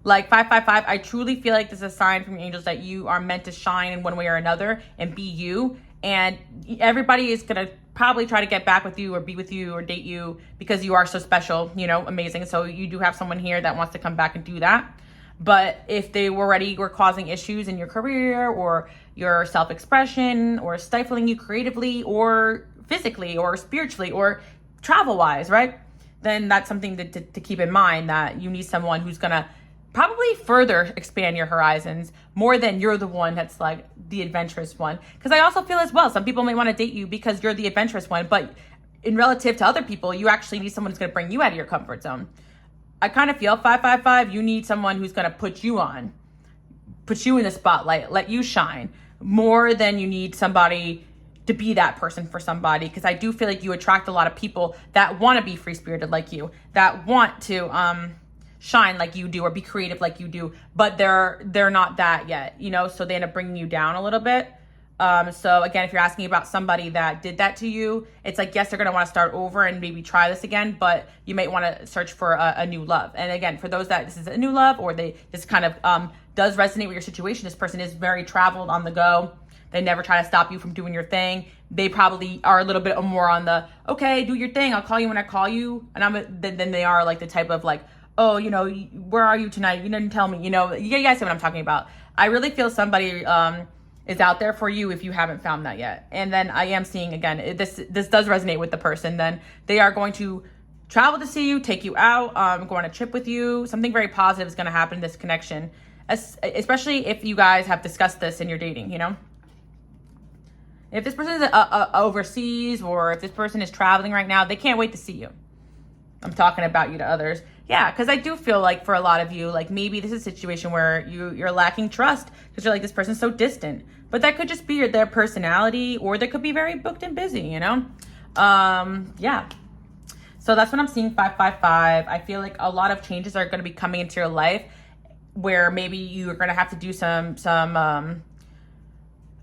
Like 555, I truly feel like this is a sign from your angels that you are meant to shine in one way or another and be you. And everybody is going to probably try to get back with you or be with you or date you because you are so special, you know, amazing. So you do have someone here that wants to come back and do that. But if they were causing issues in your career or your self-expression or stifling you creatively or physically or spiritually or travel-wise, right? Then that's something to keep in mind, that you need someone who's going to probably further expand your horizons more than you're the one that's like the adventurous one. Because I also feel as well, some people may want to date you because you're the adventurous one, but in relative to other people, you actually need someone who's going to bring you out of your comfort zone. I kind of feel 555, you need someone who's going to put you in the spotlight, let you shine more than you need somebody to be that person for somebody. Because I do feel like you attract a lot of people that want to be free-spirited like you, that want to shine like you do or be creative like you do, but they're not that yet, you know, so they end up bringing you down a little bit. So again, if you're asking about somebody that did that to you, it's like, yes, they're going to want to start over and maybe try this again, but you might want to search for a new love. And again, for those that this is a new love, or this kind of does resonate with your situation, this person is very traveled, on the go. They never try to stop you from doing your thing. They probably are a little bit more on the, okay, do your thing, I'll call you when I call you. And then they are like the type of like, oh, you know, where are you tonight? You didn't tell me, you know, you guys see what I'm talking about. I really feel somebody is out there for you if you haven't found that yet. And then I am seeing, again, this does resonate with the person. Then they are going to travel to see you, take you out, go on a trip with you. Something very positive is going to happen in this connection, especially if you guys have discussed this in your dating, you know. If this person is overseas, or if this person is traveling right now, they can't wait to see you. I'm talking about you to others. yeah, because I do feel like for a lot of you, like maybe this is a situation where you're lacking trust because you're like, this person's so distant. But that could just be their personality, or they could be very booked and busy, you know? Yeah. So that's what I'm seeing, 555. I feel like a lot of changes are going to be coming into your life where maybe you're going to have to do some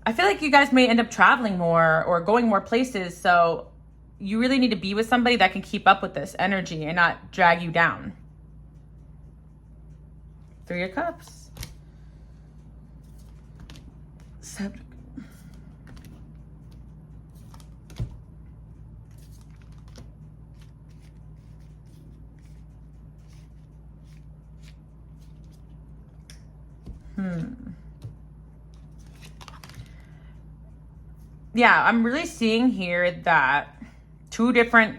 I feel like you guys may end up traveling more or going more places. So you really need to be with somebody that can keep up with this energy and not drag you down. 3 of Cups. Subject. Yeah, I'm really seeing here that 2 different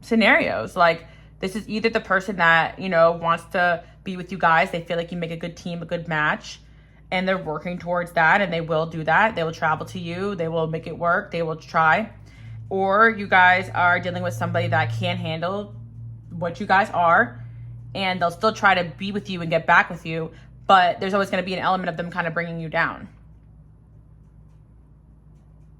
scenarios. Like, this is either the person that, you know, wants to be with you guys. They feel like you make a good team, a good match, and they're working towards that, and they will do that. They will travel to you. They will make it work. They will try. Or you guys are dealing with somebody that can't handle what you guys are, and they'll still try to be with you and get back with you, but there's always going to be an element of them kind of bringing you down.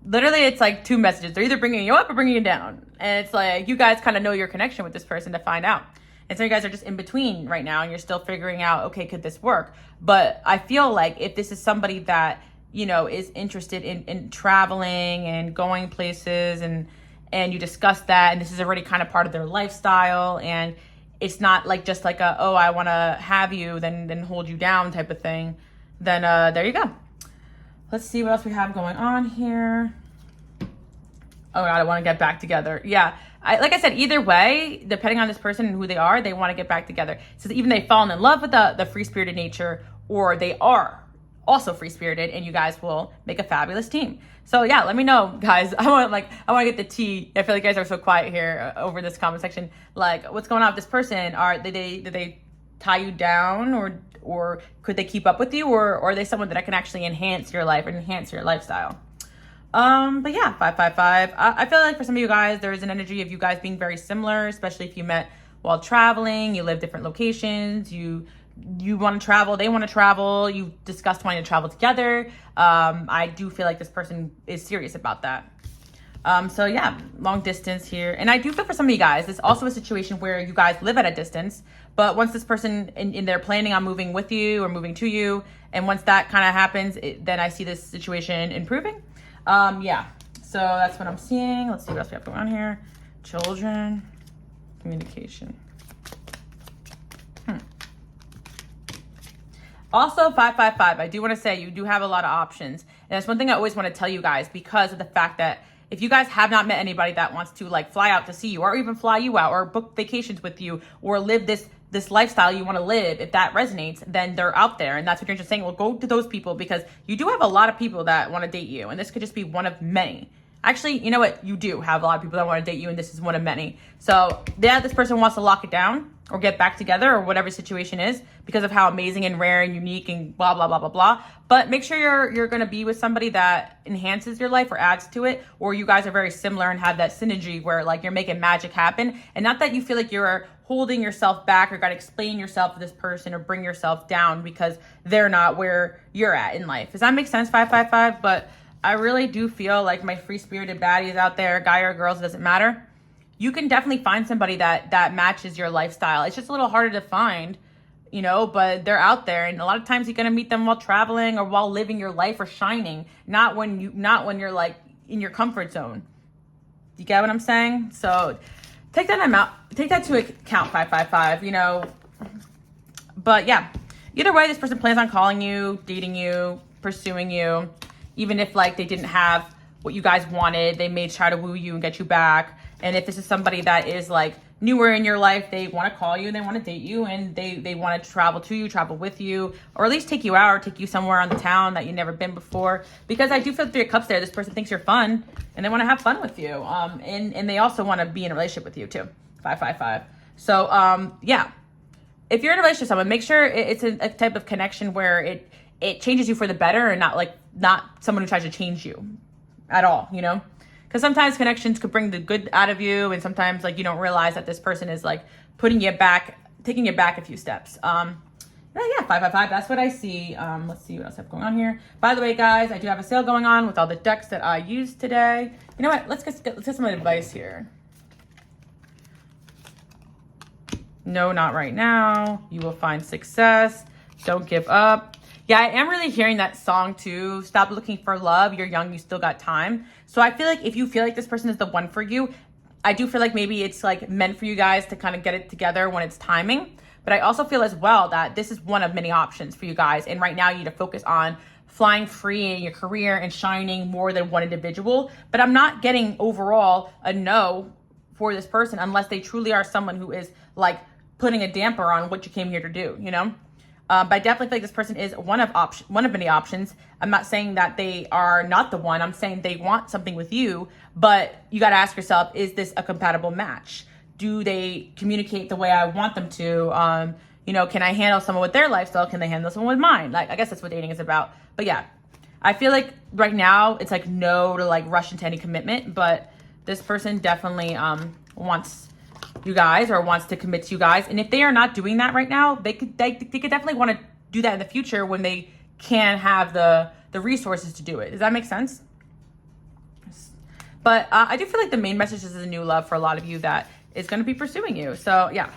Literally, it's like 2 messages. They're either bringing you up or bringing you down. And it's like, you guys kind of know your connection with this person to find out. And so you guys are just in between right now, and you're still figuring out, okay, could this work? But I feel like if this is somebody that, you know, is interested in traveling and going places, and you discuss that, and this is already kind of part of their lifestyle, and it's not like just like a, oh, I want to have you, then hold you down type of thing, then there you go. Let's see what else we have going on here. Oh God, I want to get back together. Yeah, like I said, either way, depending on this person and who they are, they want to get back together. So even they fallen in love with the free-spirited nature, or they are also free-spirited, and you guys will make a fabulous team. So yeah, let me know, guys. I want to get the tea. I feel like you guys are so quiet here over this comment section. Like, what's going on with this person? Did they tie you down, or could they keep up with you, or are they someone that can actually enhance your life and enhance your lifestyle? But yeah, 555. I feel like for some of you guys, there is an energy of you guys being very similar, especially if you met while traveling, you live different locations, you want to travel, they want to travel, you discussed wanting to travel together. I do feel like this person is serious about that. So yeah, long distance here. And I do feel for some of you guys, it's also a situation where you guys live at a distance, but once this person in they're planning on moving with you or moving to you, and once that kind of happens, then I see this situation improving. Yeah, so that's what I'm seeing. Let's see what else we have going on here. Children, communication. Also, 555, I do want to say you do have a lot of options. And that's one thing I always want to tell you guys, because of the fact that if you guys have not met anybody that wants to like fly out to see you, or even fly you out, or book vacations with you, or live this lifestyle you want to live, if that resonates, then they're out there. And that's what you're just saying. Well, go to those people, because you do have a lot of people that want to date you. And this could just be one of many. Actually, you know what? You do have a lot of people that want to date you, and this is one of many. So yeah, this person wants to lock it down or get back together, or whatever situation is, because of how amazing and rare and unique and blah, blah, blah, blah, blah. But make sure you're going to be with somebody that enhances your life or adds to it, or you guys are very similar and have that synergy where like you're making magic happen. And not that you feel like you're holding yourself back or got to explain yourself to this person or bring yourself down because they're not where you're at in life. Does that make sense, 555? But I really do feel like my free-spirited baddies out there, guy or girls, it doesn't matter. You can definitely find somebody that matches your lifestyle. It's just a little harder to find, you know, but they're out there. And a lot of times you're going to meet them while traveling or while living your life or shining, not when you're like in your comfort zone. You get what I'm saying? So take that to account, 555, you know. But yeah, either way, this person plans on calling you, dating you, pursuing you. Even if like they didn't have what you guys wanted, they may try to woo you and get you back. And if this is somebody that is like newer in your life, they want to call you, they want to date you, and they want to travel to you, travel with you, or at least take you out or take you somewhere on the town that you've never been before. Because I do feel 3 of Cups there. This person thinks you're fun and they want to have fun with you. And they also want to be in a relationship with you too. 555. So yeah, if you're in a relationship with someone, make sure it's a type of connection where it changes you for the better, and not someone who tries to change you at all, you know? Because sometimes connections could bring the good out of you, and sometimes like you don't realize that this person is like taking you back a few steps. Yeah, 555, that's what I see. Let's see what else I have going on here. By the way, guys, I do have a sale going on with all the decks that I used today. You know what? Let's get some advice here. No, not right now. You will find success. Don't give up. Yeah, I am really hearing that song too. Stop looking for love. You're young. You still got time. So I feel like if you feel like this person is the one for you, I do feel like maybe it's like meant for you guys to kind of get it together when it's timing. But I also feel as well that this is one of many options for you guys. And right now you need to focus on flying free in your career and shining more than one individual. But I'm not getting overall a no for this person unless they truly are someone who is like putting a damper on what you came here to do, you know? But I definitely feel like this person is one of many options. I'm not saying that they are not the one. I'm saying they want something with you, but you got to ask yourself, is this a compatible match? Do they communicate the way I want them to? You know, can I handle someone with their lifestyle? Can they handle someone with mine? Like, I guess that's what dating is about. But yeah, I feel like right now it's like no to like rush into any commitment, but this person definitely wants you guys or wants to commit to you guys. And if they are not doing that right now, they could definitely want to do that in the future when they can have the resources to do it. Does that make sense? But I do feel like the main message is a new love for a lot of you that is going to be pursuing you. So yeah,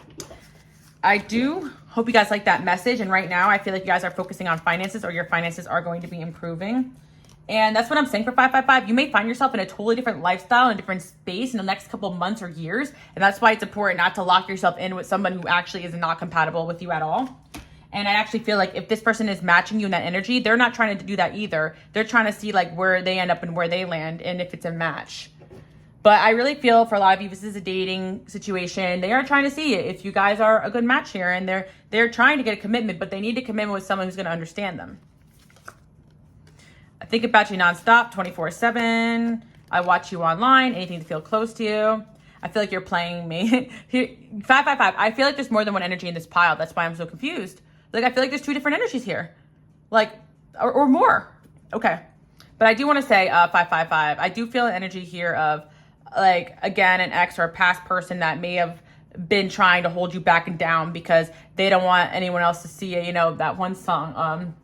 I do hope you guys like that message. And right now I feel like you guys are focusing on finances, or your finances are going to be improving. And that's what I'm saying for 555. You may find yourself in a totally different lifestyle, in a different space in the next couple of months or years. And that's why it's important not to lock yourself in with someone who actually is not compatible with you at all. And I actually feel like if this person is matching you in that energy, they're not trying to do that either. They're trying to see like where they end up and where they land and if it's a match. But I really feel for a lot of you, this is a dating situation. They are trying to see if you guys are a good match here, and they're trying to get a commitment, but they need a commitment with someone who's going to understand them. I think about you nonstop, 24/7. I watch you online, anything to feel close to you. I feel like you're playing me. 555. I feel like there's more than one energy in this pile. That's why I'm so confused. Like, I feel like there's two different energies here. Like, or more. Okay. But I do want to say 555. I do feel an energy here of, like, again, an ex or a past person that may have been trying to hold you back and down because they don't want anyone else to see it. You know, that one song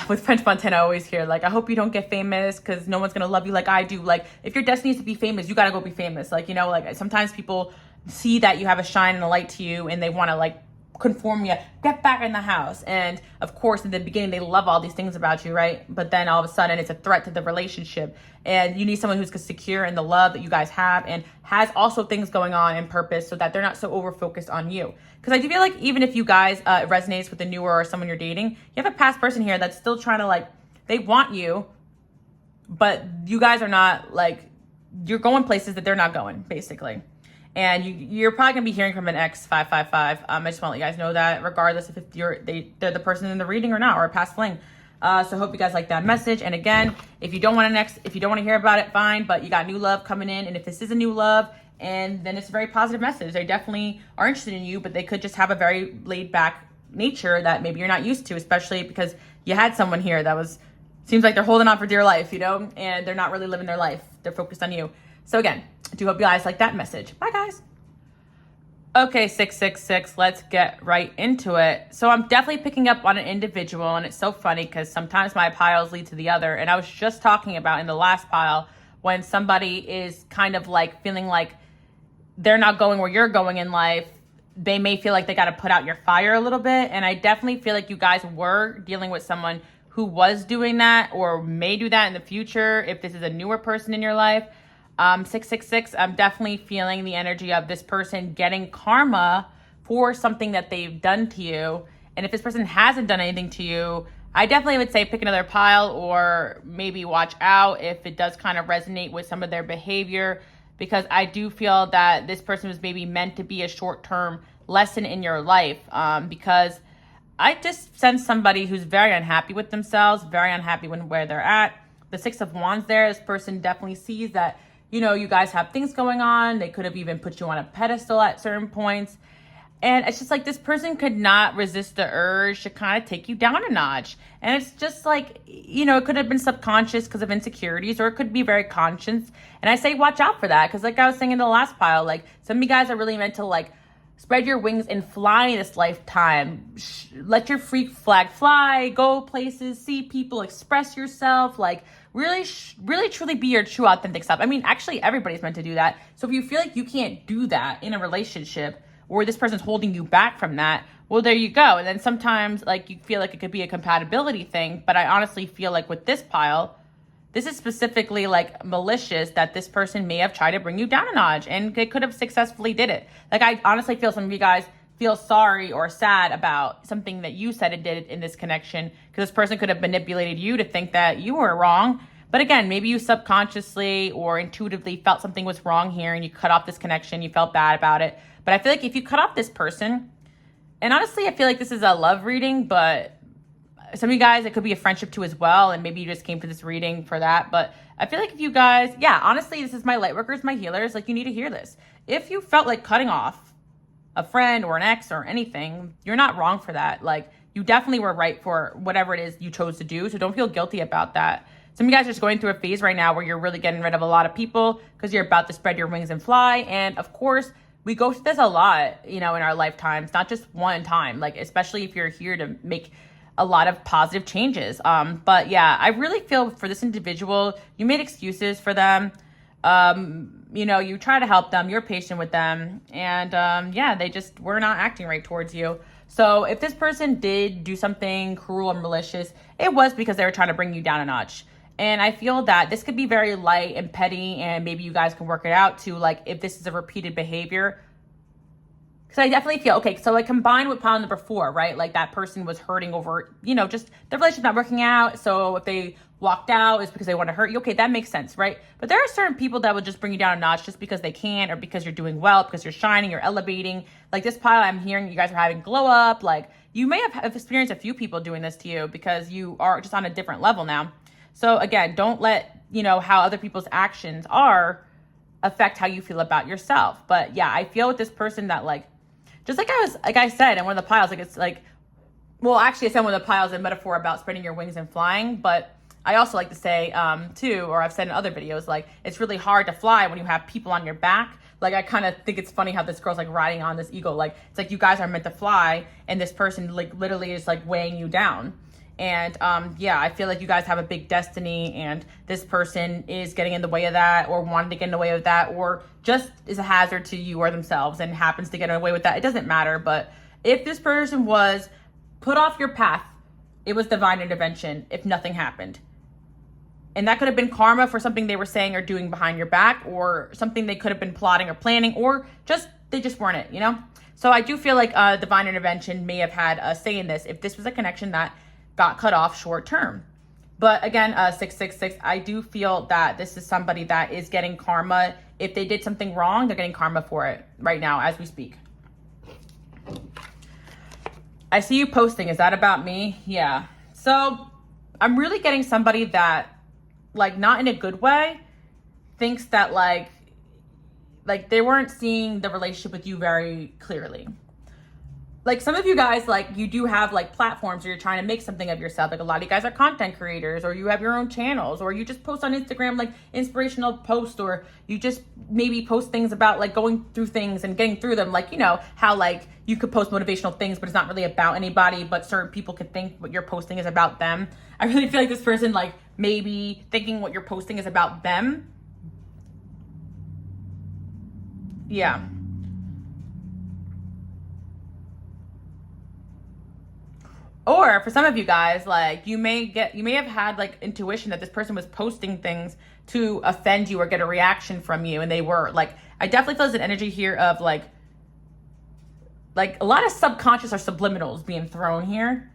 with French Montana, I always hear, like, I hope you don't get famous because no one's going to love you like I do. Like, if your destiny is to be famous, you got to go be famous. Like, you know, like, sometimes people see that you have a shine and a light to you and they want to, like, conform you, get back in the house. And of course, in the beginning, they love all these things about you, right? But then all of a sudden, it's a threat to the relationship. And you need someone who's secure in the love that you guys have and has also things going on in purpose so that they're not so over-focused on you. Because I do feel like even if you guys resonates with a newer or someone you're dating, you have a past person here that's still trying to, like, they want you, but you guys are not, like, you're going places that they're not going, basically. And you're probably going to be hearing from an ex 555. I just want to let you guys know that, regardless if they're the person in the reading or not, or a past fling. So I hope you guys like that message. And again, if you don't want to hear about it, fine. But you got new love coming in. And if this is a new love, and then it's a very positive message. They definitely are interested in you, but they could just have a very laid back nature that maybe you're not used to, especially because you had someone here that seems like they're holding on for dear life, you know, and they're not really living their life. They're focused on you. So again, I do hope you guys like that message. Bye, guys. Okay, 666, let's get right into it. So I'm definitely picking up on an individual, and it's so funny because sometimes my piles lead to the other. And I was just talking about in the last pile when somebody is kind of like feeling like they're not going where you're going in life, they may feel like they got to put out your fire a little bit. And I definitely feel like you guys were dealing with someone who was doing that or may do that in the future if this is a newer person in your life. 666, I'm definitely feeling the energy of this person getting karma for something that they've done to you. And if this person hasn't done anything to you, I definitely would say pick another pile, or maybe watch out if it does kind of resonate with some of their behavior, because I do feel that this person was maybe meant to be a short-term lesson in your life, because I just sense somebody who's very unhappy with themselves, very unhappy with where they're at. The 6 of Wands there, this person definitely sees that, you know, you guys have things going on. They could have even put you on a pedestal at certain points. And it's just like this person could not resist the urge to kind of take you down a notch. And it's just like, you know, it could have been subconscious because of insecurities, or it could be very conscious. And I say watch out for that because, like I was saying in the last pile, like, some of you guys are really meant to, like, Spread your wings and fly in this lifetime. Let your freak flag fly, go places, see people, express yourself, like really truly be your true authentic self. I mean, actually everybody's meant to do that. So if you feel like you can't do that in a relationship, or this person's holding you back from that, well, there you go. And then sometimes like you feel like it could be a compatibility thing, but I honestly feel like with this pile, this is specifically like malicious, that this person may have tried to bring you down a notch, and they could have successfully did it. Like, I honestly feel some of you guys feel sorry or sad about something that you said and did in this connection, because this person could have manipulated you to think that you were wrong. But again, maybe you subconsciously or intuitively felt something was wrong here and you cut off this connection, you felt bad about it. But I feel like if you cut off this person, and honestly, I feel like this is a love reading, but some of you guys, it could be a friendship too as well, and maybe you just came to this reading for that. But I feel like if you guys, yeah, honestly, this is my light workers, my healers, like you need to hear this. If you felt like cutting off a friend or an ex or anything, you're not wrong for that. Like, you definitely were right for whatever it is you chose to do, so don't feel guilty about that. Some of you guys are just going through a phase right now where you're really getting rid of a lot of people because you're about to spread your wings and fly. And of course, we go through this a lot, you know, in our lifetimes, not just one time, like especially if you're here to make a lot of positive changes. But yeah, I really feel for this individual, you made excuses for them. You know, you try to help them, you're patient with them, and yeah, they just were not acting right towards you. So if this person did do something cruel and malicious, it was because they were trying to bring you down a notch. And I feel that this could be very light and petty, and maybe you guys can work it out too, like if this is a repeated behavior. Because I definitely feel, okay, so like combined with pile number 4, right? Like that person was hurting over, you know, just the relationship not working out. So if they walked out, it's because they want to hurt you. Okay, that makes sense, right? But there are certain people that will just bring you down a notch just because they can, or because you're doing well, because you're shining, you're elevating. Like this pile, I'm hearing you guys are having glow up. Like you may have experienced a few people doing this to you because you are just on a different level now. So again, don't let, you know, how other people's actions are affect how you feel about yourself. But yeah, I feel with this person that like, just like I said in one of the piles, like it's like, well, actually I said one of the piles a metaphor about spreading your wings and flying, but I also like to say too, or I've said in other videos, like it's really hard to fly when you have people on your back. Like I kind of think it's funny how this girl's like riding on this eagle. Like it's like you guys are meant to fly and this person like literally is like weighing you down. And yeah, I feel like you guys have a big destiny and this person is getting in the way of that, or wanting to get in the way of that, or just is a hazard to you or themselves and happens to get away with that. It doesn't matter. But if this person was put off your path, it was divine intervention if nothing happened. And that could have been karma for something they were saying or doing behind your back, or something they could have been plotting or planning, or just they just weren't it, you know? So I do feel like divine intervention may have had a say in this if this was a connection that got cut off short term. But again, 666, I do feel that this is somebody that is getting karma. If they did something wrong, they're getting karma for it right now as we speak. I see you posting. Is that about me? Yeah. So I'm really getting somebody that, like, not in a good way, thinks that like they weren't seeing the relationship with you very clearly. Like some of you guys, like you do have like platforms where you're trying to make something of yourself. Like a lot of you guys are content creators, or you have your own channels, or you just post on Instagram like inspirational posts, or you just maybe post things about like going through things and getting through them. Like, you know, how like you could post motivational things, but it's not really about anybody, but certain people could think what you're posting is about them. I really feel like this person like maybe thinking what you're posting is about them. Yeah. Or for some of you guys, like you may have had like intuition that this person was posting things to offend you or get a reaction from you. And they were like, I definitely feel there's an energy here of like a lot of subconscious or subliminals being thrown here.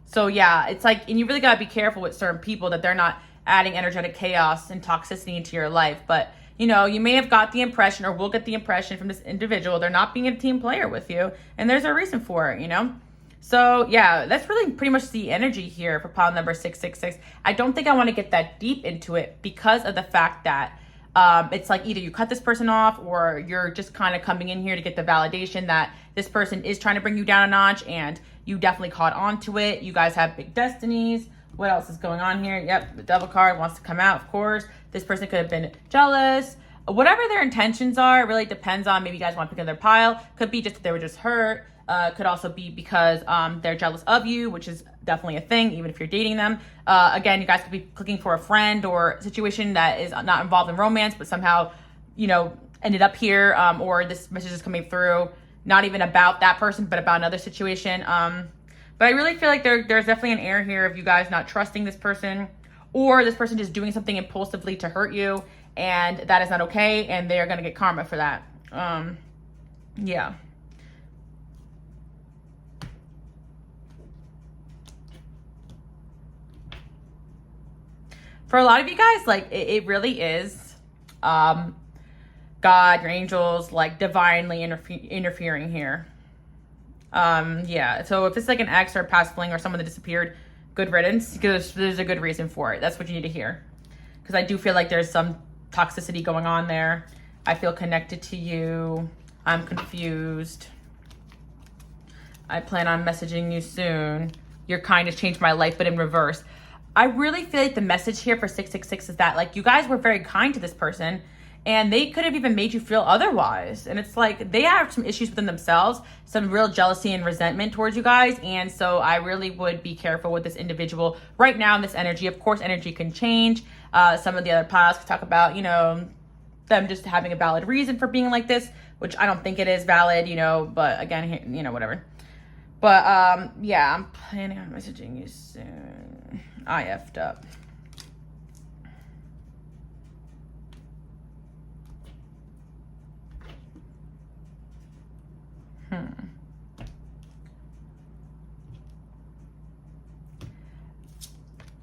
So yeah, it's like, and you really gotta be careful with certain people that they're not adding energetic chaos and toxicity into your life. But you know, you may have got the impression, or will get the impression from this individual, they're not being a team player with you. And there's a reason for it, you know? So yeah, that's really pretty much the energy here for pile number 666. I don't think I want to get that deep into it because of the fact that it's like either you cut this person off, or you're just kind of coming in here to get the validation that this person is trying to bring you down a notch, and you definitely caught on to it. You guys have big destinies. What else is going on here? Yep, the devil card wants to come out, of course. This person could have been jealous. Whatever their intentions are, it really depends on, maybe you guys want to pick another pile. Could be just they were just hurt. Could also be because they're jealous of you, which is definitely a thing, even if you're dating them. Again, you guys could be looking for a friend or situation that is not involved in romance, but somehow, you know, ended up here, or this message is coming through, not even about that person, but about another situation. But I really feel like there's definitely an air here of you guys not trusting this person, or this person just doing something impulsively to hurt you, and that is not okay, and they're going to get karma for that. Yeah. For a lot of you guys, like, it really is God, your angels, like, divinely interfering here. Yeah, so if it's like an ex or a past fling or someone that disappeared, good riddance, because there's a good reason for it. That's what you need to hear. Because I do feel like there's some toxicity going on there. I feel connected to you. I'm confused. I plan on messaging you soon. Your kindness changed my life, but in reverse. I really feel like the message here for 666 is that, like, you guys were very kind to this person, and they could have even made you feel otherwise. And it's like they have some issues within themselves, some real jealousy and resentment towards you guys. And so I really would be careful with this individual right now in this energy. Of course, energy can change. Some of the other piles could talk about, you know, them just having a valid reason for being like this, which I don't think it is valid, you know, but again, you know, whatever. But yeah, I'm planning on messaging you soon. I effed up.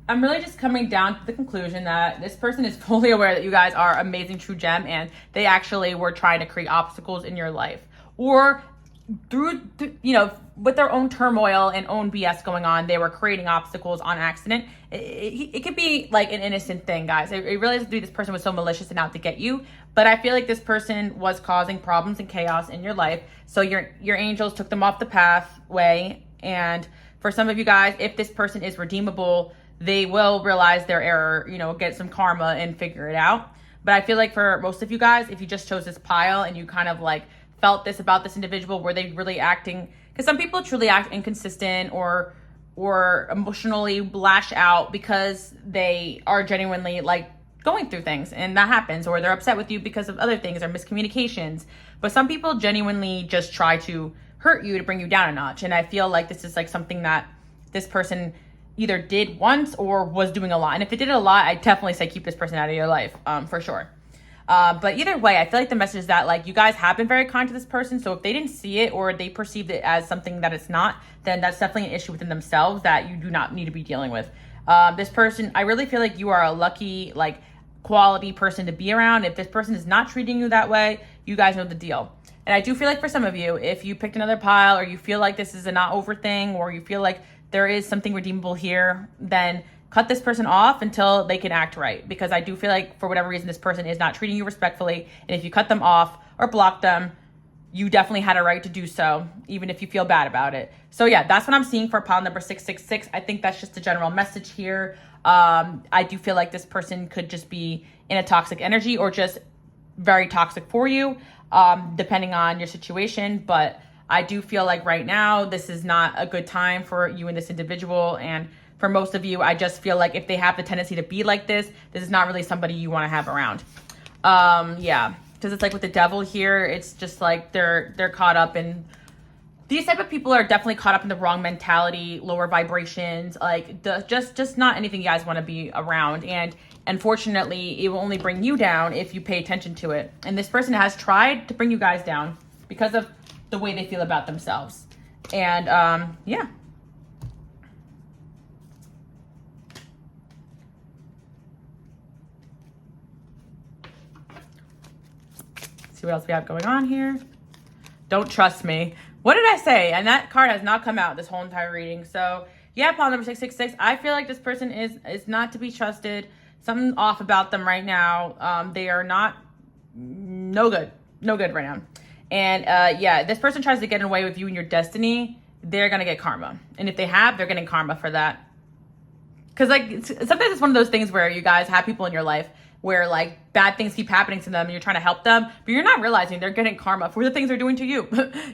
I'm really just coming down to the conclusion that this person is fully aware that you guys are amazing, true gem, and they actually were trying to create obstacles in your life, or through you know, with their own turmoil and own BS going on, they were creating obstacles on accident. It could be like an innocent thing, guys. It really doesn't be this person was so malicious and out to get you, but I feel like this person was causing problems and chaos in your life. So your angels took them off the pathway. And for some of you guys, if this person is redeemable, they will realize their error, you know, get some karma and figure it out. But I feel like for most of you guys, if you just chose this pile and you kind of like felt this about this individual, were they really acting? Because some people truly act inconsistent or emotionally lash out because they are genuinely like going through things, and that happens, or they're upset with you because of other things or miscommunications. But some people genuinely just try to hurt you to bring you down a notch. And I feel like this is like something that this person either did once or was doing a lot. And if they did it a lot, I definitely say keep this person out of your life, for sure. But either way, I feel like the message is that, like, you guys have been very kind to this person. So if they didn't see it or they perceived it as something that it's not, then that's definitely an issue within themselves that you do not need to be dealing with. This person, I really feel like you are a lucky, like, quality person to be around. If this person is not treating you that way, you guys know the deal. And I do feel like for some of you, if you picked another pile, or you feel like this is a not over thing, or you feel like there is something redeemable here, then cut this person off until they can act right. Because I do feel like for whatever reason, this person is not treating you respectfully. And if you cut them off or block them, you definitely had a right to do so, even if you feel bad about it. So yeah, that's what I'm seeing for pile number 666. I think that's just a general message here. I do feel like this person could just be in a toxic energy or just very toxic for you, depending on your situation. But I do feel like right now, this is not a good time for you and this individual. And for most of you, I just feel like if they have the tendency to be like this is not really somebody you want to have around. Yeah, because it's like with the devil here, it's just like they're caught up in, these type of people are definitely caught up in the wrong mentality, lower vibrations, like just not anything you guys want to be around. And unfortunately, it will only bring you down if you pay attention to it. And this person has tried to bring you guys down because of the way they feel about themselves. And yeah. See what else we have going on here. Don't trust me. What did I say? And that card has not come out this whole entire reading. So yeah, pile number 666. I feel like this person is not to be trusted. Something off about them right now. They are not no good right now. And yeah, this person tries to get away with you and your destiny. They're gonna get karma, and if they have, they're getting karma for that. Because like sometimes it's one of those things where you guys have people in your life where like bad things keep happening to them and you're trying to help them, but you're not realizing they're getting karma for the things they're doing to you.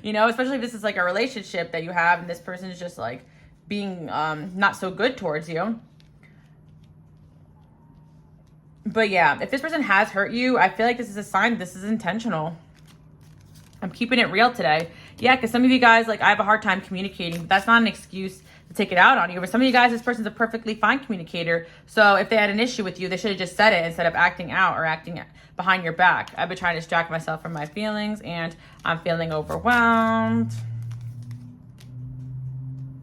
You know, especially if this is like a relationship that you have and this person is just like being not so good towards you. But yeah, if this person has hurt you, I feel like this is a sign this is intentional. I'm keeping it real today. Yeah, because some of you guys, like, I have a hard time communicating, but that's not an excuse to take it out on you. But some of you guys, this person's a perfectly fine communicator. So if they had an issue with you, they should have just said it instead of acting out or acting behind your back. I've been trying to distract myself from my feelings, and I'm feeling overwhelmed.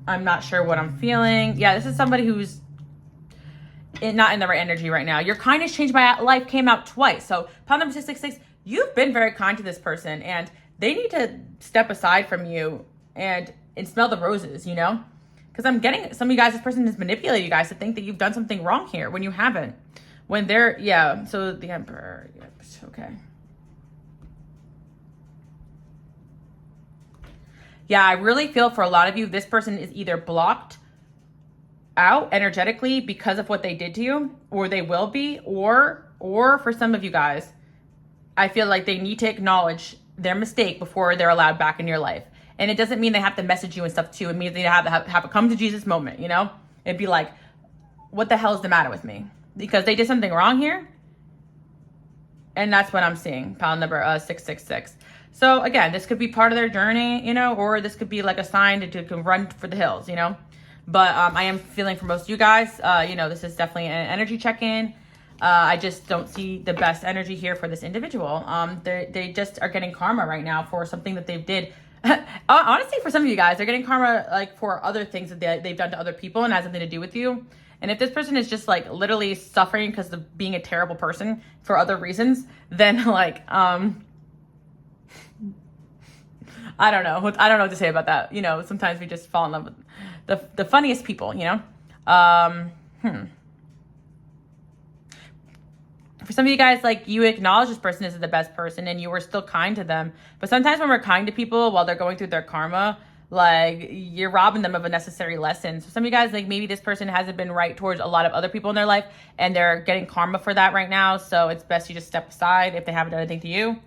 I'm not sure what I'm feeling. Yeah, this is somebody who's not in the right energy right now. Your kindness changed my life came out twice. So pile number 666, you've been very kind to this person, and they need to step aside from you and smell the roses, you know? Because I'm getting some of you guys, this person has manipulated you guys to think that you've done something wrong here when you haven't. When they're, yeah, so the Emperor, yep, okay. Yeah, I really feel for a lot of you, this person is either blocked out energetically because of what they did to you, or they will be, or for some of you guys, I feel like they need to acknowledge their mistake before they're allowed back in your life. And it doesn't mean they have to message you and stuff too. It means they have a come to Jesus moment, you know? It'd be like, what the hell is the matter with me? Because they did something wrong here. And that's what I'm seeing, pile number 666. So again, this could be part of their journey, you know, or this could be like a sign to run for the hills, you know? But I am feeling for most of you guys, you know, this is definitely an energy check-in. I just don't see the best energy here for this individual. They just are getting karma right now for something that they did. Honestly, for some of you guys, they're getting karma like for other things that they've done to other people and has something to do with you. And if this person is just like literally suffering because of being a terrible person for other reasons, then like, I don't know. I don't know what to say about that. You know, sometimes we just fall in love with the funniest people, you know? For some of you guys, like, you acknowledge this person isn't the best person and you were still kind to them. But sometimes when we're kind to people while they're going through their karma, like, you're robbing them of a necessary lesson. So some of you guys, like, maybe this person hasn't been right towards a lot of other people in their life and they're getting karma for that right now. So it's best you just step aside if they haven't done anything to you.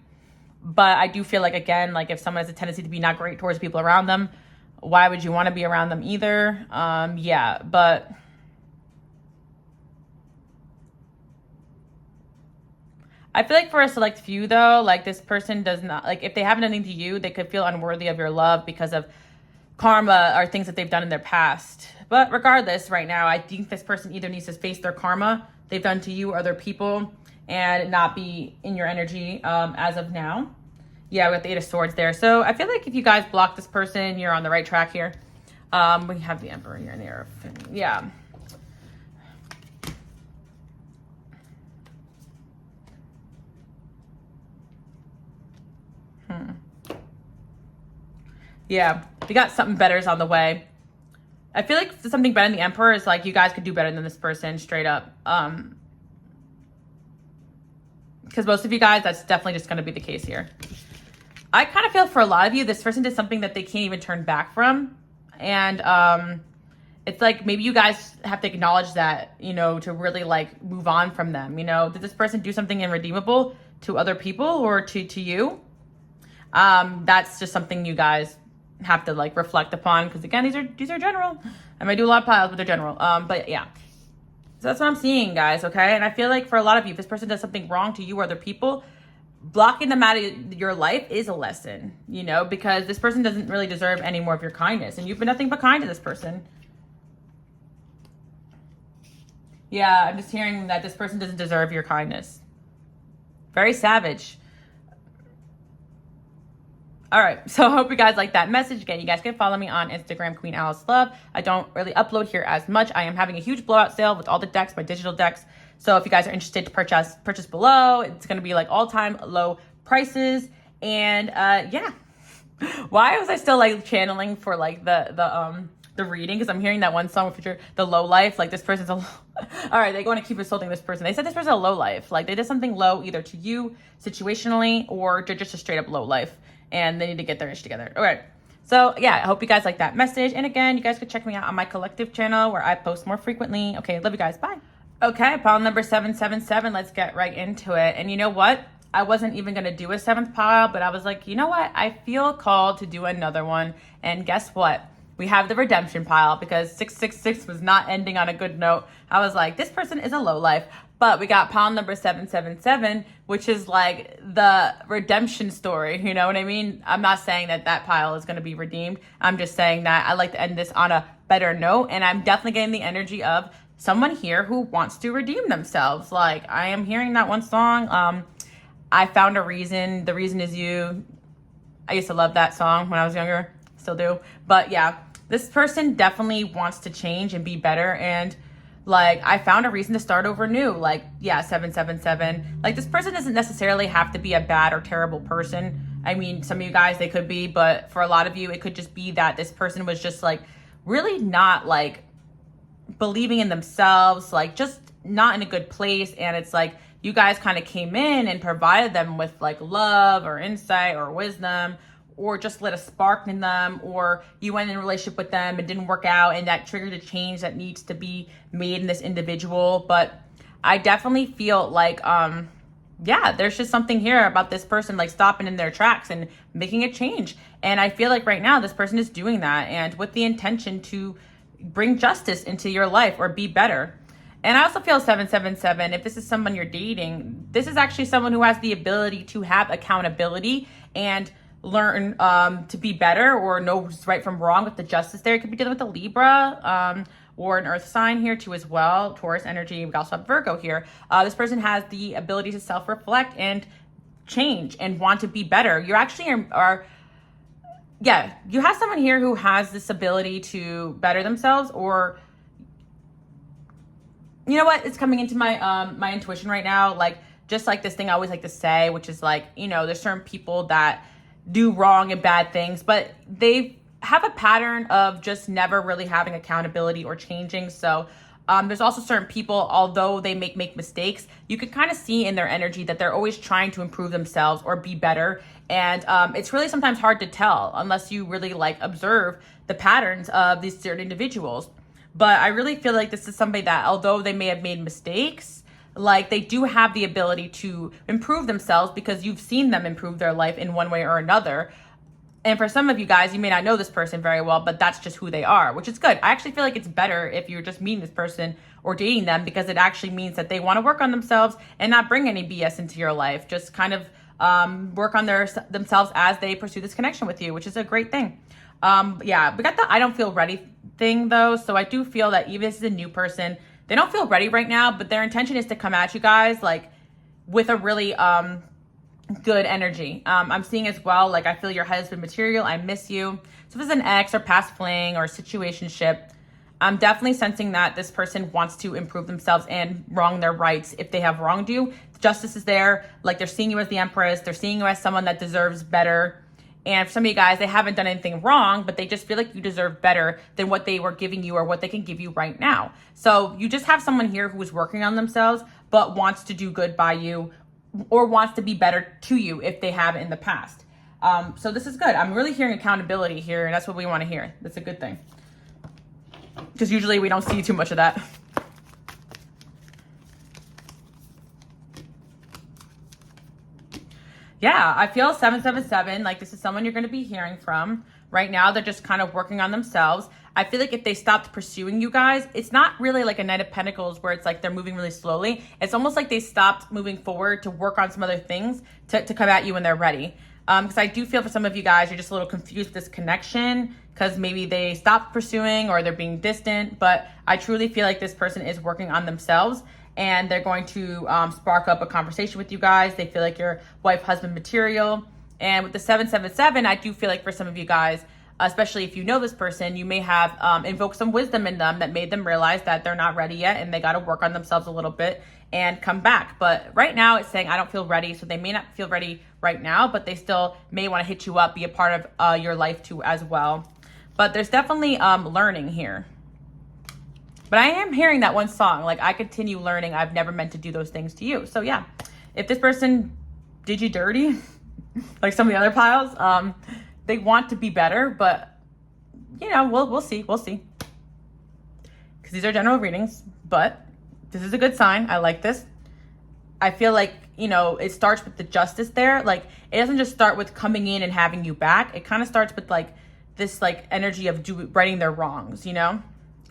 But I do feel like, again, like, if someone has a tendency to be not great towards people around them, why would you want to be around them either? Yeah, but I feel like for a select few, though, like, this person does not, like, if they haven't done anything to you, they could feel unworthy of your love because of karma or things that they've done in their past. But regardless, right now, I think this person either needs to face their karma they've done to you or other people and not be in your energy as of now. Yeah, we got the 8 of Swords there. So I feel like if you guys block this person, you're on the right track here. We have the Emperor here in there. Yeah. Yeah, we got something better's on the way. I feel like something better than the Emperor is like you guys could do better than this person straight up. Because most of you guys, that's definitely just going to be the case here. I kind of feel for a lot of you, this person did something that they can't even turn back from. And it's like maybe you guys have to acknowledge that, you know, to really like move on from them. You know, did this person do something irredeemable to other people or to you? That's just something you guys have to like reflect upon, because again, these are general. I might do a lot of piles, but they're general. But yeah, so that's what I'm seeing, guys. Okay, and I feel like for a lot of you, if this person does something wrong to you or other people, blocking them out of your life is a lesson, you know, because this person doesn't really deserve any more of your kindness, and you've been nothing but kind to this person. Yeah, I'm just hearing that this person doesn't deserve your kindness. Very savage. All right, so I hope you guys like that message. Again, you guys can follow me on Instagram, Queen Alice Love. I don't really upload here as much. I am having a huge blowout sale with all the decks, my digital decks. So if you guys are interested to purchase below, it's going to be like all-time low prices. And yeah, why was I still like channeling for like the reading? Because I'm hearing that one song feature, the low life. Like this person's all right, they want to keep insulting this person. They said this person's a low life. Like they did something low either to you situationally or just a straight up low life. And they need to get their ish together. All right. So yeah, I hope you guys like that message. And again, you guys could check me out on my collective channel where I post more frequently. Okay, love you guys. Bye. Okay, pile number 777. Let's get right into it. And you know what? I wasn't even going to do a seventh pile, but I was like, you know what? I feel called to do another one. And guess what? We have the redemption pile because 666 was not ending on a good note. I was like, this person is a lowlife. But we got pile number 777, which is like the redemption story. You know what I mean? I'm not saying that that pile is going to be redeemed. I'm just saying that I like to end this on a better note. And I'm definitely getting the energy of someone here who wants to redeem themselves. Like, I am hearing that one song. I found a reason. The reason is you. I used to love that song when I was younger. Still do. But yeah, this person definitely wants to change and be better. And like, I found a reason to start over new. Like, yeah, 777. Like, this person doesn't necessarily have to be a bad or terrible person. I mean, some of you guys, they could be. But for a lot of you, it could just be that this person was just like really not like believing in themselves, like just not in a good place. And it's like you guys kind of came in and provided them with like love or insight or wisdom, or just lit a spark in them, or you went in a relationship with them and didn't work out, and that triggered a change that needs to be made in this individual. But I definitely feel like yeah, there's just something here about this person like stopping in their tracks and making a change. And I feel like right now this person is doing that, and with the intention to bring justice into your life or be better. And I also feel 777, if this is someone you're dating, this is actually someone who has the ability to have accountability and learn to be better or know what's right from wrong with the justice there. It could be dealing with a Libra or an earth sign here too as well. Taurus energy. We also have Virgo here. This person has the ability to self-reflect and change and want to be better. You actually are yeah, you have someone here who has this ability to better themselves, or you know what? It's coming into my my intuition right now. Like, just like this thing I always like to say, which is like, you know, there's certain people that do wrong and bad things, but they have a pattern of just never really having accountability or changing. So there's also certain people, although they make mistakes, you can kind of see in their energy that they're always trying to improve themselves or be better. And it's really sometimes hard to tell unless you really like observe the patterns of these certain individuals. But I really feel like this is somebody that, although they may have made mistakes, like they do have the ability to improve themselves because you've seen them improve their life in one way or another. And for some of you guys, you may not know this person very well, but that's just who they are, which is good. I actually feel like it's better if you're just meeting this person or dating them, because it actually means that they want to work on themselves and not bring any BS into your life. Just kind of work on themselves as they pursue this connection with you, which is a great thing. Yeah, we got the I don't feel ready thing though. So I do feel that even if this is a new person, they don't feel ready right now, but their intention is to come at you guys like with a really good energy. I'm seeing as well, like I feel your husband material, I miss you. So if it's an ex or past fling or situationship, I'm definitely sensing that this person wants to improve themselves and wrong their rights if they have wronged you. Justice is there. Like, they're seeing you as the Empress. They're seeing you as someone that deserves better. And for some of you guys, they haven't done anything wrong, but they just feel like you deserve better than what they were giving you or what they can give you right now. So you just have someone here who is working on themselves, but wants to do good by you or wants to be better to you if they have in the past. So this is good. I'm really hearing accountability here, and that's what we want to hear. That's a good thing. Because usually we don't see too much of that. Yeah, I feel 777, like this is someone you're going to be hearing from. Right now, they're just kind of working on themselves. I feel like if they stopped pursuing you guys, it's not really like a Knight of Pentacles where it's like they're moving really slowly. It's almost like they stopped moving forward to work on some other things to come at you when they're ready. Because I do feel for some of you guys, you're just a little confused with this connection because maybe they stopped pursuing or they're being distant. But I truly feel like this person is working on themselves, and they're going to spark up a conversation with you guys. They feel like your wife, husband material. And with the 777, I do feel like for some of you guys, especially if you know this person, you may have invoked some wisdom in them that made them realize that they're not ready yet and they got to work on themselves a little bit and come back. But right now it's saying, I don't feel ready. So they may not feel ready right now, but they still may want to hit you up, be a part of your life too as well. But there's definitely learning here. But I am hearing that one song, like, I continue learning. I've never meant to do those things to you. So yeah, if this person did you dirty, like some of the other piles, they want to be better, but you know, we'll see. Because these are general readings, but This is a good sign. I like this. I feel like, you know, it starts with the justice there. Like, it doesn't just start with coming in and having you back. It kind of starts with like this like energy of righting their wrongs, you know?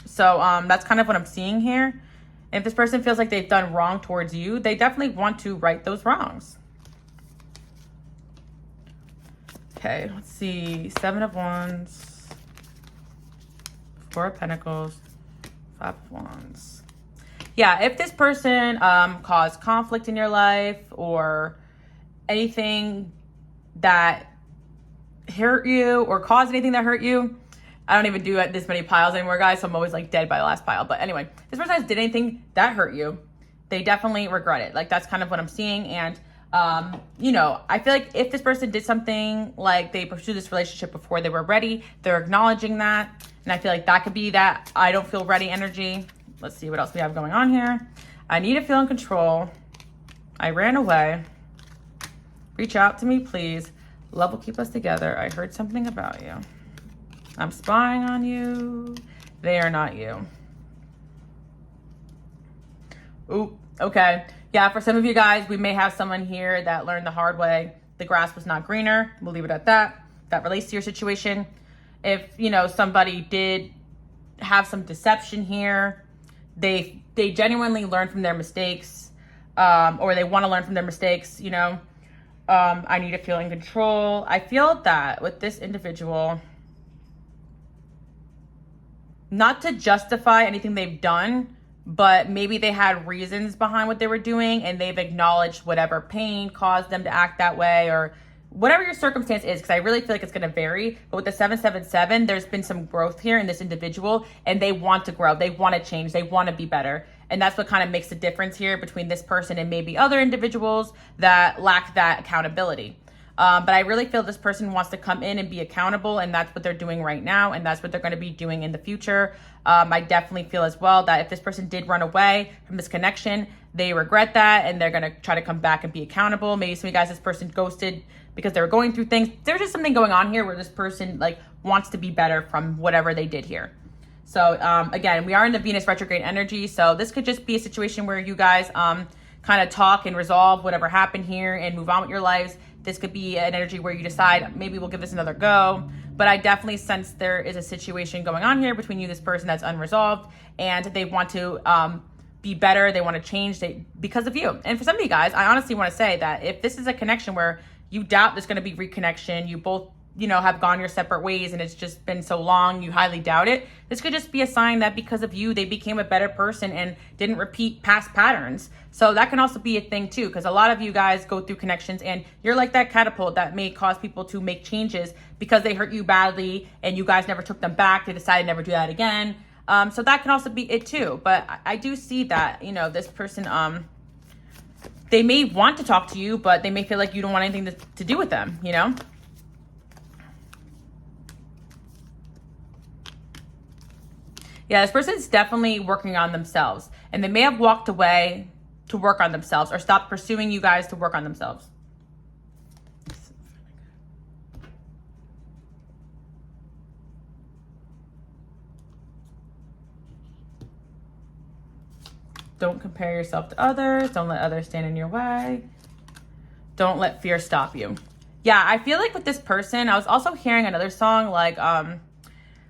So that's kind of what I'm seeing here. And if this person feels like they've done wrong towards you, they definitely want to right those wrongs. Okay, let's see. 7 of Wands, 4 of Pentacles, 5 of Wands. Yeah, if this person caused conflict in your life or anything that hurt you or caused anything that hurt you, I don't even do this many piles anymore, guys, so I'm always like dead by the last pile. But anyway, if this person did anything that hurt you, they definitely regret it. Like, that's kind of what I'm seeing. And you know, I feel like if this person did something like they pursued this relationship before they were ready, they're acknowledging that. And I feel like that could be that I don't feel ready energy. Let's see what else we have going on here. I need to feel in control. I ran away. Reach out to me, please. Love will keep us together. I heard something about you. I'm spying on you. They are not you. Ooh, okay. Yeah, for some of you guys, we may have someone here that learned the hard way. The grass was not greener. We'll leave it at that. That relates to your situation. If, you know, somebody did have some deception here, they genuinely learn from their mistakes, or they want to learn from their mistakes, you know. I need to feel in control. I feel that with this individual, not to justify anything they've done, but maybe they had reasons behind what they were doing and they've acknowledged whatever pain caused them to act that way or whatever your circumstance is, because I really feel like it's going to vary. But with the 777, there's been some growth here in this individual and they want to grow. They want to change. They want to be better. And that's what kind of makes the difference here between this person and maybe other individuals that lack that accountability. But I really feel this person wants to come in and be accountable, and that's what they're doing right now, and that's what they're going to be doing in the future. I definitely feel as well that if this person did run away from this connection, they regret that, and they're going to try to come back and be accountable. Maybe some of you guys, this person ghosted because they were going through things. There's just something going on here where this person like wants to be better from whatever they did here. So again, we are in the Venus retrograde energy, so this could just be a situation where you guys kind of talk and resolve whatever happened here and move on with your lives. This could be an energy where you decide, maybe we'll give this another go. But I definitely sense there is a situation going on here between you and this person that's unresolved, and they want to be better. They want to change because of you. And for some of you guys, I honestly want to say that if this is a connection where you doubt there's going to be reconnection, you both, you know, have gone your separate ways and it's just been so long, you highly doubt it. This could just be a sign that because of you, they became a better person and didn't repeat past patterns. So that can also be a thing too, because a lot of you guys go through connections and you're like that catapult that may cause people to make changes because they hurt you badly and you guys never took them back. They decided never do that again. So that can also be it too. But I do see that, you know, this person, they may want to talk to you, but they may feel like you don't want anything to do with them, you know? Yeah, this person's definitely working on themselves, and they may have walked away to work on themselves or stopped pursuing you guys to work on themselves. Don't compare yourself to others. Don't let others stand in your way. Don't let fear stop you. Yeah, I feel like with this person, I was also hearing another song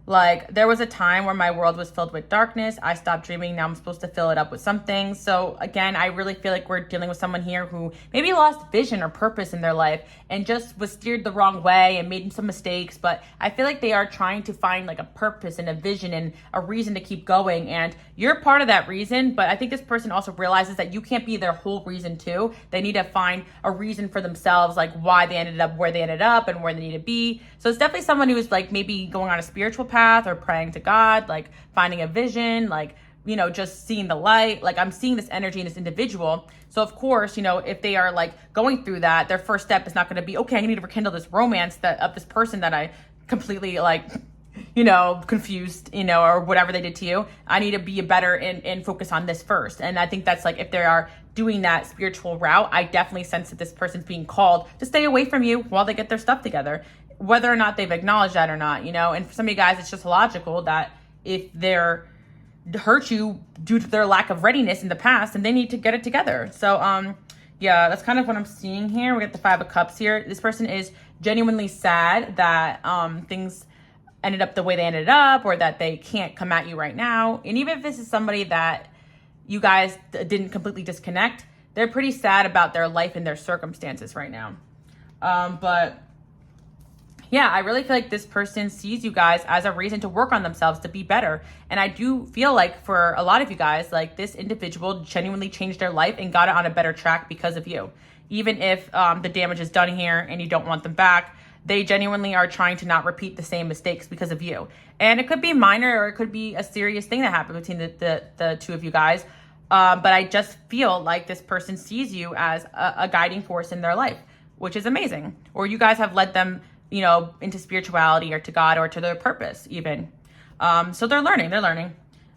like there was a time where my world was filled with darkness. I stopped dreaming. Now I'm supposed to fill it up with something. So again, I really feel like we're dealing with someone here who maybe lost vision or purpose in their life and just was steered the wrong way and made some mistakes. But I feel like they are trying to find like a purpose and a vision and a reason to keep going. And you're part of that reason. But I think this person also realizes that you can't be their whole reason too. They need to find a reason for themselves, like why they ended up where they ended up and where they need to be. So it's definitely someone who is like maybe going on a spiritual path or praying to God, like finding a vision, like, you know, just seeing the light. Like I'm seeing this energy in this individual. So of course, you know, if they are like going through that, their first step is not going to be, okay, I need to rekindle this romance of this person that I completely like, you know, confused, you know, or whatever they did to you. I need to be better and focus on this first. And I think that's like, if they are doing that spiritual route, I definitely sense that this person's being called to stay away from you while they get their stuff together, whether or not they've acknowledged that or not, you know. And for some of you guys, it's just logical that if they're hurt you due to their lack of readiness in the past, and they need to get it together. So yeah, that's kind of what I'm seeing here. We got the 5 of Cups here. This person is genuinely sad that things ended up the way they ended up, or that they can't come at you right now. And even if this is somebody that you guys didn't completely disconnect, they're pretty sad about their life and their circumstances right now. But yeah, I really feel like this person sees you guys as a reason to work on themselves, to be better. And I do feel like for a lot of you guys, like this individual genuinely changed their life and got it on a better track because of you. Even if the damage is done here and you don't want them back, they genuinely are trying to not repeat the same mistakes because of you. And it could be minor, or it could be a serious thing that happened between the two of you guys. But I just feel like this person sees you as a guiding force in their life, which is amazing. Or you guys have led them, you know, into spirituality or to God or to their purpose even. So they're learning.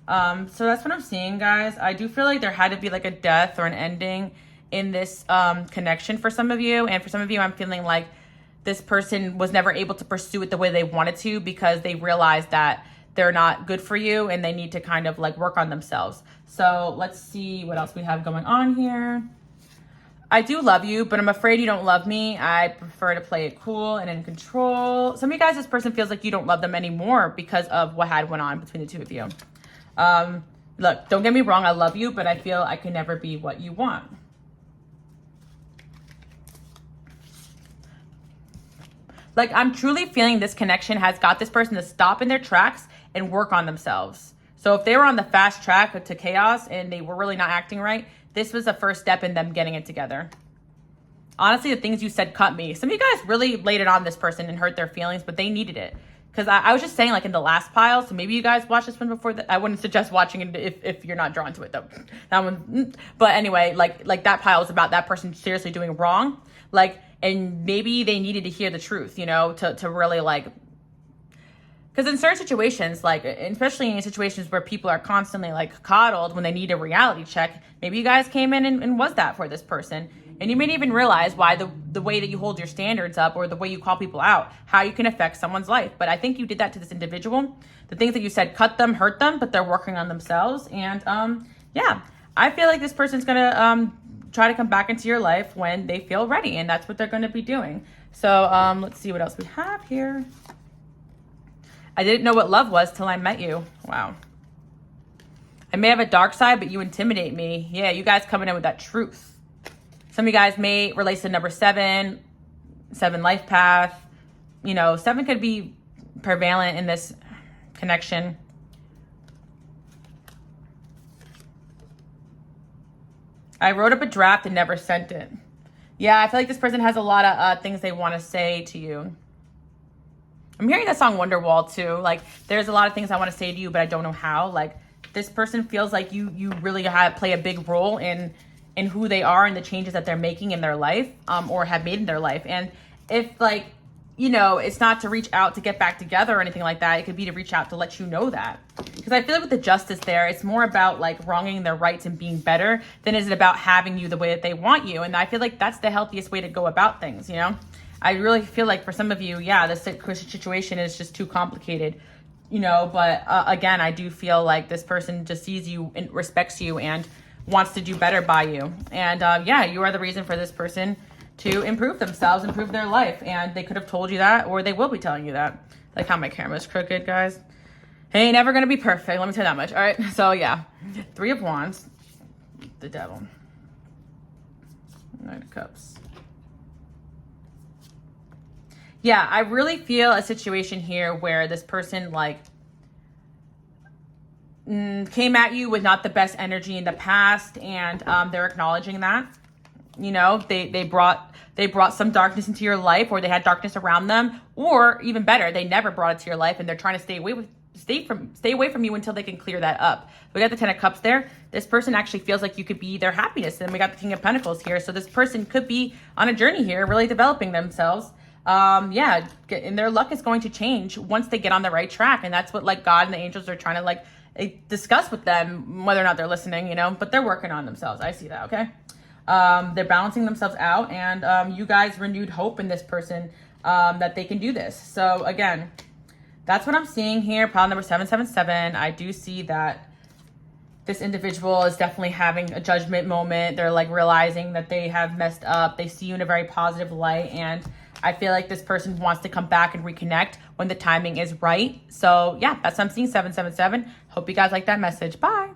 So that's what I'm seeing, guys. I do feel like there had to be like a death or an ending in this connection for some of you. And for some of you, I'm feeling like this person was never able to pursue it the way they wanted to, because they realized that they're not good for you and they need to kind of like work on themselves. So let's see what else we have going on here. I do love you, but I'm afraid you don't love me. I prefer to play it cool and in control. Some of you guys, this person feels like you don't love them anymore because of what had went on between the two of you. Look, don't get me wrong. I love you, but I feel I can never be what you want. Like, I'm truly feeling this connection has got this person to stop in their tracks and work on themselves. So if they were on the fast track to chaos and they were really not acting right, this was the first step in them getting it together. Honestly, the things you said cut me. Some of you guys really laid it on this person and hurt their feelings, but they needed it. Because I was just saying, like in the last pile, so maybe you guys watched this one before. I wouldn't suggest watching it if you're not drawn to it, though. That one, but anyway, like that pile was about that person seriously doing wrong. Like, and maybe they needed to hear the truth, you know, to really like. Because in certain situations, like especially in situations where people are constantly like coddled when they need a reality check, maybe you guys came in and was that for this person. And you may not even realize why the way that you hold your standards up or the way you call people out, how you can affect someone's life. But I think you did that to this individual. The things that you said cut them, hurt them, but they're working on themselves. And yeah, I feel like this person's going to try to come back into your life when they feel ready. And that's what they're going to be doing. So let's see what else we have here. I didn't know what love was till I met you. Wow. I may have a dark side, but you intimidate me. Yeah, you guys coming in with that truth. Some of you guys may relate to number 7 life path. You know, 7 could be prevalent in this connection. I wrote up a draft and never sent it. Yeah, I feel like this person has a lot of things they want to say to you. I'm hearing that song Wonderwall too. Like, there's a lot of things I want to say to you, but I don't know how. Like, this person feels like you really play a big role in who they are and the changes that they're making in their life, or have made in their life. And if, like, you know, it's not to reach out to get back together or anything like that, it could be to reach out to let you know that. Because I feel like with the justice there, it's more about like wronging their rights and being better than is it about having you the way that they want you. And I feel like that's the healthiest way to go about things, you know? I really feel like for some of you, yeah, the situation is just too complicated, you know, but again, I do feel like this person just sees you and respects you and wants to do better by you. And yeah, you are the reason for this person to improve themselves, improve their life. And they could have told you that, or they will be telling you that. Like how my camera's crooked, guys. It ain't never gonna be perfect, let me tell you that much. All right, so yeah, 3 of Wands, the Devil, 9 of Cups. Yeah, I really feel a situation here where this person like came at you with not the best energy in the past, and they're acknowledging that. You know, they brought some darkness into your life, or they had darkness around them, or even better, they never brought it to your life and they're trying to stay away from you until they can clear that up. We got the 10 of Cups there. This person actually feels like you could be their happiness. And we got the King of Pentacles here. So this person could be on a journey here, really developing themselves. Yeah, and their luck is going to change once they get on the right track. And that's what like God and the angels are trying to like discuss with them, whether or not they're listening, you know, but they're working on themselves. I see that. Okay. They're balancing themselves out, and you guys renewed hope in this person that they can do this. So again, that's what I'm seeing here. Pile number 777. I do see that this individual is definitely having a judgment moment. They're like realizing that they have messed up. They see you in a very positive light, and I feel like this person wants to come back and reconnect when the timing is right. So yeah, that's what I'm seeing, 777. Hope you guys like that message. Bye.